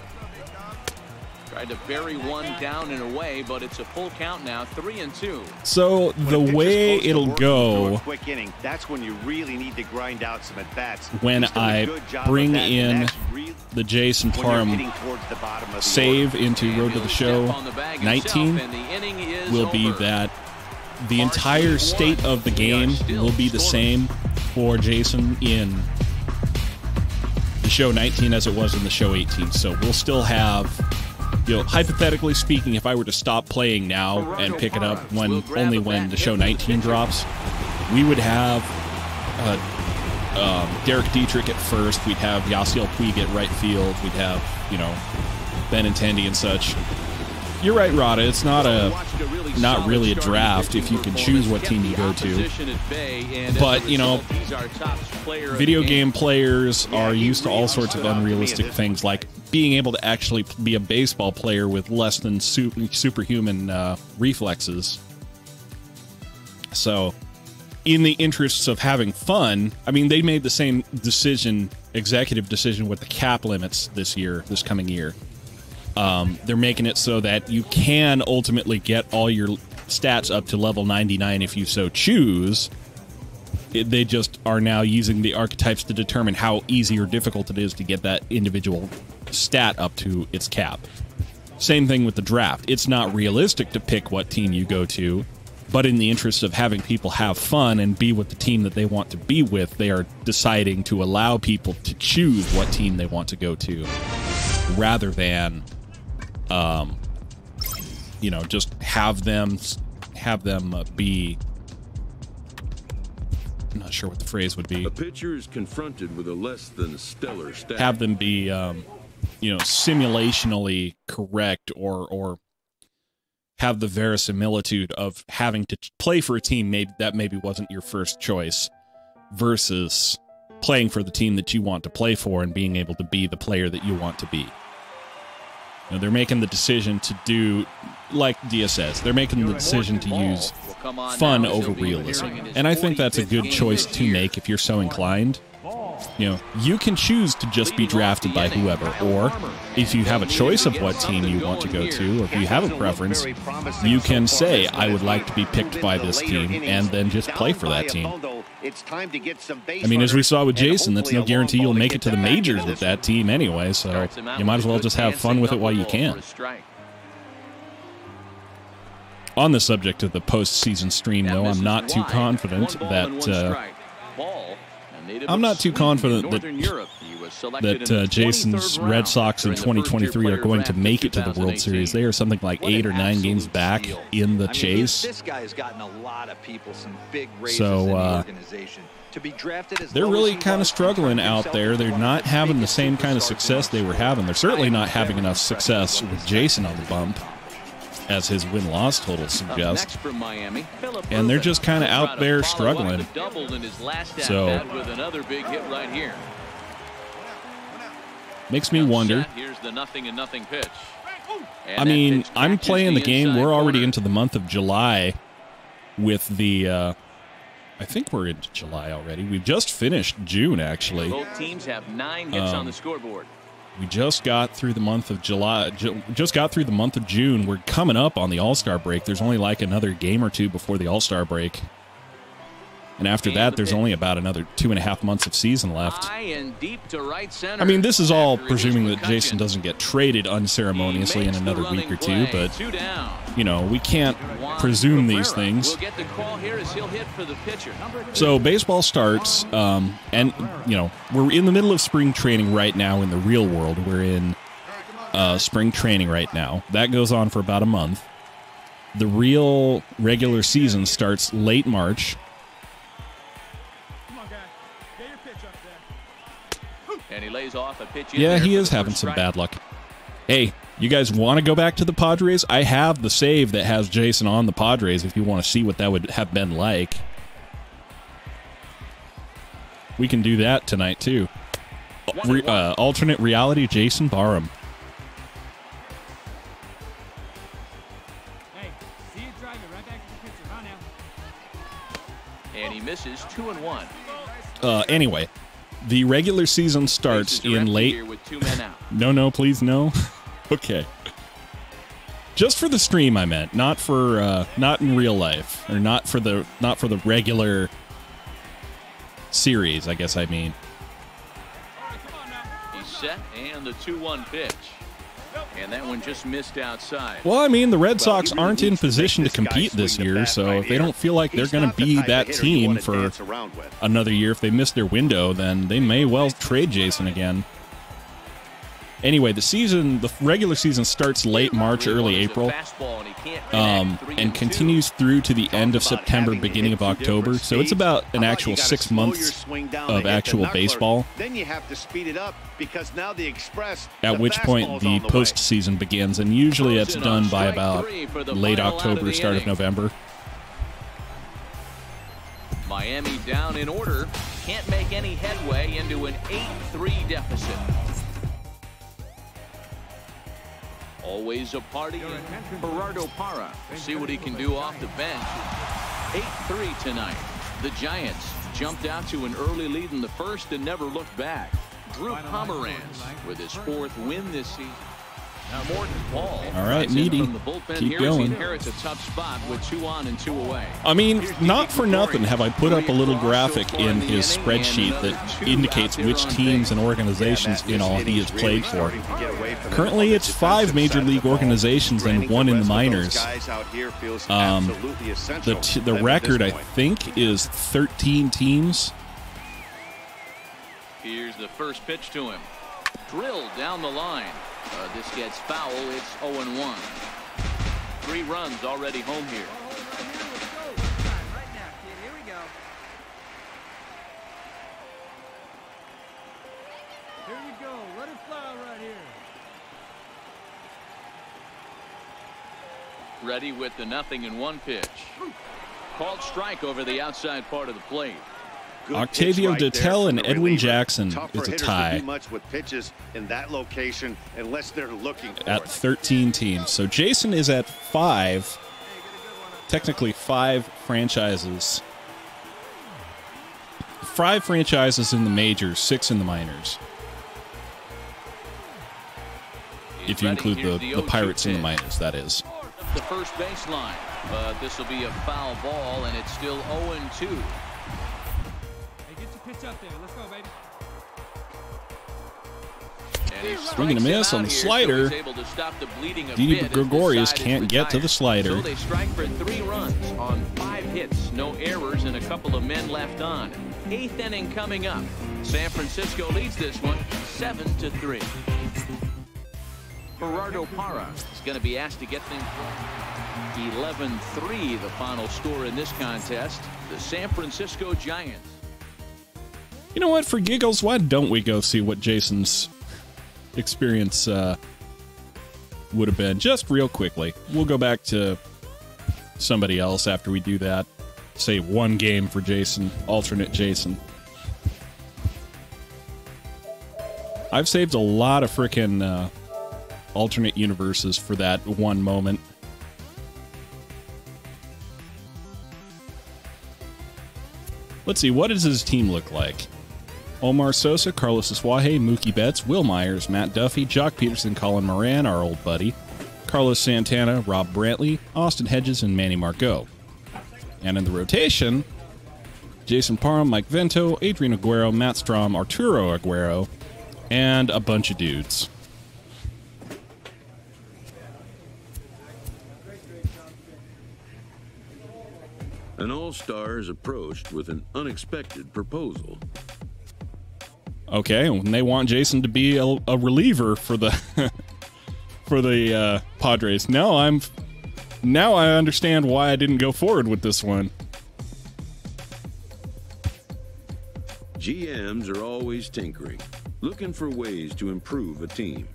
Tried to bury one down and away, but it's a full count now, 3-2. So the way it'll go, quick inning, that's when you really need to grind out some at bats. When I bring in the Jason Parham save into Road to the Show 19, will be that the entire state of the game will be the same for Jason in the Show 19 as it was in the Show 18. So we'll still have, you know, hypothetically speaking, if I were to stop playing now and pick it up only when the Show 19 drops, we would have Derek Dietrich at first, we'd have Yasiel Puig at right field, we'd have, you know, Benintendi and such. You're right, Rada, it's not really a draft if you can choose what team you go to. But, you know, video game players are used to all sorts of unrealistic things, like being able to actually be a baseball player with less than superhuman reflexes. So, in the interests of having fun, I mean, they made the same executive decision with the cap limits this coming year. They're making it so that you can ultimately get all your stats up to level 99 if you so choose. They just are now using the archetypes to determine how easy or difficult it is to get that individual stat up to its cap. Same thing with the draft. It's not realistic to pick what team you go to, but in the interest of having people have fun and be with the team that they want to be with, they are deciding to allow people to choose what team they want to go to, rather than you know, just have them be, I'm not sure what the phrase would be. A pitcher is confronted with a less than stellar stat. Have them be, you know, simulationally correct, or have the verisimilitude of having to play for a team that maybe wasn't your first choice, versus playing for the team that you want to play for and being able to be the player that you want to be. You know, they're making the decision to do, like Dia says, they're making the decision to use fun over realism. And I think that's a good choice to make if you're so inclined. You know, you can choose to just be drafted by whoever, or if you have a choice of what team you want to go to, or if you have a preference, you can say, I would like to be picked by this team, and then just play for that team. I mean, as we saw with Jason, that's no guarantee you'll make it to the majors with that team anyway, so you might as well just have fun with it while you can. On the subject of the postseason stream, though, I'm not too confident that Jason's Red Sox in 2023 are going to make it to the World Series. They are something like 8 or 9 games back in the chase. This guy has gotten a lot of people some big raises so, in the organization. To be drafted as they're really kind of struggling out there. They're not having the same kind of success they were having. They're certainly not having enough success with Jason on the bump, as his win-loss total suggests. And they're just kind of out there struggling. So, makes me wonder. I mean, I'm playing the game. We're already into the month of July with the, I think we're into July already. We've just finished June, actually. Both teams have 9 hits on the scoreboard. We just got through the month of July, just got through the month of June. We're coming up on the All-Star break. There's only like another game or two before the All-Star break. And after that, there's only about another 2.5 months of season left. High and deep to right center. I mean, this is all presuming that Jason doesn't get traded unceremoniously in another week or two, but, you know, we can't presume these things. We'll get the call here as he'll hit for the pitcher. So baseball starts, and, you know, we're in the middle of spring training right now in the real world. We're in spring training right now. That goes on for about a month. The real regular season starts late March. And he lays off a pitch. Yeah, he is having some bad luck. Hey, you guys want to go back to the Padres? I have the save that has Jason on the Padres if you want to see what that would have been like. We can do that tonight, too. Alternate reality, Jason Barham. Hey, see you drive it right back to the pitcher. On now. And he misses 2-1. Anyway. The regular season starts in late... No, please, no. Okay. Just for the stream, I meant, not for not in real life, or not for the regular series, I guess I mean. He's set, and the 2-1 pitch. And that one just missed outside. Well, I mean, the Red Sox aren't in position to compete this year, so if they don't feel like they're going to be that team for another year, if they miss their window, then they may well trade Jason again. Anyway, the regular season starts late March, early April, and continues through to the end of September, beginning of October. So it's about an actual 6 months of actual baseball. Then you have to speed it up because now the Express. At which point the postseason begins, and usually it's done by about late October, start of November. Miami down in order, can't make any headway into an 8-3 deficit. Always a party. Gerardo Parra. We'll see what he can do off the bench. 8-3 tonight. The Giants jumped out to an early lead in the first and never looked back. Drew Pomeranz with his 4th win this season. Now Morton Paul. All right, Meaty. Keep going. He inherits a tough spot with 2 on and 2 away. I mean, not for nothing have I put up a little graphic in his spreadsheet that indicates which teams and organizations in all he has played for. Currently, it's 5 major league organizations and 1 in the minors. The record, I think, is 13 teams. Here's the first pitch to him. Drilled down the line. This gets foul. It's 0-1. 3 runs already home here. Right now, kid. Here we go. Here you go. Let it fly right here. Ready with the 0-1 pitch. Called strike over the outside part of the plate. Octavio Dotel and Edwin Jackson is a tie much with pitches in that location unless they're looking at 13 teams. So Jason is at 5, technically 5 franchises. 5 franchises in the majors, 6 in the minors. If you include the Pirates in the minors, that is. The first baseline, but this will be a foul ball, and it's still 0-2. Pitch up there. Let's go, baby. Swing and a miss on the slider. Didi Gregorius can't get to the slider. So they strike for 3 runs on 5 hits, no errors, and a couple of men left on. 8th inning coming up. San Francisco leads this one 7-3. Gerardo Parra is going to be asked to get things going. 11-3, the final score in this contest. The San Francisco Giants. You know what? For giggles, why don't we go see what Jason's experience would have been? Just real quickly. We'll go back to somebody else after we do that. Say 1 game for Jason, alternate Jason. I've saved a lot of frickin' alternate universes for that one moment. Let's see, what does his team look like? Omar Sosa, Carlos Asuaje, Mookie Betts, Will Myers, Matt Duffy, Jock Peterson, Colin Moran, our old buddy, Carlos Santana, Rob Brantley, Austin Hedges, and Manny Margot. And in the rotation, Jason Parham, Mike Vento, Adrian Aguero, Matt Strom, Arturo Aguero, and a bunch of dudes. An all-star is approached with an unexpected proposal. Okay, and they want Jason to be a reliever for the for the Padres. Now I understand why I didn't go forward with this one. GMs are always tinkering, looking for ways to improve a team.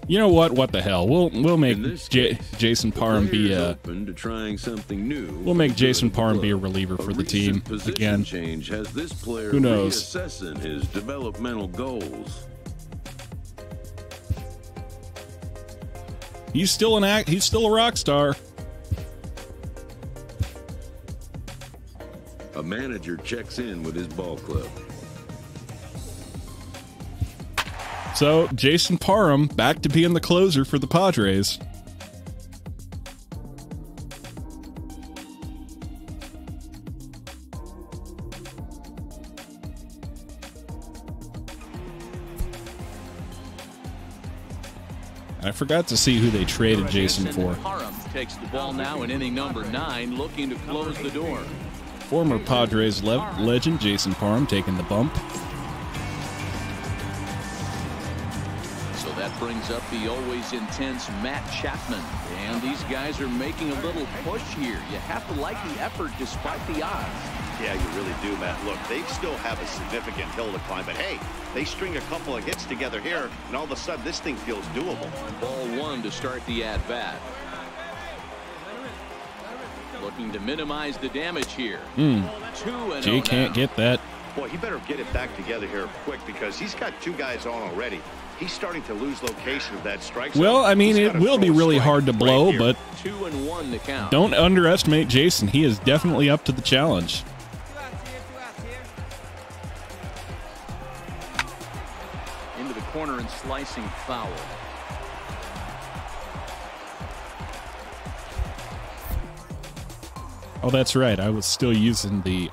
You know what? What the hell? We'll make Case, Jason Parham be open to trying something new. We'll make Jason Parham be a reliever for the team again. Change has this player who knows? Reassessing his developmental goals. He's still a rock star. A manager checks in with his ball club. So, Jason Parham back to being the closer for the Padres. I forgot to see who they traded Jason for. Parham takes the ball now in inning number 9, looking to close the door. Former Padres legend Jason Parham taking the bump. So that brings up the always intense Matt Chapman. And these guys are making a little push here. You have to like the effort despite the odds. Yeah, you really do, Matt. Look, they still have a significant hill to climb, but hey, they string a couple of hits together here, and all of a sudden this thing feels doable. Ball 1 to start the at-bat. Looking to minimize the damage here. 2-0 Jay can't get that. Boy, he better get it back together here quick because he's got 2 guys on already. He's starting to lose location of that strike zone. Well, I mean, it will be really hard to blow, but 2-1 to count. Don't underestimate Jason. He is definitely up to the challenge. Into the corner and slicing foul. Oh, that's right. I was still using the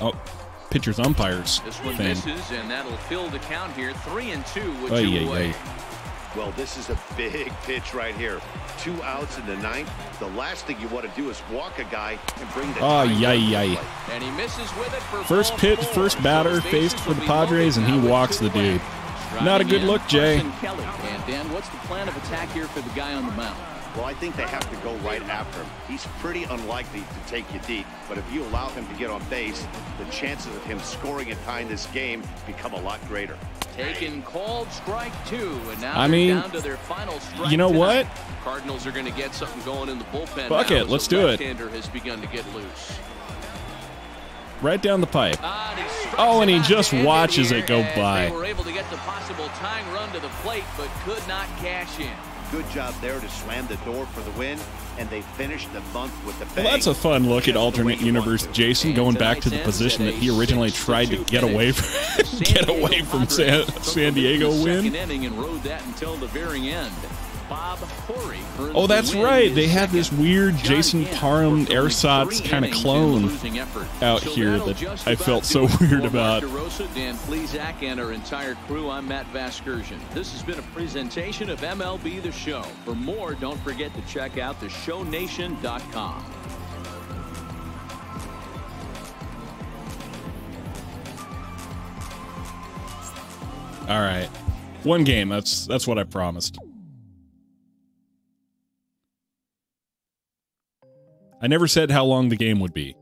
pitcher's umpires This one thing. misses, and that'll fill the count here. 3-2 with Ay, 2 ay, away. ay. Well, this is a big pitch right here. 2 outs in the 9th. The last thing you want to do is walk a guy and bring the Oh, tying yay, run to the yay. plate. And he misses with it for First ball pitch, 4. first batter So faced for the bases will be Padres, and loaded he now with walks 2 the dude. away. Not a good Driving look, in, Jay. Carson Kelly. And Dan, what's the plan of attack here for the guy on the mound? Well, I think they have to go right after him. He's pretty unlikely to take you deep, but if you allow him to get on base, the chances of him scoring and tying this game become a lot greater. Taken called strike 2, and now I they're mean, down to their final strike. you know tonight. what? Cardinals are going to get something going in the bullpen. Fuck now it, as let's the do it. left-hander has begun to get loose. Right down the pipe. And he strikes Oh, and him he out just to end watches here it go as by. They were able to get the possible tying run to the plate, but could not cash in. Good job there to slam the door for the win, and they finished the month with the bang. Well, that's a fun look at alternate universe Jason going back to the position that he originally tried to get away from, get away from San Diego win. Second inning and rode that until the very end. Bob Horry. Oh, that's right. They had this weird Jason Parham ersatz kind of clone out here that I felt so weird about. Dan Plesac and our entire crew, I'm Matt Vasgersian. This has been a presentation of MLB The Show. For more, don't forget to check out theshownation.com. All right. One game. That's what I promised. I never said how long the game would be.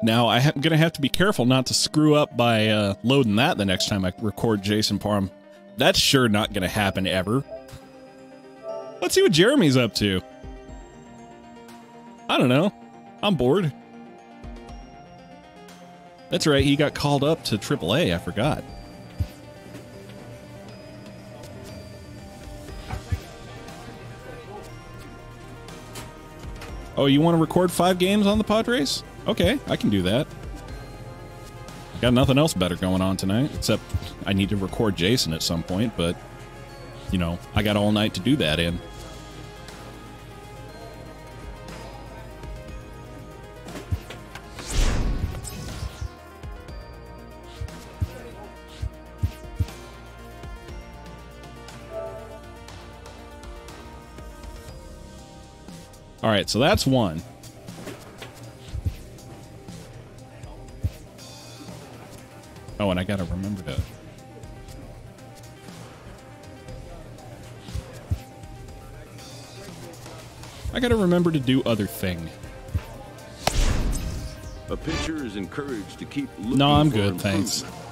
Now, I'm going to have to be careful not to screw up by loading that the next time I record Jason Parham. That's sure not going to happen ever. Let's see what Jeremy's up to. I don't know. I'm bored. That's right, he got called up to AAA. I forgot. Oh, you want to record 5 games on the Padres? Okay, I can do that. I got nothing else better going on tonight, except I need to record Jason at some point, but, you know, I got all night to do that in. All right, so that's one. Oh, and I gotta remember to... I gotta remember to do other thing. A pitcher is encouraged to keep looking No, I'm for good, thanks. improvement.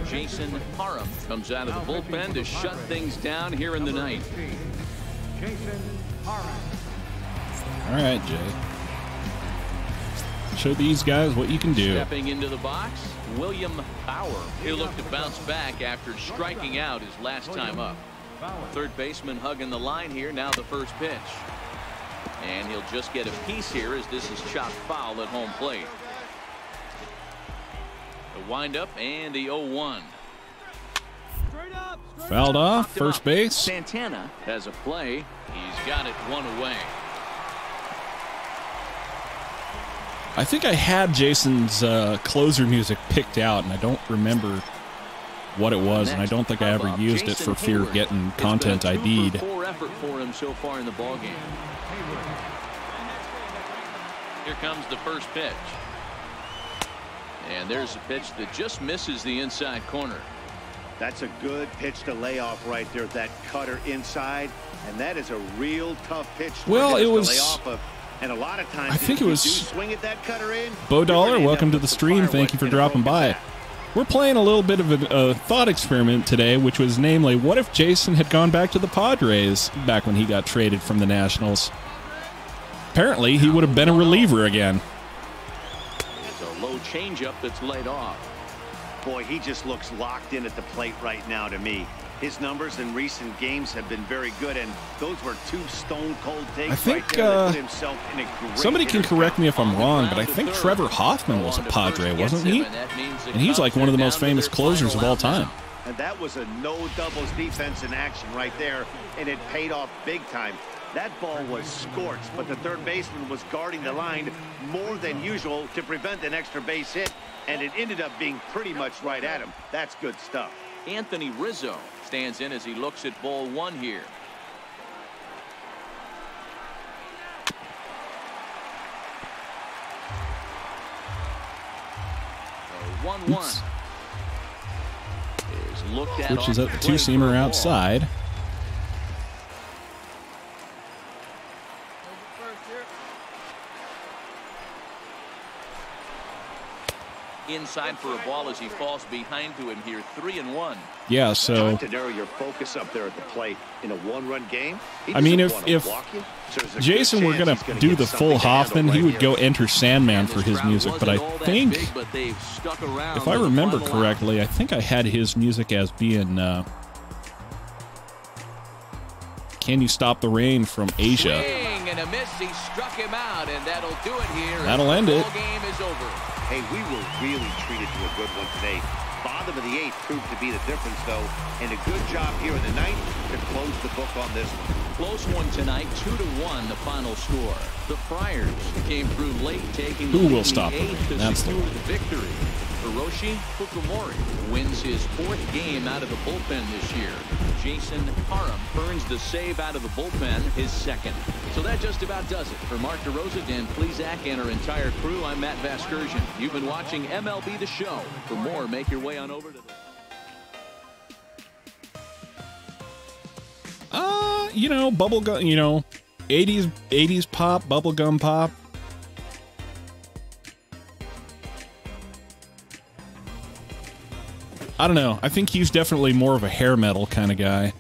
Jason Parham comes out of the bullpen to shut things down here in the ninth. Jason Parham. All right, Jay. Show these guys what you can do. Stepping into the box, William Bauer. He'll look to bounce back after striking out his last time up. Third baseman hugging the line here. Now the first pitch. And he'll just get a piece here as this is chopped foul at home plate. The windup and the 0-1. Fouled off, first base. Santana has a play. He's got it one away. I think I had Jason's closer music picked out, and I don't remember what it was, and I don't think I ever used it for fear of getting content ID'd. 2-for-4 effort for him so far in the ballgame. Here comes the first pitch. And there's a pitch that just misses the inside corner. That's a good pitch to lay off right there. That cutter inside, and that is a real tough pitch. Well, it was. To lay off of, and a lot of times I think it was. Swing at that cutter in. Bo Dollar, welcome to the stream. Thank you for dropping by. We're playing a little bit of a thought experiment today, which was namely, what if Jason had gone back to the Padres back when he got traded from the Nationals? Apparently, he would have been a reliever again. Low changeup that's laid off. Boy, he just looks locked in at the plate right now to me. His numbers in recent games have been very good, and those were two stone-cold takes. I think right there that put himself in a great somebody can correct me if I'm wrong, but I think Trevor Hoffman was a Padre, wasn't he? And he's like one of the most famous closers of all time. And that was a no-doubles defense in action right there, and it paid off big time. That ball was scorched, but the third baseman was guarding the line more than usual to prevent an extra base hit, and it ended up being pretty much right at him. That's good stuff. Anthony Rizzo stands in as he looks at ball one here. The 1-1 is looked at, which is at the two-seamer outside. Inside for a ball as he falls behind to him here. 3-1. Yeah, so Trying to narrow your focus up there at the plate in a one-run game. I mean, if Jason were going to do the full Hoffman, he would go Enter Sandman for his music. But I think, if I remember correctly, I think I had his music as being Can You Stop the Rain from Asia. And a miss, he struck him out, and that'll do it here. That'll end it. The game is over. Hey, we were really treated to a good one today. Bottom of the 8th proved to be the difference, though, and a good job here in the 9th to close the book on this one. close one tonight, 2-1 the final score. The Friars came through late, taking Who the will lead stop in the them? eighth to That's the secure one. the victory. Hiroshi Fukumori wins his 4th game out of the bullpen this year. Jason Parham earns the save out of the bullpen, his 2nd. So that just about does it. For Mark DeRosa, Dan Plesac, and our entire crew, I'm Matt Vasgersian. You've been watching MLB The Show. For more, make your way on over to the... You know, bubblegum, you know, 80s pop, bubblegum pop. I don't know. I think he's definitely more of a hair metal kind of guy.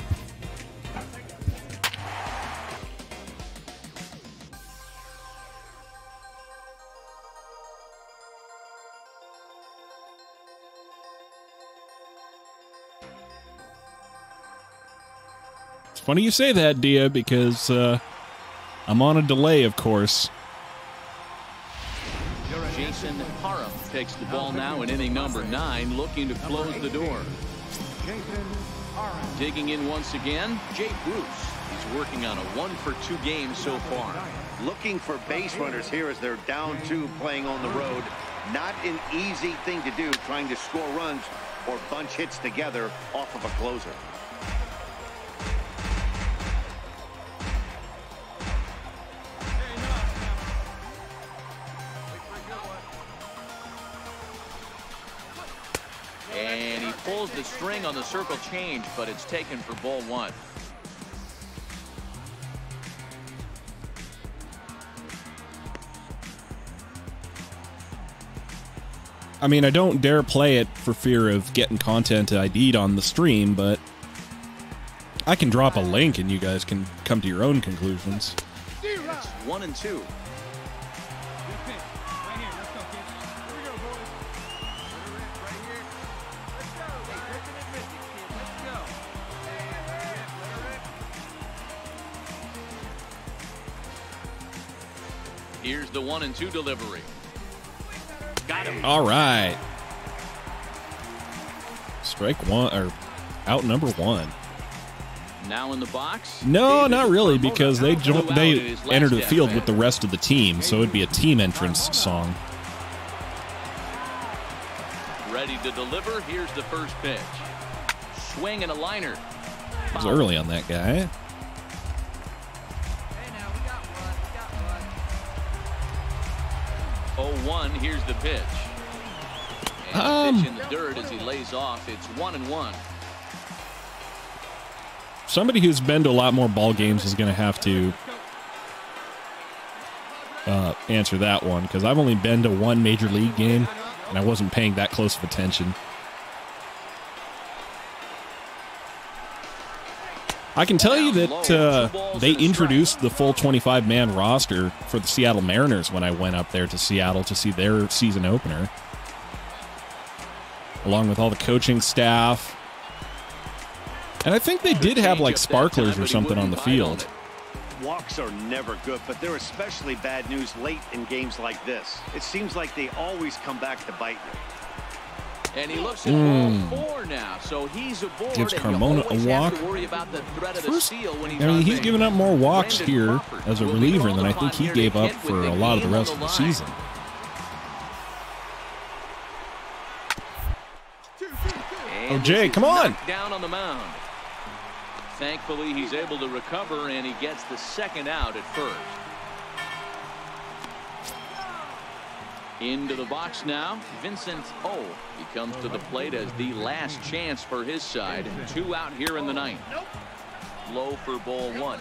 It's funny you say that, Dia, because I'm on a delay, of course. Jason Parham takes the ball now in inning number 9, looking to close the door. Digging in once again, Jay Bruce. He's working on a 1-for-2 game so far. Looking for base runners here as they're down 2 playing on the road. Not an easy thing to do, trying to score runs or bunch hits together off of a closer. And he pulls the string on the circle change, but it's taken for ball 1. I mean, I don't dare play it for fear of getting content ID'd on the stream, but I can drop a link and you guys can come to your own conclusions. It's 1-2. Here's the 1-2 delivery. Got him. All right. Strike 1, or out number 1. Now in the box. No, David not really, Promoter because they flew out in they his last entered the field at-bat. with the rest of the team, so it'd be a team entrance song. Ready to deliver. Here's the first pitch. Swing and a liner. It was early on that guy. 0-1. Here's the pitch. And the pitch in the dirt as he lays off. It's 1-1. Somebody who's been to a lot more ball games is going to have to answer that one, because I've only been to one major league game, and I wasn't paying that close of attention. I can tell you that they introduced the full 25-man roster for the Seattle Mariners when I went up there to Seattle to see their season opener, along with all the coaching staff. And I think they did have like sparklers or something on the field. Walks are never good, but they're especially bad news late in games like this. It seems like they always come back to bite you. And he looks at ball 4 now, so he's aboard. Gives and Carmona you a walk. have to worry about the threat of the steal when he's I mean, on he's base. given up more walks Brandon here Crawford as a will be reliever called than I upon think he here to gave up hit with for the a lot of the game on rest of the line. season. And Oh, Jay, this is come on. knocked down on the mound. Thankfully, he's able to recover, and he gets the second out at first. Into the box now, Vincent O. He comes to the plate as the last chance for his side. 2 out here in the ninth. Low for ball 1.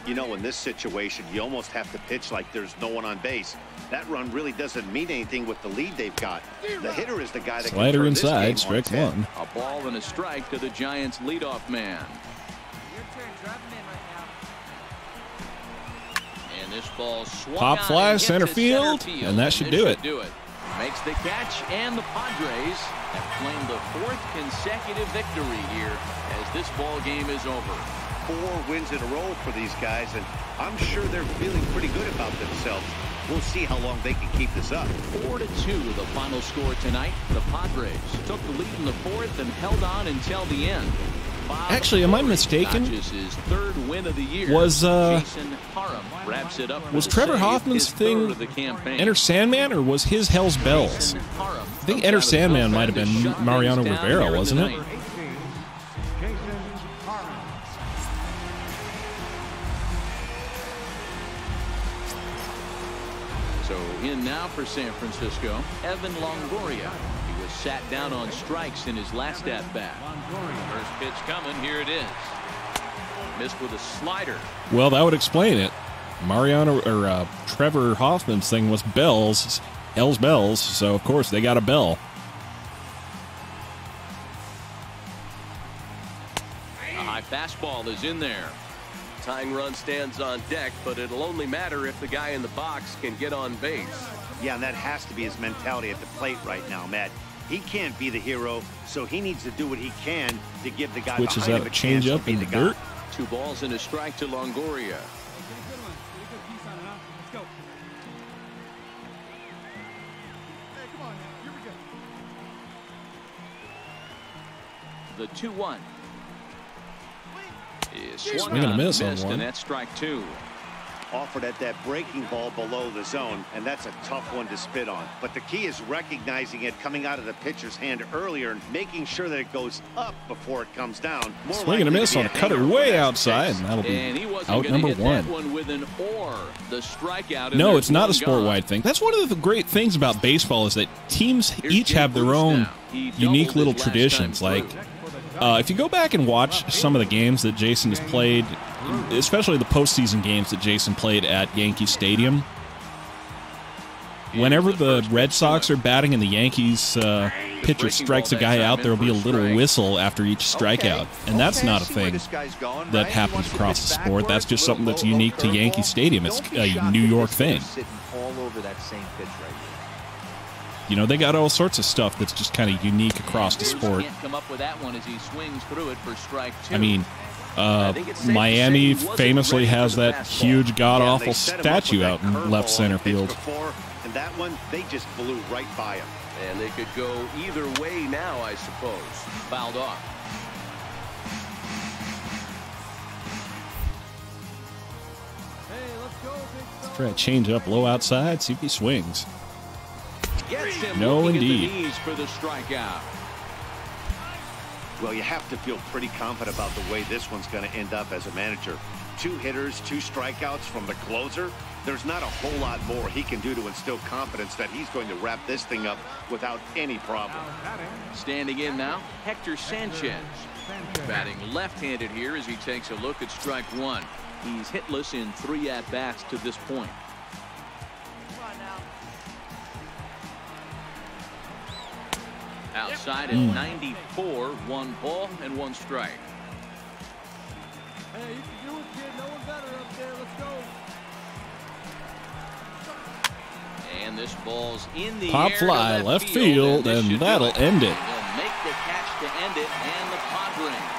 You know, in this situation, you almost have to pitch like there's no one on base. That run really doesn't mean anything with the lead they've got. The hitter is the guy that Slider can turn this inside, game on strike 10. 1. A ball and a strike to the Giants' leadoff man. And this ball swung Pop on fly, and hit center to field, and that This should do it. Makes the catch, and the Padres have claimed the 4th consecutive victory here as this ball game is over. 4 wins in a row for these guys, and I'm sure they're feeling pretty good about themselves. We'll see how long they can keep this up. 4-2 the final score tonight. The Padres took the lead in the 4th and held on until the end. Actually, am I mistaken? His third win of the year. Was Jason Parham wraps it up was Trevor Hoffman's thing Enter Sandman, or was his Hell's Bells? I think Enter Sandman might have been Mariano Rivera, wasn't it? So in now for San Francisco, Evan Longoria. He was sat down on strikes in his last at-bat. First pitch coming. Here it is. Missed with a slider. Well, that would explain it. Mariano or Trevor Hoffman's thing was bells, Hell's Bells, so of course they got a bell. A high fastball is in there. Tying run stands on deck, but it'll only matter if the guy in the box can get on base. Yeah, and that has to be his mentality at the plate right now, Matt. He can't be the hero, so he needs to do what he can to give the guy Which is behind that him a change up in the dirt? 2 balls and a strike to Longoria. The 2-1 is swing and a miss on one. And that's strike 2. Offered at that breaking ball below the zone, and that's a tough one to spit on. But the key is recognizing it coming out of the pitcher's hand earlier and making sure that it goes up before it comes down. Swing and a miss on a cutter way outside, and that'll be out number 1. With an or, the strikeout. No, it's not a sport-wide thing. That's one of the great things about baseball is that teams each have their own unique little traditions. Like, if you go back and watch some of the games that Jason has played, especially the postseason games that Jason played at Yankee Stadium, whenever the Red Sox are batting and the Yankees pitcher strikes a guy out, there will be a little whistle after each strikeout. And that's not a thing that happens across the sport. That's just something that's unique to Yankee Stadium. It's a New York thing. You know, they got all sorts of stuff that's just kind of unique across the sport. I mean, Miami famously has that huge god-awful statue out in left center field. And that one, they just blew right by him. And they could go either way now, I suppose. Fouled off. Try to change up low outside, see if he swings. No, indeed. For the strikeout. Well, you have to feel pretty confident about the way this one's going to end up as a manager. 2 hitters, 2 strikeouts from the closer. There's not a whole lot more he can do to instill confidence that he's going to wrap this thing up without any problem. Standing in now, Hector Sanchez. Batting left-handed here as he takes a look at strike 1. He's hitless in 3 at-bats to this point. Outside at 94, 1 ball and 1 strike. Hey, you can do it, kid. No one better up there. Let's go. And this ball's in the pop air fly left field, and that'll end it. They'll make the catch to end it, and the Padres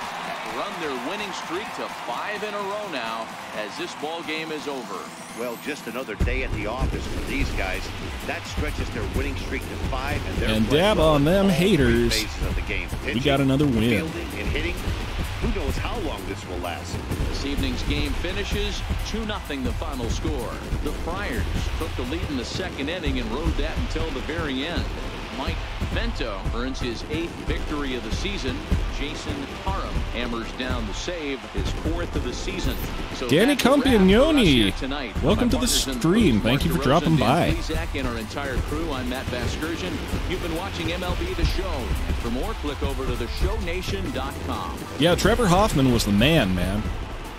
run their winning streak to 5 in a row now as this ball game is over. Well, just another day at the office for these guys. That stretches their winning streak to 5, and dab on them haters. We got another win. And hitting, who knows how long this will last. This evening's game finishes 2-0 the final score. The Friars took the lead in the 2nd inning and rode that until the very end. Mike Vento earns his 8th victory of the season. Jason Parham hammers down the save, his 4th of the season. So Danny Campione, welcome to the stream. Thank you for dropping by. And our entire crew, I'm Matt Vasgersian. You've been watching MLB The Show. And for more, click over to theshownation.com. Yeah, Trevor Hoffman was the man.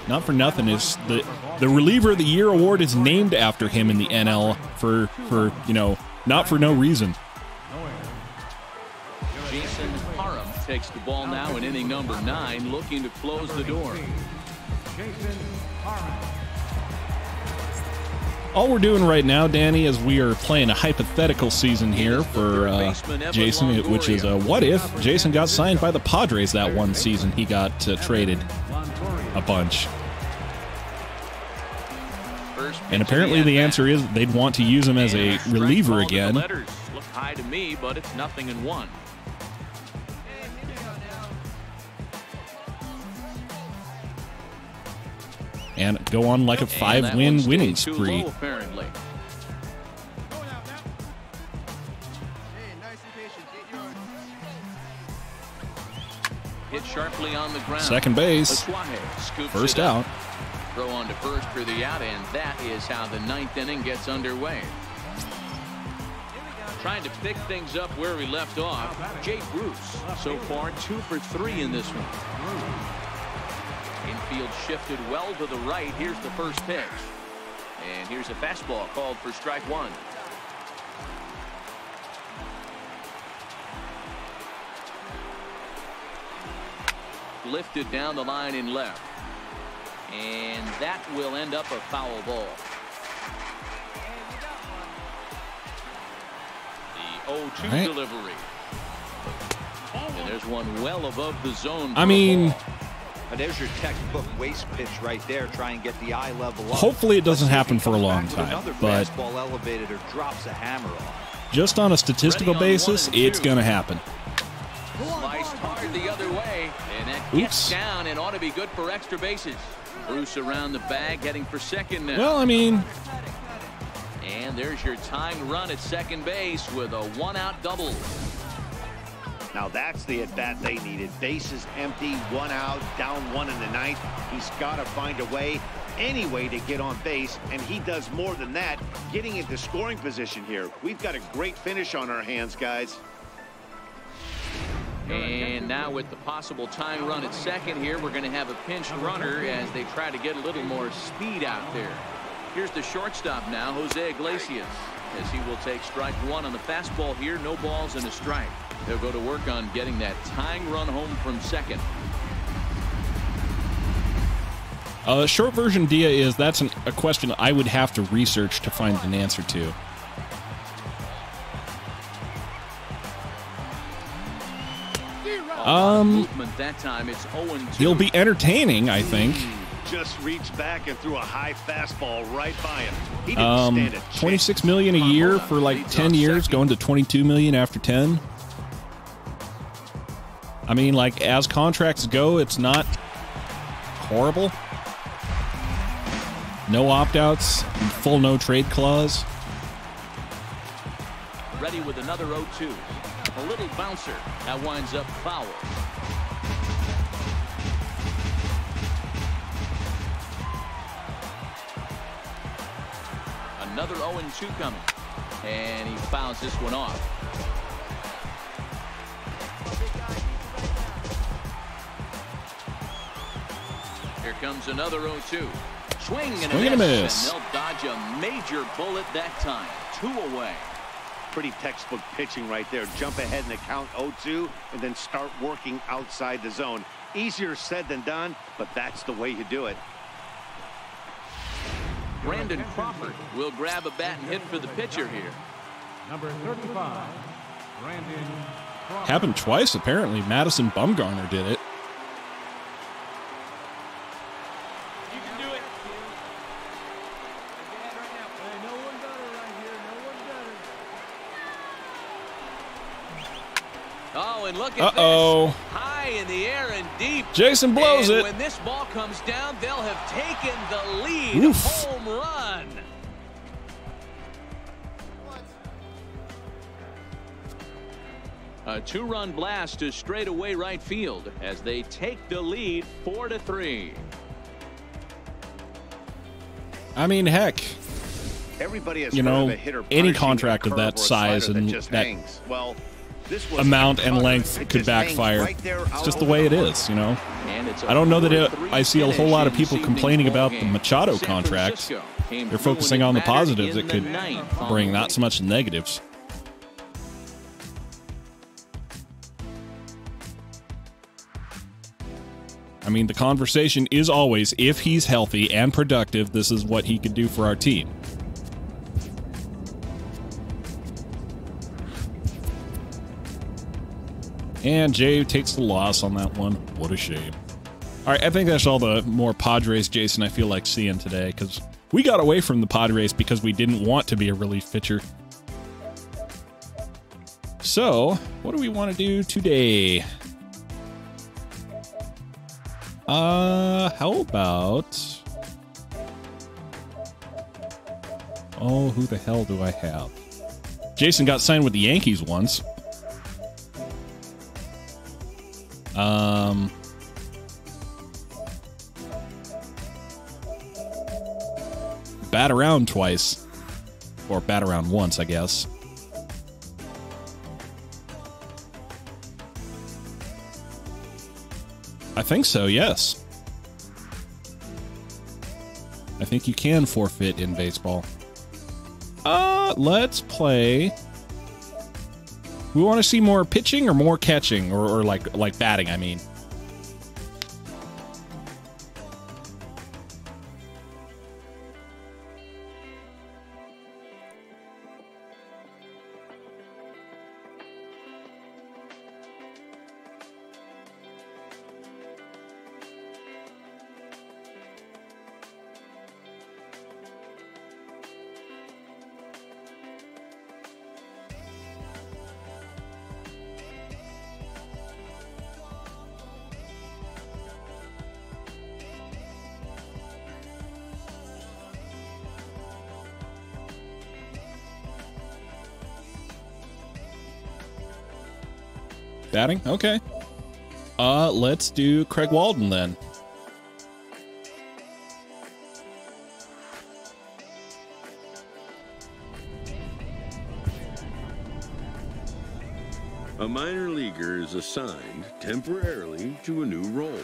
Not for nothing is the Reliever of the Year award is named after him in the NL for you know, not for no reason. Jason Parham takes the ball now in inning number 9, looking to close the door. All we're doing right now, Danny, is we are playing a hypothetical season here for Jason, which is what if Jason got signed by the Padres that one season he got traded a bunch. And apparently the answer is they'd want to use him as a reliever again. Look high to me, but it's 0-1. and go on like a 5-win winning spree. Low, apparently. Hit sharply on the ground. Second base. First out. Throw on to first for the out, and that is how the 9th inning gets underway. Trying to pick things up where we left off. Jay Bruce, so far 2 for 3 in this one. Infield shifted well to the right. Here's the first pitch. And here's a fastball called for strike 1. Lifted down the line in left. And that will end up a foul ball. The 0-2 delivery. And there's one well above the zone. I mean, and there's your textbook waste pitch right there. Try and get the eye level up. Hopefully it doesn't happen for a long time, but fastball elevated or drops a hammer off. Just on a statistical basis, it's going to happen. Sliced hard the other way, and that gets down and ought to be good for extra bases. Bruce around the bag, heading for second now. Well, I mean, and there's your tying run at second base with a 1-out double. Now that's the at-bat they needed. Bases empty, 1 out, down 1 in the 9th. He's got to find a way, any way, to get on base, and he does more than that, getting into scoring position here. We've got a great finish on our hands, guys. And now with the possible tying run at second here, we're going to have a pinch runner as they try to get a little more speed out there. Here's the shortstop now, Jose Iglesias, as he will take strike 1 on the fastball here. No balls and a strike. They'll go to work on getting that tying run home from second. Short version, Dia, is that's a question I would have to research to find an answer to. Movement that time. It's 0-2. He'll be entertaining, I think. Just reached back and threw a high fastball right by him. He didn't stand a chance. $26 million a year for like 10 years, going to $22 million after 10. I mean, like, as contracts go, it's not horrible. No opt-outs, full no trade clause. Ready with another 0-2. A little bouncer. That winds up foul. Another 0-2 coming. And he fouls this one off. Here comes another 0-2. Swing and a miss. And they'll dodge a major bullet that time. 2 away. Pretty textbook pitching right there. Jump ahead in the count 0-2 and then start working outside the zone. Easier said than done, but that's the way you do it. Brandon Crawford will grab a bat and hit for the pitcher here. Number 35, Brandon Crawford. Happened twice, apparently. Madison Bumgarner did it. You can do it. Hey, no one better right here. No one better. Oh, and look at this. High in the air and deep. Jason blows it. When this ball comes down, they'll have taken the lead. Oof. Home run. A 2-run blast to straightaway right field as they take the lead 4-3. I mean, heck. Everybody has, you know, a hitter any contract of that size and that well, amount and length could backfire. It's just the way it is, you know. I don't know that I see a whole lot of people complaining about the Machado contract. They're focusing on the positives it could bring, not so much the negatives. I mean, the conversation is always, if he's healthy and productive, this is what he could do for our team. And Jay takes the loss on that one. What a shame. All right, I think that's all the more Padres, Jason, I feel like seeing today, because we got away from the Padres because we didn't want to be a relief pitcher. So, what do we want to do today? How about Oh, who the hell do I have? Jason got signed with the Yankees once. Bat around twice. Or bat around once, I guess. I think so, yes. I think you can forfeit in baseball. Let's play. We want to see more pitching or more catching, or like batting, I mean. Batting? Okay. Let's do Craig Walden then. A minor leaguer is assigned temporarily to a new role.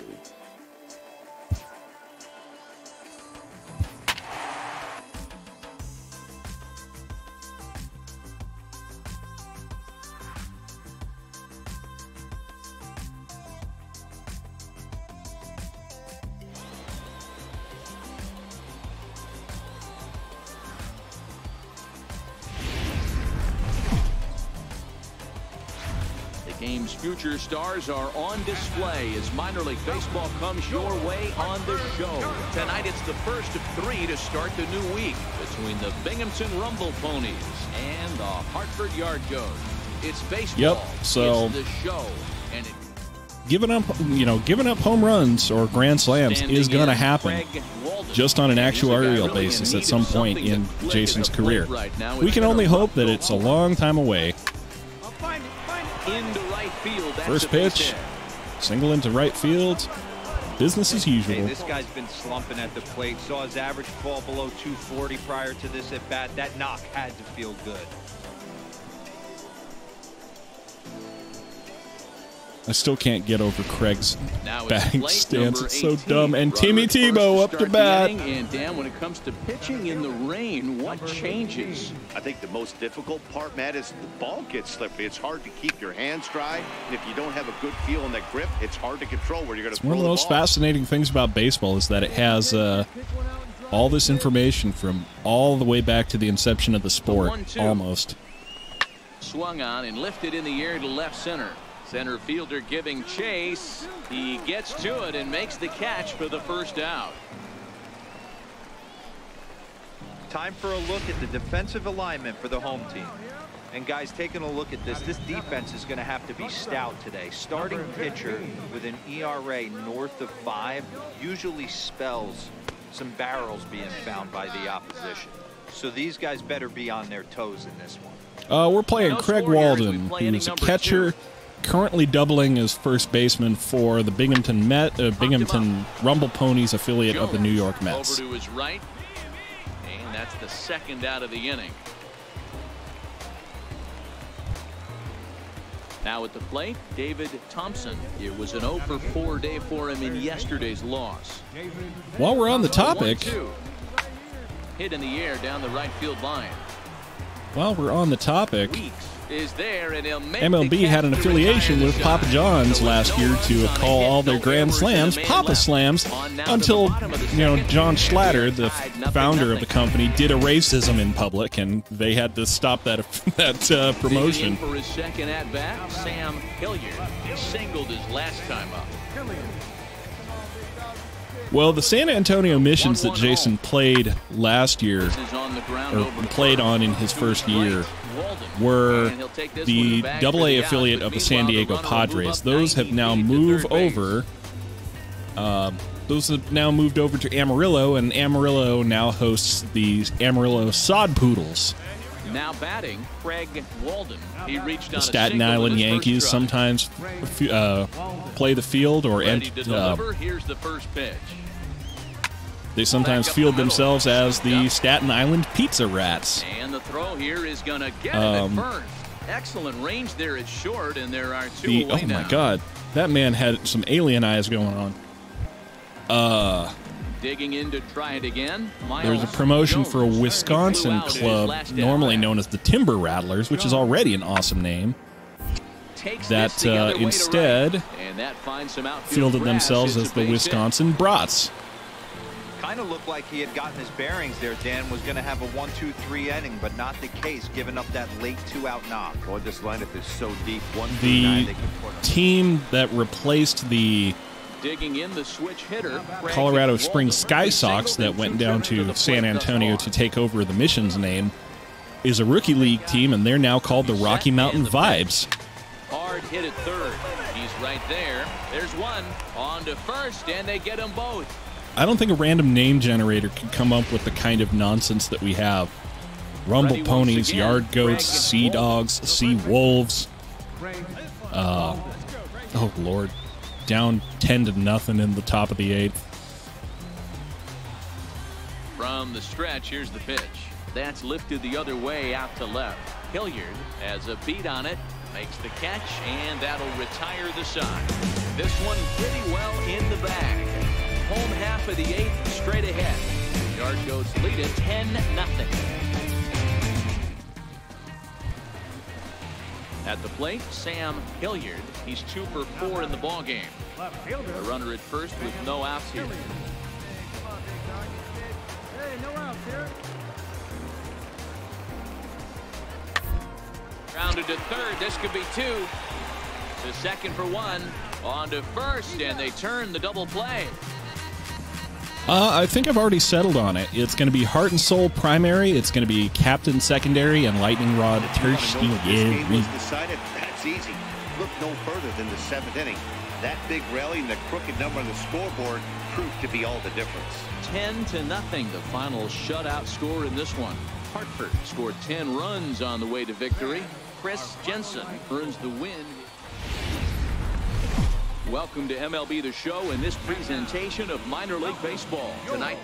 Game's future stars are on display as minor league baseball comes your way on the show. Tonight it's the first of 3 to start the new week between the Binghamton Rumble Ponies and the Hartford Yard Goats. It's baseball. Yep, so it's the show. And giving up home runs or grand slams is going to happen just on an actuarial basis at some point in Jason's career. We can only hope that it's a long time away. Into right field. First pitch, single into right field. Business as usual. Hey, this guy's been slumping at the plate. Saw his average fall below 240 prior to this at bat. That knock had to feel good. I still can't get over Craig's batting stance. It's so 18, dumb. And Timmy Tebow up to bat. And Dan, when it comes to pitching in the rain, what changes? I think the most difficult part, Matt, is the ball gets slippery. It's hard to keep your hands dry. And if you don't have a good feel in that grip, it's hard to control where you're going to throw the ball. One of the most fascinating things about baseball is that it has all this information from all the way back to the inception of the sport, almost. Swung on and lifted in the air to left center. Center fielder giving chase. He gets to it and makes the catch for the first out. Time for a look at the defensive alignment for the home team. And guys, taking a look at this defense is going to have to be stout today. Starting pitcher with an ERA north of 5 usually spells some barrels being found by the opposition. So these guys better be on their toes in this one. We're playing Craig Walden, who's a catcher, currently doubling as first baseman for the Binghamton Rumble Ponies affiliate of the New York Mets. Over to his right, and that's the second out of the inning. Now at the plate, David Thompson. It was an 0 for 4 day for him in yesterday's loss. While we're on the topic, 1-2. Hit in the air down the right field line. While we're on the topic, Weeks is there, and he'll make MLB had an affiliation with Papa John's last year to call all their Grand Slams Papa Slams until, John Schlatter, the founder of the company, did a racism in public, and they had to stop that promotion. For his second at bat, Sam Hilliard. He singled his last time up. Well, the San Antonio Missions that Jason played last year, or played on in his first year, were the AA affiliate of the San Diego Padres. Those have now moved over those have now moved over to Amarillo, and Amarillo now hosts the Amarillo Sod Poodles. Now batting, Craig Walden. He reached The on Staten a Island single Yankees sometimes play the field, or Ready to deliver. Here's the first pitch. they sometimes field themselves as the Staten Island Pizza Rats. And the throw here is going to get him at first. Excellent range there at short, and there are two away Oh now. my God, that man had some alien eyes going on. Digging in to try it again. There's a promotion for a Wisconsin club, normally known as the Timber Rattlers, which is already an awesome name, that instead fielded themselves as the Wisconsin Brats. Kind of looked like he had gotten his bearings there. Dan was going to have a 1-2-3 inning, but not the case, giving up that late 2-out knock. Boy, this lineup is so deep. 1-9, The they can put team that replaced the digging in the switch hitter, Colorado Springs Sky Sox that went down to San Antonio to take over the Mission's name is a rookie league team, and they're now called the Rocky Mountain Vibes. Hard hit at third. He's right there. There's one on to first, and they get them both. I don't think a random name generator could come up with the kind of nonsense that we have. Rumble ponies, yard goats, sea dogs, sea wolves. Oh, Lord. Down 10-0 in the top of the 8th. From the stretch, here's the pitch. That's lifted the other way out to left. Hilliard has a beat on it, makes the catch, and that'll retire the side. This one pretty well in the bag. Home half of the 8th straight ahead. Yard goats lead it 10-0. At the plate, Sam Hilliard. He's 2 for 4 in the ballgame. The runner at first with no outs here. Grounded to third. This could be 2. To second for 1. On to first, and they turn the double play. I think I've already settled on it. It's going to be Heart and Soul primary. It's going to be Captain secondary and Lightning Rod tertiary. Decided that's easy. Look no further than the 7th inning. That big rally and the crooked number on the scoreboard proved to be all the difference. 10-0, the final shutout score in this one. Hartford scored 10 runs on the way to victory. Chris Jensen earns the win. Welcome to MLB The Show in this presentation of minor league baseball. Tonight,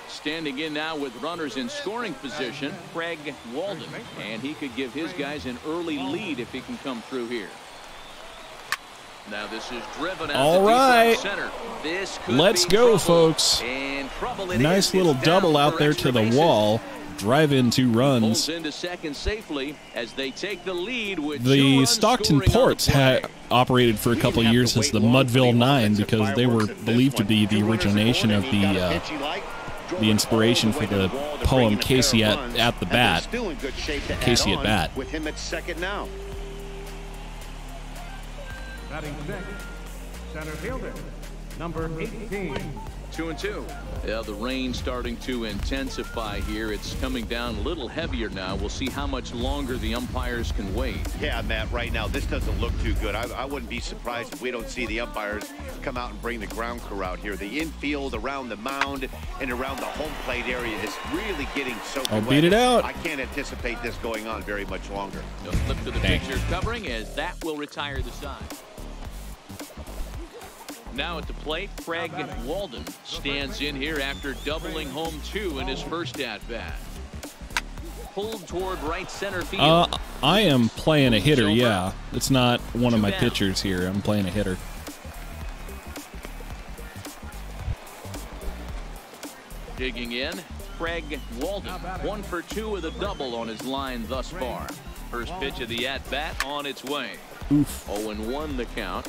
standing in now with runners in scoring position, Craig Walden, and he could give his guys an early lead if he can come through here. Now this is driven out. All right, center. This could let's go, folks. Nice little double out there to the wall. Drive in 2 runs. Into second safely as they take the lead with the Stockton Ports had operated for a couple of years as the Mudville 9 because they were believed to be the origination of the inspiration for the poem Casey at the Bat. Casey at Bat. With him at second now. Batting sixth, center fielder, number 18. 2-2. Yeah, the rain starting to intensify here. It's coming down a little heavier now. We'll see how much longer the umpires can wait. Yeah, Matt, right now this doesn't look too good. I wouldn't be surprised if we don't see the umpires come out and bring the ground crew out here. The infield around the mound and around the home plate area is really getting soaked wet. Beat it out. I can't anticipate this going on very much longer. The flip to the pitcher covering as that will retire the side. Now at the plate, Craig Walden stands in here after doubling home 2 in his first at-bat. Pulled toward right center field. I am playing a hitter, yeah. It's not one of my pitchers here. I'm playing a hitter. Digging in, Craig Walden. 1 for 2 with a double on his line thus far. First pitch of the at-bat on its way. Oof. 0-1 the count.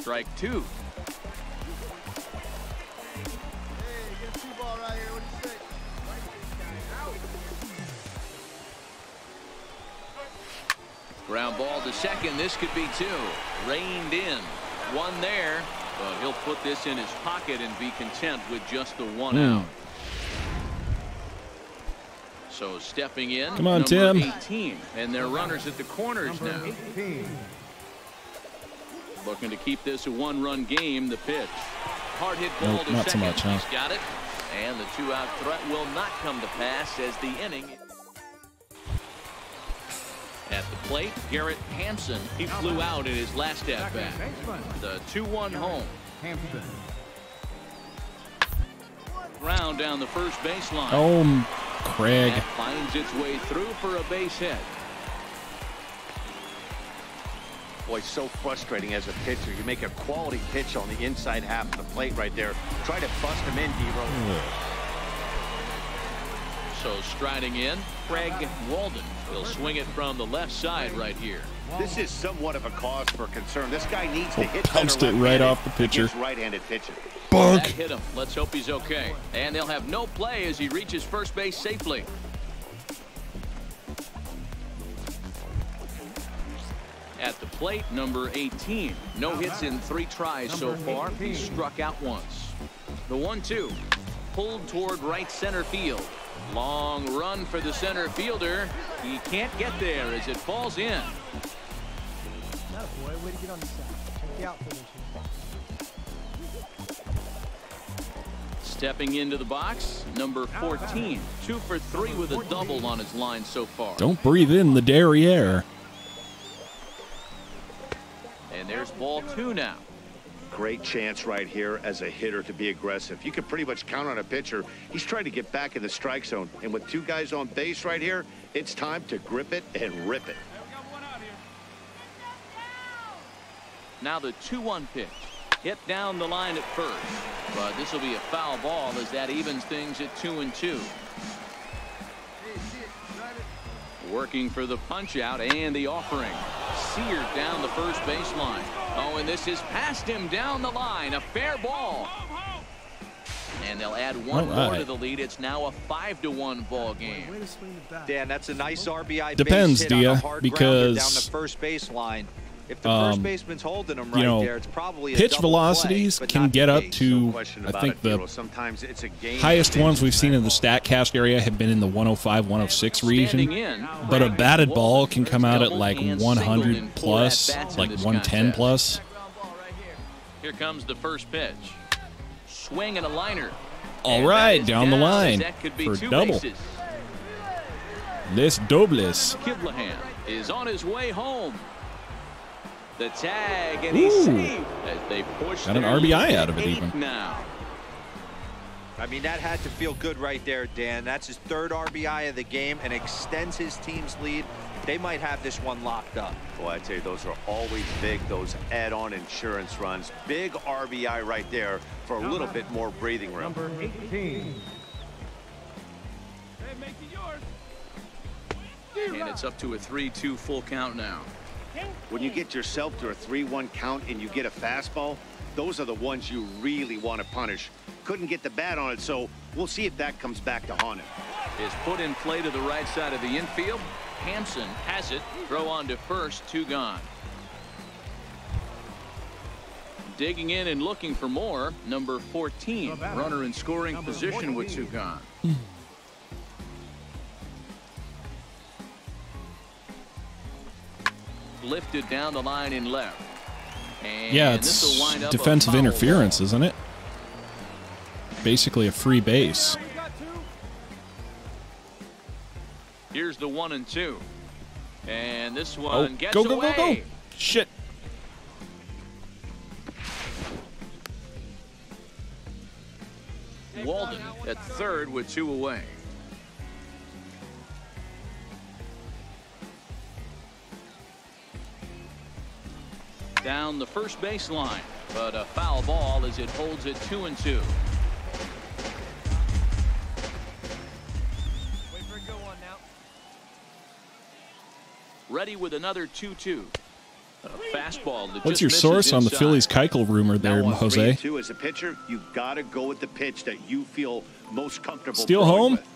Strike 2. Ground ball to second. This could be 2. Reined in. 1 there. But he'll put this in his pocket and be content with just the 1 out. So stepping in, come on, number Tim. 18, and their runners at the corners now. Looking to keep this a 1-run game. The pitch, hard hit ball to not second. so much, huh? He's got it, and the 2-out threat will not come to pass as the inning. At the plate, Garrett Hampson. He flew out in his last at bat. The 2-1 home. Ground down the first baseline. Oh, Craig. That finds its way through for a base hit. Boy, so frustrating as a pitcher. You make a quality pitch on the inside half of the plate right there. Try to bust him in, D-Rose. So striding in, Craig Walden. He'll swing it from the left side right here. This is somewhat of a cause for concern. This guy needs to hit Pounced it right off the pitcher. Right-handed pitching. Bunk. That hit him. Let's hope he's okay. And they'll have no play as he reaches first base safely. At the plate, number 18. No hits in 3 tries so far. He struck out once. The 1-2. Pulled toward right center field. Long run for the center fielder. He can't get there as it falls in. Way to get on the side. Check the outfield. Stepping into the box, number 14. 2 for 3 with a double on his line so far. Don't breathe in the derriere. And there's ball 2 now. Great chance right here as a hitter to be aggressive. You can pretty much count on a pitcher. He's trying to get back in the strike zone. And with 2 guys on base right here, it's time to grip it and rip it. Now the 2-1 pitch. Hit down the line at first. But this will be a foul ball as that evens things at 2-2. Working for the punch out and the offering. Seared down the first baseline. Oh, and this is past him down the line. A fair ball. And they'll add 1 more to the lead. It's now a 5-1 ball game. Dan, that's a nice RBI. Depends, base hit on a Dia, hard because down the first baseline. If the first baseman's holding him right there, it's probably a pitch double velocities play, can get up to, No I think the sometimes it's a game highest ones we've seen in the StatCast area have been in the 105, 106 region. But a batted ball can come out at like 100 plus, like 110 plus. Here comes the first pitch. Swing and a liner. All right, down the line for double. Les dobles. Kiblahan is on his way home. The tag, and he's saved as they push. Got an RBI out of it even. Now. I mean, that had to feel good right there, Dan. That's his 3rd RBI of the game and extends his team's lead. They might have this one locked up. Boy, I tell you, those are always big, those add-on insurance runs. Big RBI right there for a little bit more breathing room. Number 18. Hey, make it yours. And it's up to a 3-2 full count now. When you get yourself to a 3-1 count and you get a fastball, those are the ones you really want to punish. Couldn't get the bat on it, so we'll see if that comes back to haunt him. Is put in play to the right side of the infield. Hampson has it. Throw on to first. 2 gone. Digging in and looking for more. Number 14. Runner in scoring position with 2 gone. Lifted down the line in left. And yeah, it's defensive interference, isn't it? Basically a free base. Here's the 1-2. And this one gets go, away. Go. Shit. Walden at 3rd with 2 away. Down the first baseline, but a foul ball as it holds it 2-2. Wait for a go on now. Ready with another 2-2. A fastball that What's just your misses source on the inside. Phillies Keuchel rumor there, Now, on Jose? 3-2 as a pitcher, you got to go with the pitch that you feel most comfortable. Still throwing home? with.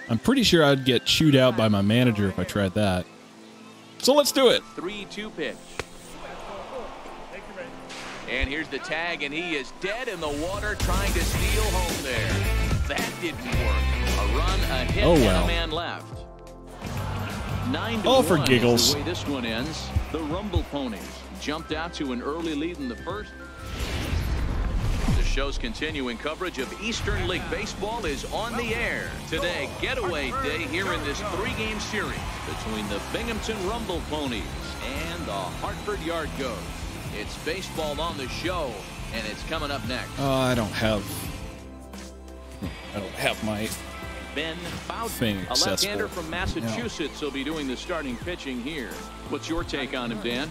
I'm pretty sure I'd get chewed out by my manager if I tried that. So let's do it. 3-2 pitch. And here's the tag, and he is dead in the water trying to steal home there. That didn't work. A run, a hit, oh, well. and a man left. 9-1 All for giggles. is the way this one ends. The Rumble Ponies jumped out to an early lead in the first. The show's continuing coverage of Eastern League Baseball is on the air. Today, getaway day here in this 3-game series between the Binghamton Rumble Ponies and the Hartford Yard Goats. It's baseball on the show, and it's coming up next. I don't have my Ben Bowden, thing a accessible. left-hander from Massachusetts, will be doing the starting pitching here. What's your take on him, Dan?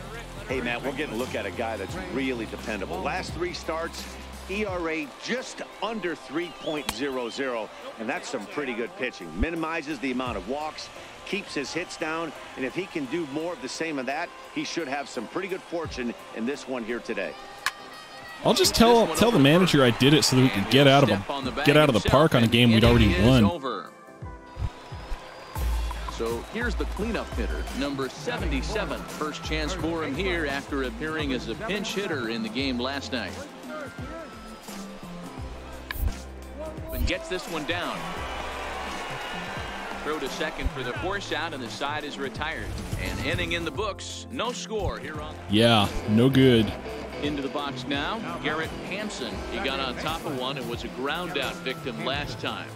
Hey, Matt, we're getting a look at a guy that's really dependable. Last 3 starts, ERA just under 3.00, and that's some pretty good pitching. Minimizes the amount of walks, keeps his hits down, and if he can do more of the same of that, he should have some pretty good fortune in this one here today. I'll just tell the manager I did it so that we could get out of the park on a game we'd already won. So here's the cleanup hitter, number 77. First chance for him here after appearing as a pinch hitter in the game last night. And gets this one down. Throw to second for the force out, and the side is retired. An inning in the books. No score here on. Yeah, no good. Into the box now, Garrett Hampson. He got on top of one and was a ground out victim last time.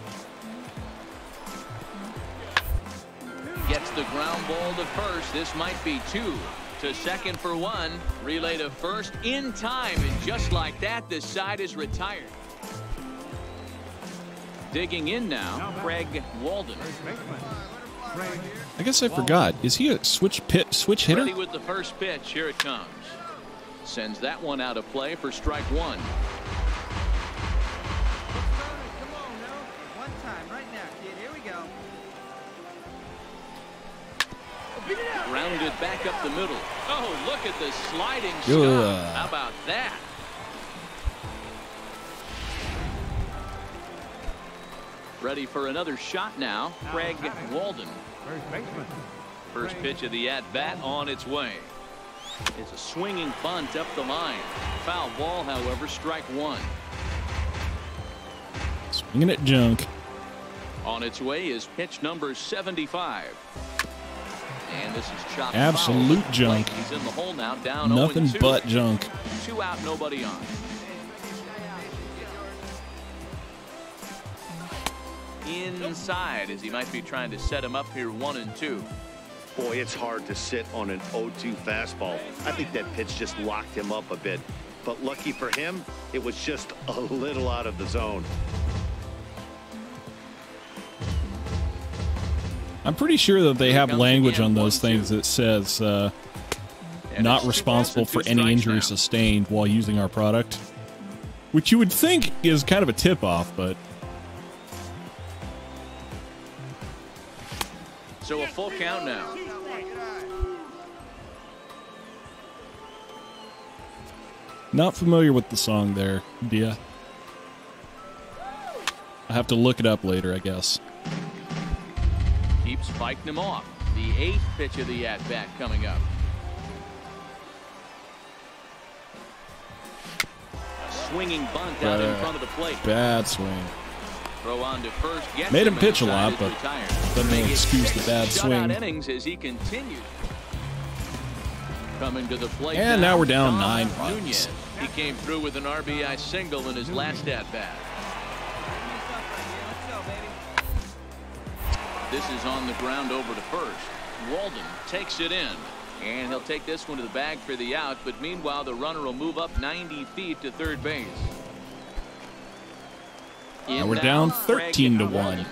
Gets the ground ball to first. This might be 2. To second for 1. Relay to first in time, and just like that, the side is retired. Digging in now, Craig Walden. I guess I forgot. Is he a switch hitter? Ready with the first pitch. Here it comes. Sends that one out of play for strike 1. Come on, no. One time, right now, kid. Here we go. Grounded back up the middle. Oh, look at the sliding shot. How about that? Ready for another shot now, Craig Walden. First pitch of the at-bat on its way. It's a swinging bunt up the line. Foul ball, however, strike 1. Swinging at junk. On its way is pitch number 75. And this is chopped absolute foul. junk. He's in the hole now, down nothing 0-2. but junk. 2 out, nobody on. Inside, as he might be trying to set him up here 1-2. Boy, it's hard to sit on an 0-2 fastball. I think that pitch just locked him up a bit. But lucky for him, it was just a little out of the zone. I'm pretty sure that they have language on those things that says not responsible for any injury sustained while using our product. Which you would think is kind of a tip-off, but... So a full count now. Not familiar with the song there, Dia. I have to look it up later, I guess. Keeps fighting him off. The 8th pitch of the at-bat coming up. A swinging bunt out in front of the plate. Bad swing. Throw on to first. Made him pitch a lot, but doesn't excuse the bad swing. Innings as he continues. Coming to the plate. And now we're down 9 runs. Nunez. He came through with an RBI single in his last at-bat. This is on the ground over to first. Walden takes it in, and he'll take this one to the bag for the out, but meanwhile the runner will move up 90 feet to third base. Now we're down 13-1.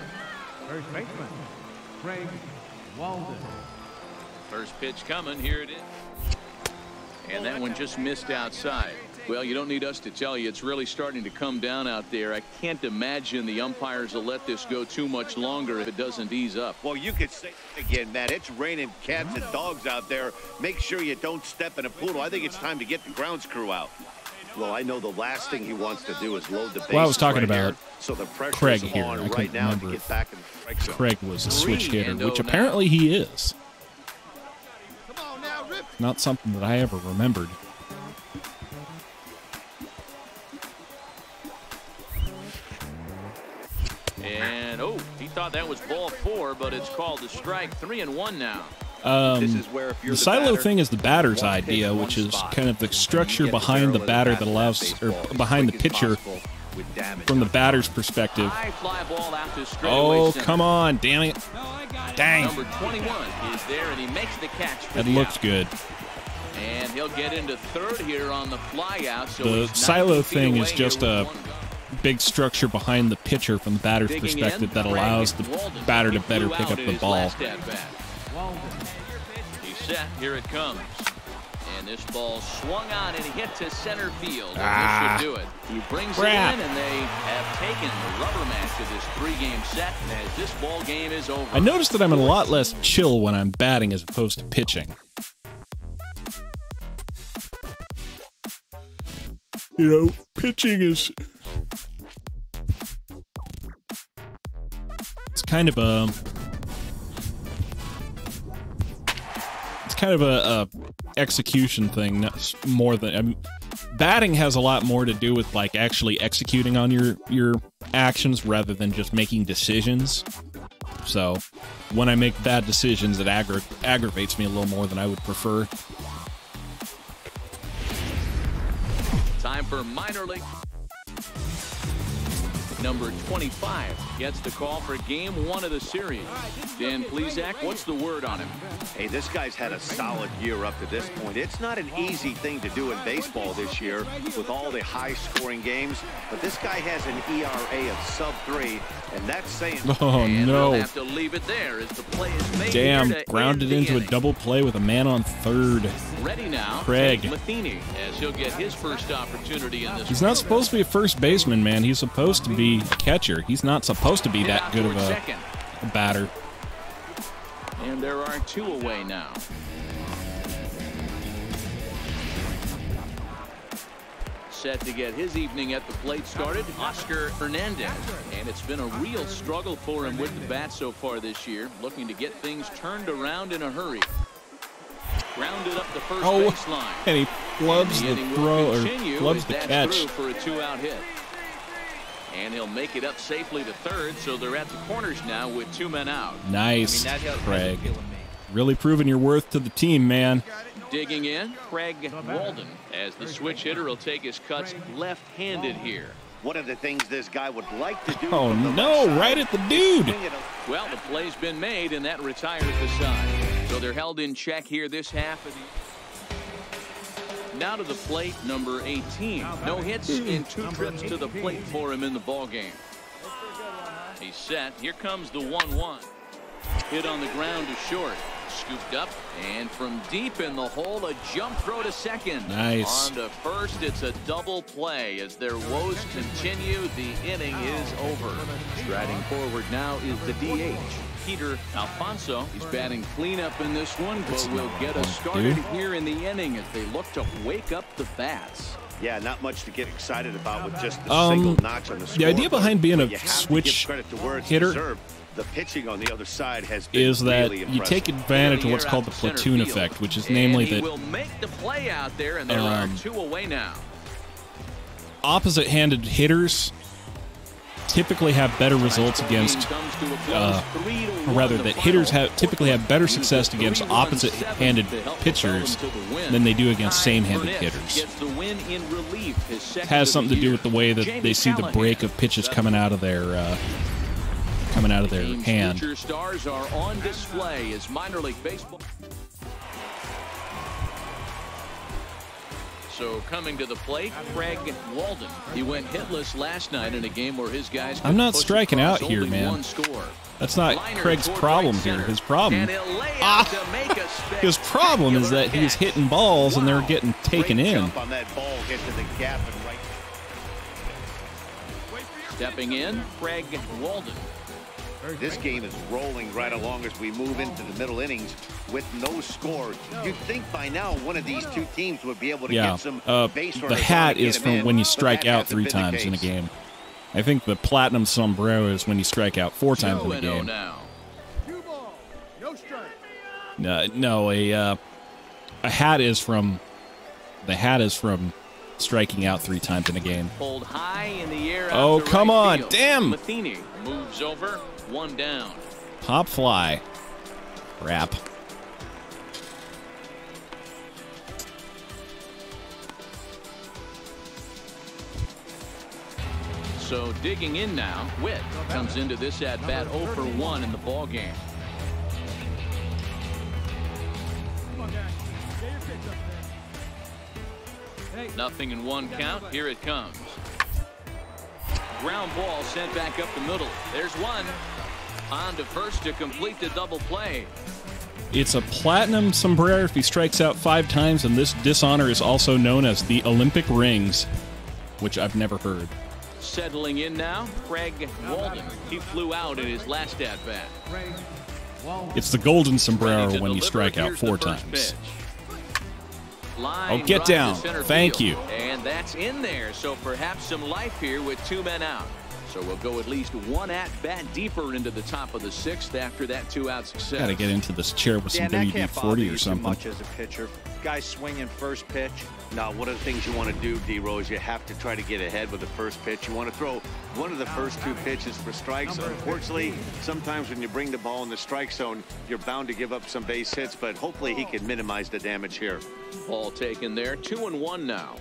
First baseman, Craig Walden. First pitch coming. Here it is. And that one just missed outside. Well, you don't need us to tell you, it's really starting to come down out there. I can't imagine the umpires will let this go too much longer if it doesn't ease up. Well, you could say again, Matt, it's raining cats and dogs out there. Make sure you don't step in a poodle. I think it's time to get the grounds crew out. Well, I know the last thing he wants to do is load the bases. Well, I was talking about so the Craig here. on I right now remember to get back in the strike zone. Craig was a switch hitter, which apparently he is. Not something that I ever remembered. And, oh, he thought that was ball 4, but it's called a strike. 3-1 now. This is where if you're The silo thing is the batter's idea, which is kind of the structure behind the batter that allows, or behind the pitcher from the batter's perspective. High fly ball out to straightaway Oh, center. come on, damn it. Dang. Number 21 is there, and he makes the catch for That the looks out. good. And he'll get into third here on the fly out. So The he's silo 90 feet thing away is just here a with 1 to go. big structure behind the pitcher from the batter's Digging perspective in, that allows the Walden. batter to He better flew pick out up in the his ball. last at-bat. He's set. Here it comes. And this ball swung on and hit to center field. And this should do it. He brings Crap. it in, and they have taken the rubber match of this 3-game set as this ball game is over. I noticed that I'm a lot less chill when I'm batting as opposed to pitching. You know, pitching is... It's kind of a... It's kind of a execution thing, not more than... I mean, batting has a lot more to do with, like, actually executing on your actions rather than just making decisions. So, when I make bad decisions, it aggravates me a little more than I would prefer. Time for minor league. Number 25 gets the call for game 1 of the series. Dan Plesac, what's the word on him? Hey, this guy's had a solid year up to this point. It's not an easy thing to do in baseball this year with all the high-scoring games, but this guy has an ERA of sub-3, and that's saying... Oh, And no. they'll have to leave it there as the play is made Damn, here to grounded end the into a inning. double play with a man on third. Ready now, Craig. Matheny, as he'll get his first opportunity in this. He's not supposed to be a first baseman, man. He's supposed to be a catcher. He's not supposed to be Hit that out good of toward a second. batter. And there are 2 away now. Set to get his evening at the plate started, Oscar Hernandez. And it's been a real struggle for him with the bat so far this year, looking to get things turned around in a hurry. Grounded up the first baseline. And he flubs The the inning will throw, or continue flubs as the that's catch. through for a 2-out hit. And he'll make it up safely to third, so they're at the corners now with 2 men out. Nice, I mean, that Craig. killing me. Really proving your worth to the team, man. Digging in, Craig Walden, as the switch hitter will take his cuts left-handed here. One of the things this guy would like to do... Oh, from the no, left side right at the is dude. swing it Well, the play's been made, and that retires the side. So they're held in check here this half of the... Now to the plate, number 18. No hits in 2 trips to the plate for him in the ballgame. He's set. Here comes the 1-1. Hit on the ground to short. Scooped up, and from deep in the hole, a jump throw to second. Nice. On to first, it's a double play. As their woes continue, the inning is over. Striding forward now is the DH, Peter Alfonso. He's batting cleanup in this one, but will get us started here in the inning as they look to wake up the bats. Yeah, not much to get excited about with just the single notch on the scoreboard. The idea behind being But you a have to switch give credit to where it's hitter deserved. The pitching on the other side has been is that really you impressive. take advantage of what's called the platoon effect, which is namely and he that will make the play out there, and there are 2 away now. opposite-handed hitters typically have better results against, or rather, that hitters typically have better success against opposite-handed pitchers than they do against same-handed hitters. It has something to do with the way that they see the break of pitches coming out of their hand. Future stars are on display as minor league baseball. So coming to the plate, Craig Walden. He went hitless last night in a game where his guys. I'm not push striking across out here, only man. 1 score. That's not Liner Craig's toward problem right here. center. His problem, And he'll lay out to make a his problem is that he's spectacular hitting balls and they're getting taken Great in. jump on that ball, hit to the gap and right. Stepping in, Craig Walden. This game is rolling right along as we move into the middle innings with no score. You'd think by now one of these 2 teams would be able to Yeah, get some base the runners hat on to get is them from in, when you but strike that out hasn't 3 been the times in a case. game. I think the platinum sombrero is when you strike out 4 times in a 2-0 game. now. Cue ball. No strike. No, The hat is from striking out 3 times in a game. Pulled high in the air. Oh, come on. Field. Damn. Matheny moves over. 1 down. Pop fly. Crap. So digging in now, Witt comes into this at bat 0 for 1 in the ball game. Come on, guys. Get your pitch up there. Hey. Nothing in 1 count. Here it comes. Ground ball sent back up the middle. There's 1. On to first to complete the double play. It's a platinum sombrero if he strikes out 5 times, and this dishonor is also known as the Olympic rings, which I've never heard. Settling in now, Craig Walden. He flew out in his last at bat. It's the golden sombrero when you strike out 4 times. Oh, get down. Thank you. And that's in there, so perhaps some life here with 2 men out. So we'll go at least 1 at bat deeper into the top of the 6th after that 2-out success. Got to get into this chair with some WD-40 or something. Much as a pitcher, guys swinging first pitch. Now, one of the things you want to do, D-Rose, you have to try to get ahead with the first pitch. You want to throw one of the first 2 pitches for strikes. Unfortunately, sometimes when you bring the ball in the strike zone, you're bound to give up some base hits, but hopefully he can minimize the damage here. Ball taken there, 2-1 now.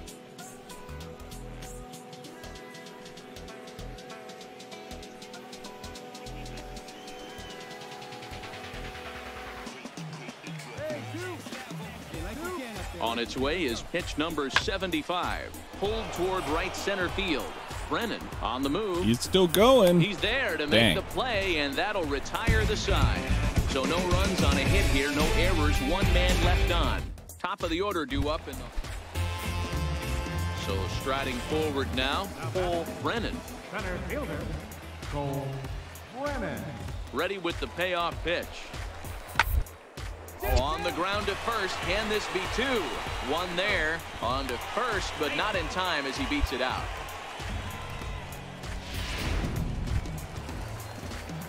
On its way is pitch number 75. Pulled toward right center field. Brennan on the move. He's still going. He's there to make the play, and that'll retire the side. So no runs on a hit here, no errors, 1 man left on. Top of the order due up in the... So striding forward now, Cole Brennan. Center fielder, Cole Brennan. Ready with the payoff pitch. On the ground to first. Can this be 2? 1 there. On to first, but not in time as he beats it out.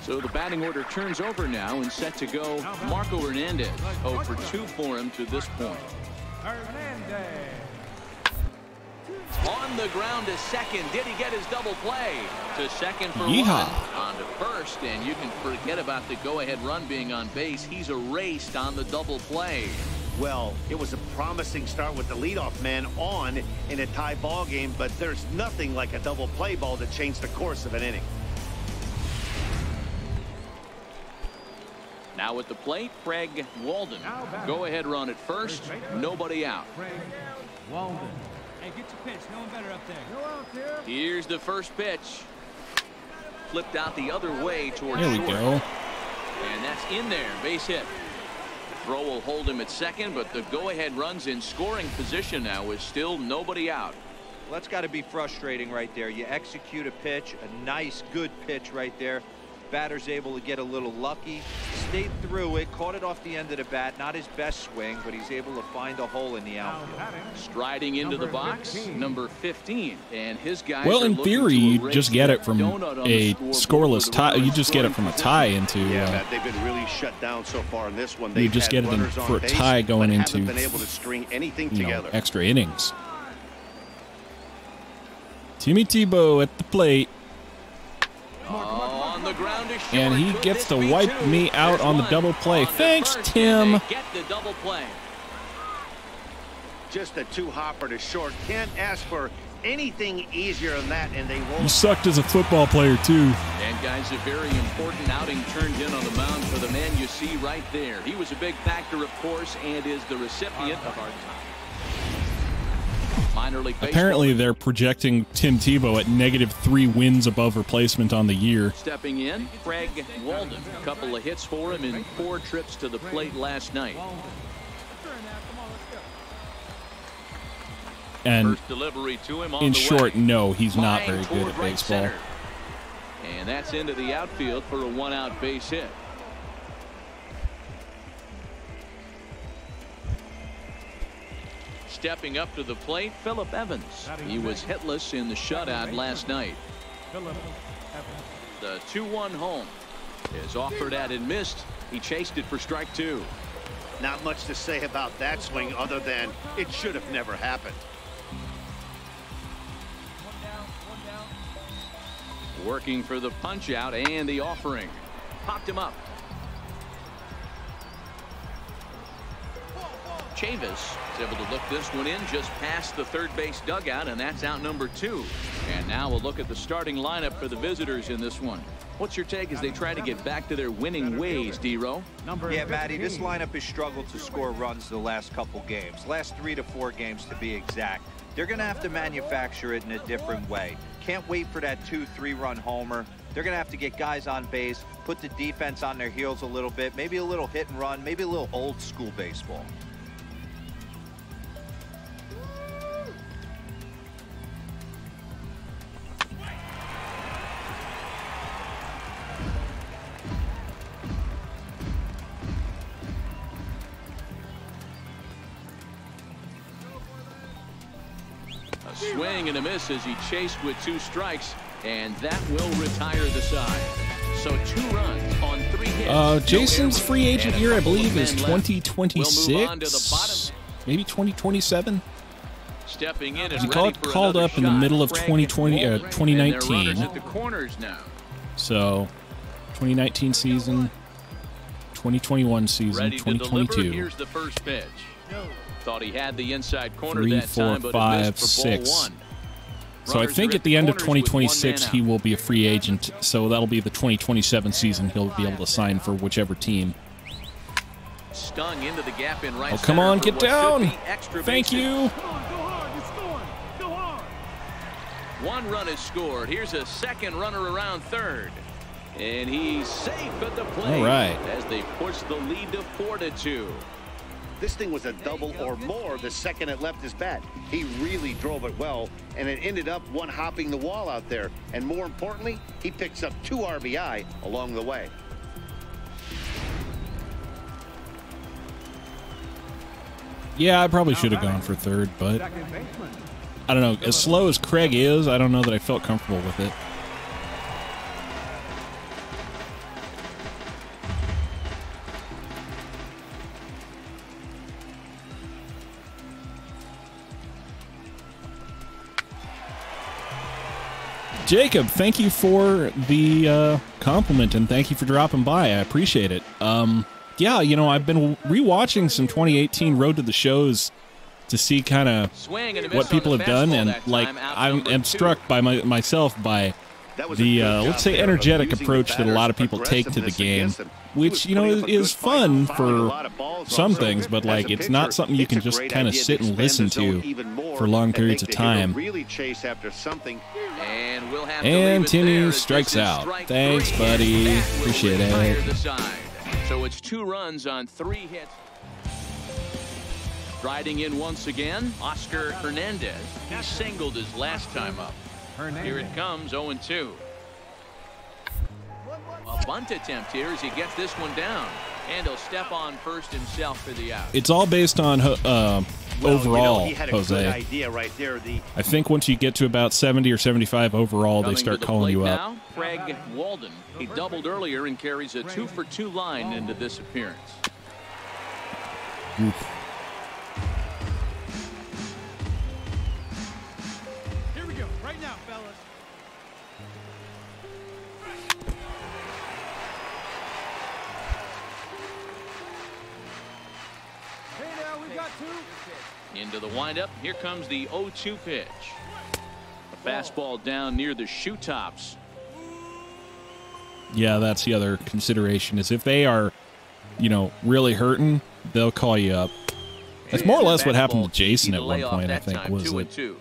So the batting order turns over now and set to go Marco Hernandez. 0 for 2 for him to this point. Hernandez. On the ground to second. Did he get his double play? To second for 1. On to first, and you can forget about the go-ahead run being on base. He's erased on the double play. Well, it was a promising start with the leadoff man on in a tie ball game, but there's nothing like a double play ball to change the course of an inning. Now at the plate, Craig Walden. Go-ahead run at first. Nobody out. Craig Walden. Hey, get your pitch. No one better up there. Go out there. Here's the first pitch. Flipped out the other way towards There we short. go. And that's in there. Base hit. Throw will hold him at second, but the go-ahead run's in scoring position now with still nobody out. Well, that's got to be frustrating right there. You execute a pitch, a nice, good pitch right there. Batter's able to get a little lucky, stayed through it, caught it off the end of the bat. Not his best swing, but he's able to find a hole in the outfield. Striding into the box, number 15, and his guys. Well, in theory, you just get it from a scoreless tie. You just get it from a tie into. They've been really shut down so far in this one. You just get it for a tie going into. Been able to string anything together. Extra innings. Timmy Tebow at the plate. On the ground is short. And he gets to wipe me out on the double play. Thanks, Tim. Get the double play. Just a 2-hopper to short. Can't ask for anything easier than that, and they won't. You sucked as a football player, too. And, guys, a very important outing turned in on the mound for the man you see right there. He was a big factor, of course, and is the recipient of our time. Minor league baseball. Apparently, they're projecting Tim Tebow at -3 wins above replacement on the year. Stepping in, Craig Walden. A couple of hits for him in 4 trips to the plate last night. And First delivery to him on in the short, way. no, he's not Line very good toward at right baseball. center. And that's into the outfield for a 1-out base hit. Stepping up to the plate, Phillip Evans. He was hitless in the shutout last night. The 2-1 home is offered at and missed. He chased it for strike 2. Not much to say about that swing other than it should have never happened. Working for the punch out and the offering. Popped him up. Chavis is able to look this one in just past the third base dugout, and that's out number 2. And now we'll look at the starting lineup for the visitors in this one. What's your take as they try to get back to their winning ways, D-Row? Yeah, Matty, this lineup has struggled to score runs the last couple games. Last 3 to 4 games to be exact. They're going to have to manufacture it in a different way. Can't wait for that 2-3 run homer. They're going to have to get guys on base, put the defense on their heels a little bit, maybe a little hit and run, maybe a little old school baseball. Swing and a miss as he chased with 2 strikes, and that will retire the side. So 2 runs on 3 hits. Jason's free agent year, I believe, is 2026, maybe 2027. Stepping in, He called up in the middle of 2019. At the corners now. So 2019 season, 2021 season, 2022. Here's the first pitch. Thought he had the inside corner 3, that 4, time, but 5, 6. So I think at the end of 2026 he will be a free agent. So that'll be the 2027 season. He'll be able to sign for whichever team. Stung into the gap in right. Oh, come on, get down! Thank you. Go hard. 1 run is scored. Here's a second runner around third, and he's safe at the plate. All right. As they push the lead to 4-2. This thing was a double or more the second it left his bat. He really drove it well, and it ended up one hopping the wall out there. And more importantly, he picks up 2 RBI along the way. Yeah, I probably should have gone for third, but I don't know. As slow as Craig is, I don't know that I felt comfortable with it. Jacob, thank you for the compliment, and thank you for dropping by. I appreciate it. Yeah, you know, I've been rewatching some 2018 Road to the Shows to see kind of what people have done, and like I'm struck by myself by the let's say energetic approach that a lot of people take to the game, which, you know, is fun for some things, but like it's not something you can just kind of sit and listen to for long periods of time. And Timmy strikes out. Thanks, buddy. Appreciate it. So it's 2 runs on 3 hits. Riding in once again, Oscar Hernandez. He singled his last time up. Here it comes, 0-2. A bunt attempt here as he gets this one down. And he'll step on first himself for the out. It's all based on overall, Jose. Right there. I think once you get to about 70 or 75 overall, they start calling you up. Now, Craig Walden. He doubled earlier and carries a 2-for-2 line into this appearance. Oof. Here we go, right now, fellas. Hey now, we got 2. Into the windup. Here comes the 0-2 pitch. A fastball down near the shoe tops. Yeah, that's the other consideration, is if they are, you know, really hurting, they'll call you up. That's more or less what happened to Jason at one point, I think, was that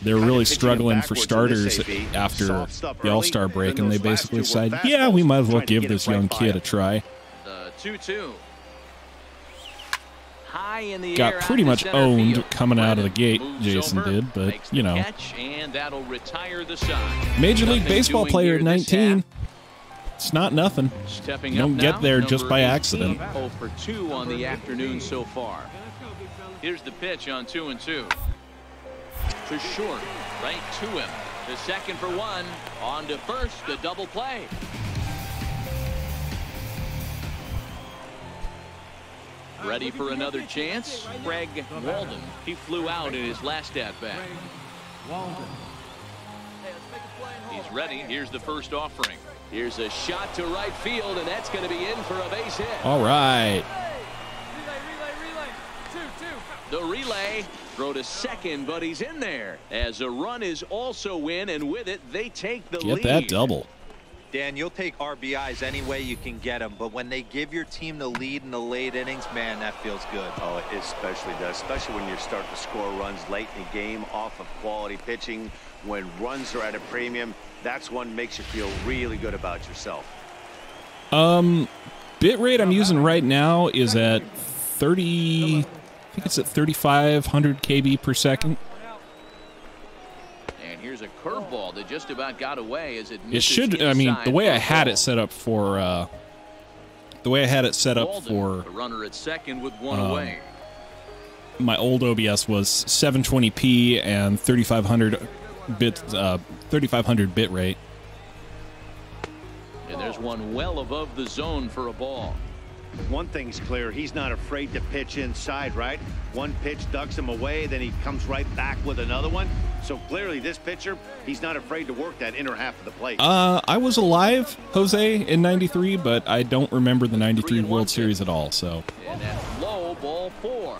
they were really struggling for starters after the All-Star break, and they basically decided, yeah, we might as well give this young kid a try. The 2-2. High in the Got air pretty out to much center owned field. coming out of the gate, Moves Jason over, did, but, makes the you know. catch, and that'll retire the side. Major League Nothing Baseball doing player here at this 19. half. It's not nothing. Stepping You don't up get now, there just number by 18, accident. 0-for-2 on the afternoon so far. Here's the pitch on 2-2. To short, right to him. The second for 1. On to first, a double play. Ready for another chance? Greg Walden. He flew out in his last at-bat. He's ready. Here's the first offering. Here's a shot to right field, and that's going to be in for a base hit. All right. Relay. 2-2. The relay. Throw to second, but he's in there. As a run is also in, and with it, they take the lead. Get that double. Dan, you'll take RBIs any way you can get them, but when they give your team the lead in the late innings, man, that feels good. Oh, it especially does, especially when you start to score runs late in the game off of quality pitching. When runs are at a premium, that's one makes you feel really good about yourself. Bit rate I'm using right now is at 30, I think it's at 3,500 KB per second. And here's a curveball that just about got away as it should. I mean, the way I had it set up for, the runner at second with one away. My old OBS was 720p and 3,500 bit rate. And there's one well above the zone for a ball. One thing's clear, he's not afraid to pitch inside, right? One pitch ducks him away, then he comes right back with another one. So clearly this pitcher, he's not afraid to work that inner half of the plate. I was alive, Jose, in 93, but I don't remember the 93 World Series at all, so. And that's low, ball 4.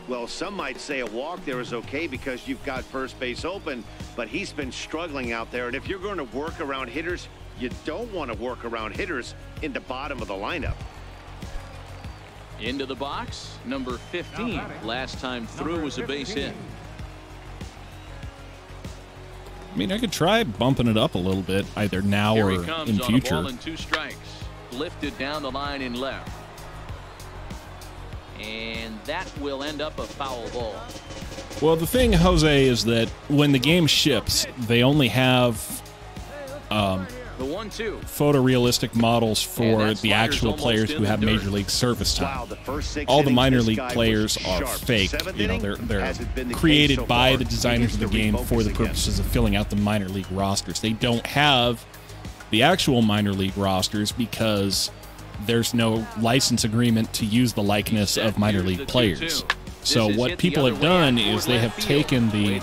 Well, some might say a walk there is okay because you've got first base open, but he's been struggling out there. And if you're going to work around hitters, you don't want to work around hitters in the bottom of the lineup. Into the box, number 15. Last time through was a base hit. I mean, I could try bumping it up a little bit, either now Here or he comes in on future. A ball and 2 strikes. Lifted down the line in left. And that will end up a foul ball. Well, the thing, Jose, is that when the game ships, they only have the 1-2 photorealistic models for the actual players who have Major League service time. Wow, the first 6 all the innings, minor this league guy players was are sharp. fake. Seventh You know, inning they're hasn't been the created case so by far. the designers of the He game needs to for the refocus again. purposes of filling out the minor league rosters. They don't have the actual minor league rosters because there's no license agreement to use the likeness of minor league players. So what people have done is they have taken the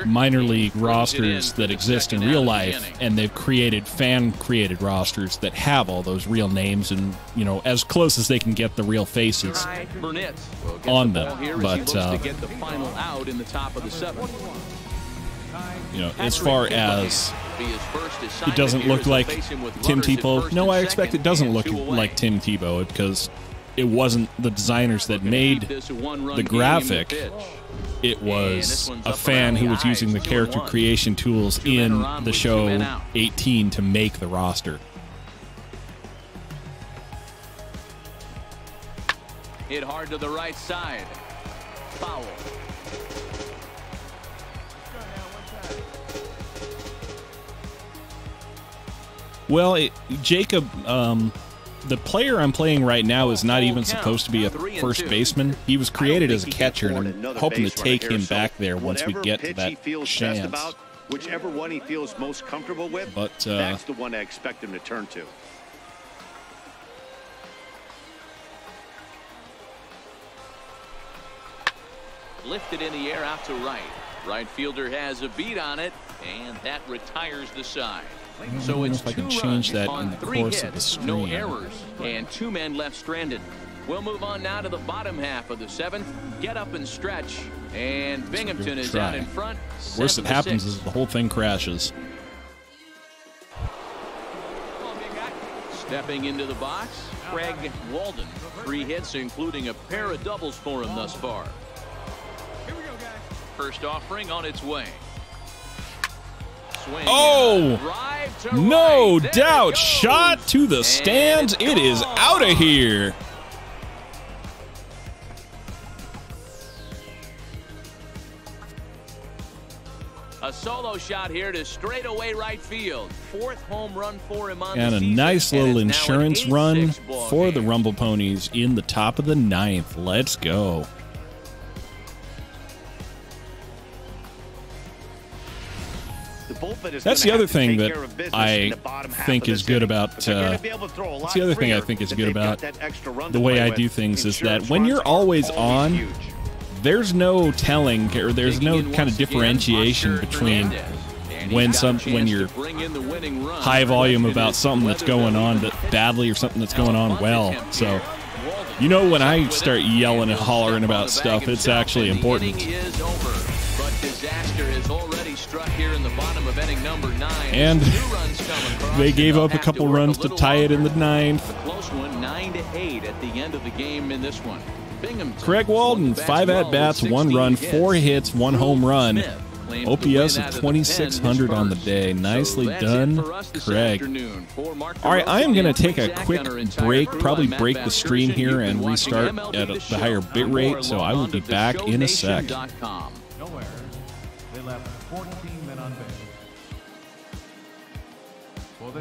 minor league rosters that exist in real life and they've created fan-created rosters that have all those real names and, you know, as close as they can get the real faces on them. But, you know, as far as it doesn't look like Tim Tebow, no, I expect it doesn't look like Tim Tebow because it wasn't the designers that made the graphic. It was a fan who was using the character creation tools in the show 18 to make the roster. Hit hard to the right side. Foul. Well, Jacob, the player I'm playing right now is not even supposed to be a first baseman. He was created as a catcher, and I'm hoping to take him back there once we get to that chance. Whichever one he feels most comfortable with, but that's the one I expect him to turn to. Lifted in the air out to right. Right fielder has a beat on it, and that retires the side. So it's 2 runs on 3 hits, no errors, and 2 men left stranded. We'll move on now to the bottom half of the 7th. Get up and stretch, and Binghamton is out in front. Worst that happens is the whole thing crashes. Stepping into the box, Craig Walden. 3 hits, including a pair of doubles for him thus far. Here we go, guys. First offering on its way. Swing. Oh, no doubt. Shot to the stands. It is out of here. A solo shot here to straightaway right field. 4th home run for him on and the a season, nice little and insurance run for the Rumble Ponies in the top of the 9th. Let's go. The bullpen outfit is That's gonna the other have to thing take that care of business I in the bottom half think of is this good inning. about. But they're gonna be able to throw a lot That's the other thing I freer think is if good they've got about that extra run the to way play I with. do things is that Insurance when you're runs are always on, huge. there's no telling or there's no kind of differentiation between when you're high volume about something that's going on badly or something that's going on well. So, you know, when I start yelling and hollering about stuff, it's actually important. And they gave up a couple runs to tie it in the ninth. Close one, 9-8 at the end of the game in this one. Craig Walden, 5 at-bats, 1 run, 4 hits, 1 home run. OPS of 2,600 on the day. Nicely done, Craig. All right, I am going to take a quick break, probably break the stream here and restart at the higher bit rate, so I will be back in a sec. No errors. They left 14 men on base.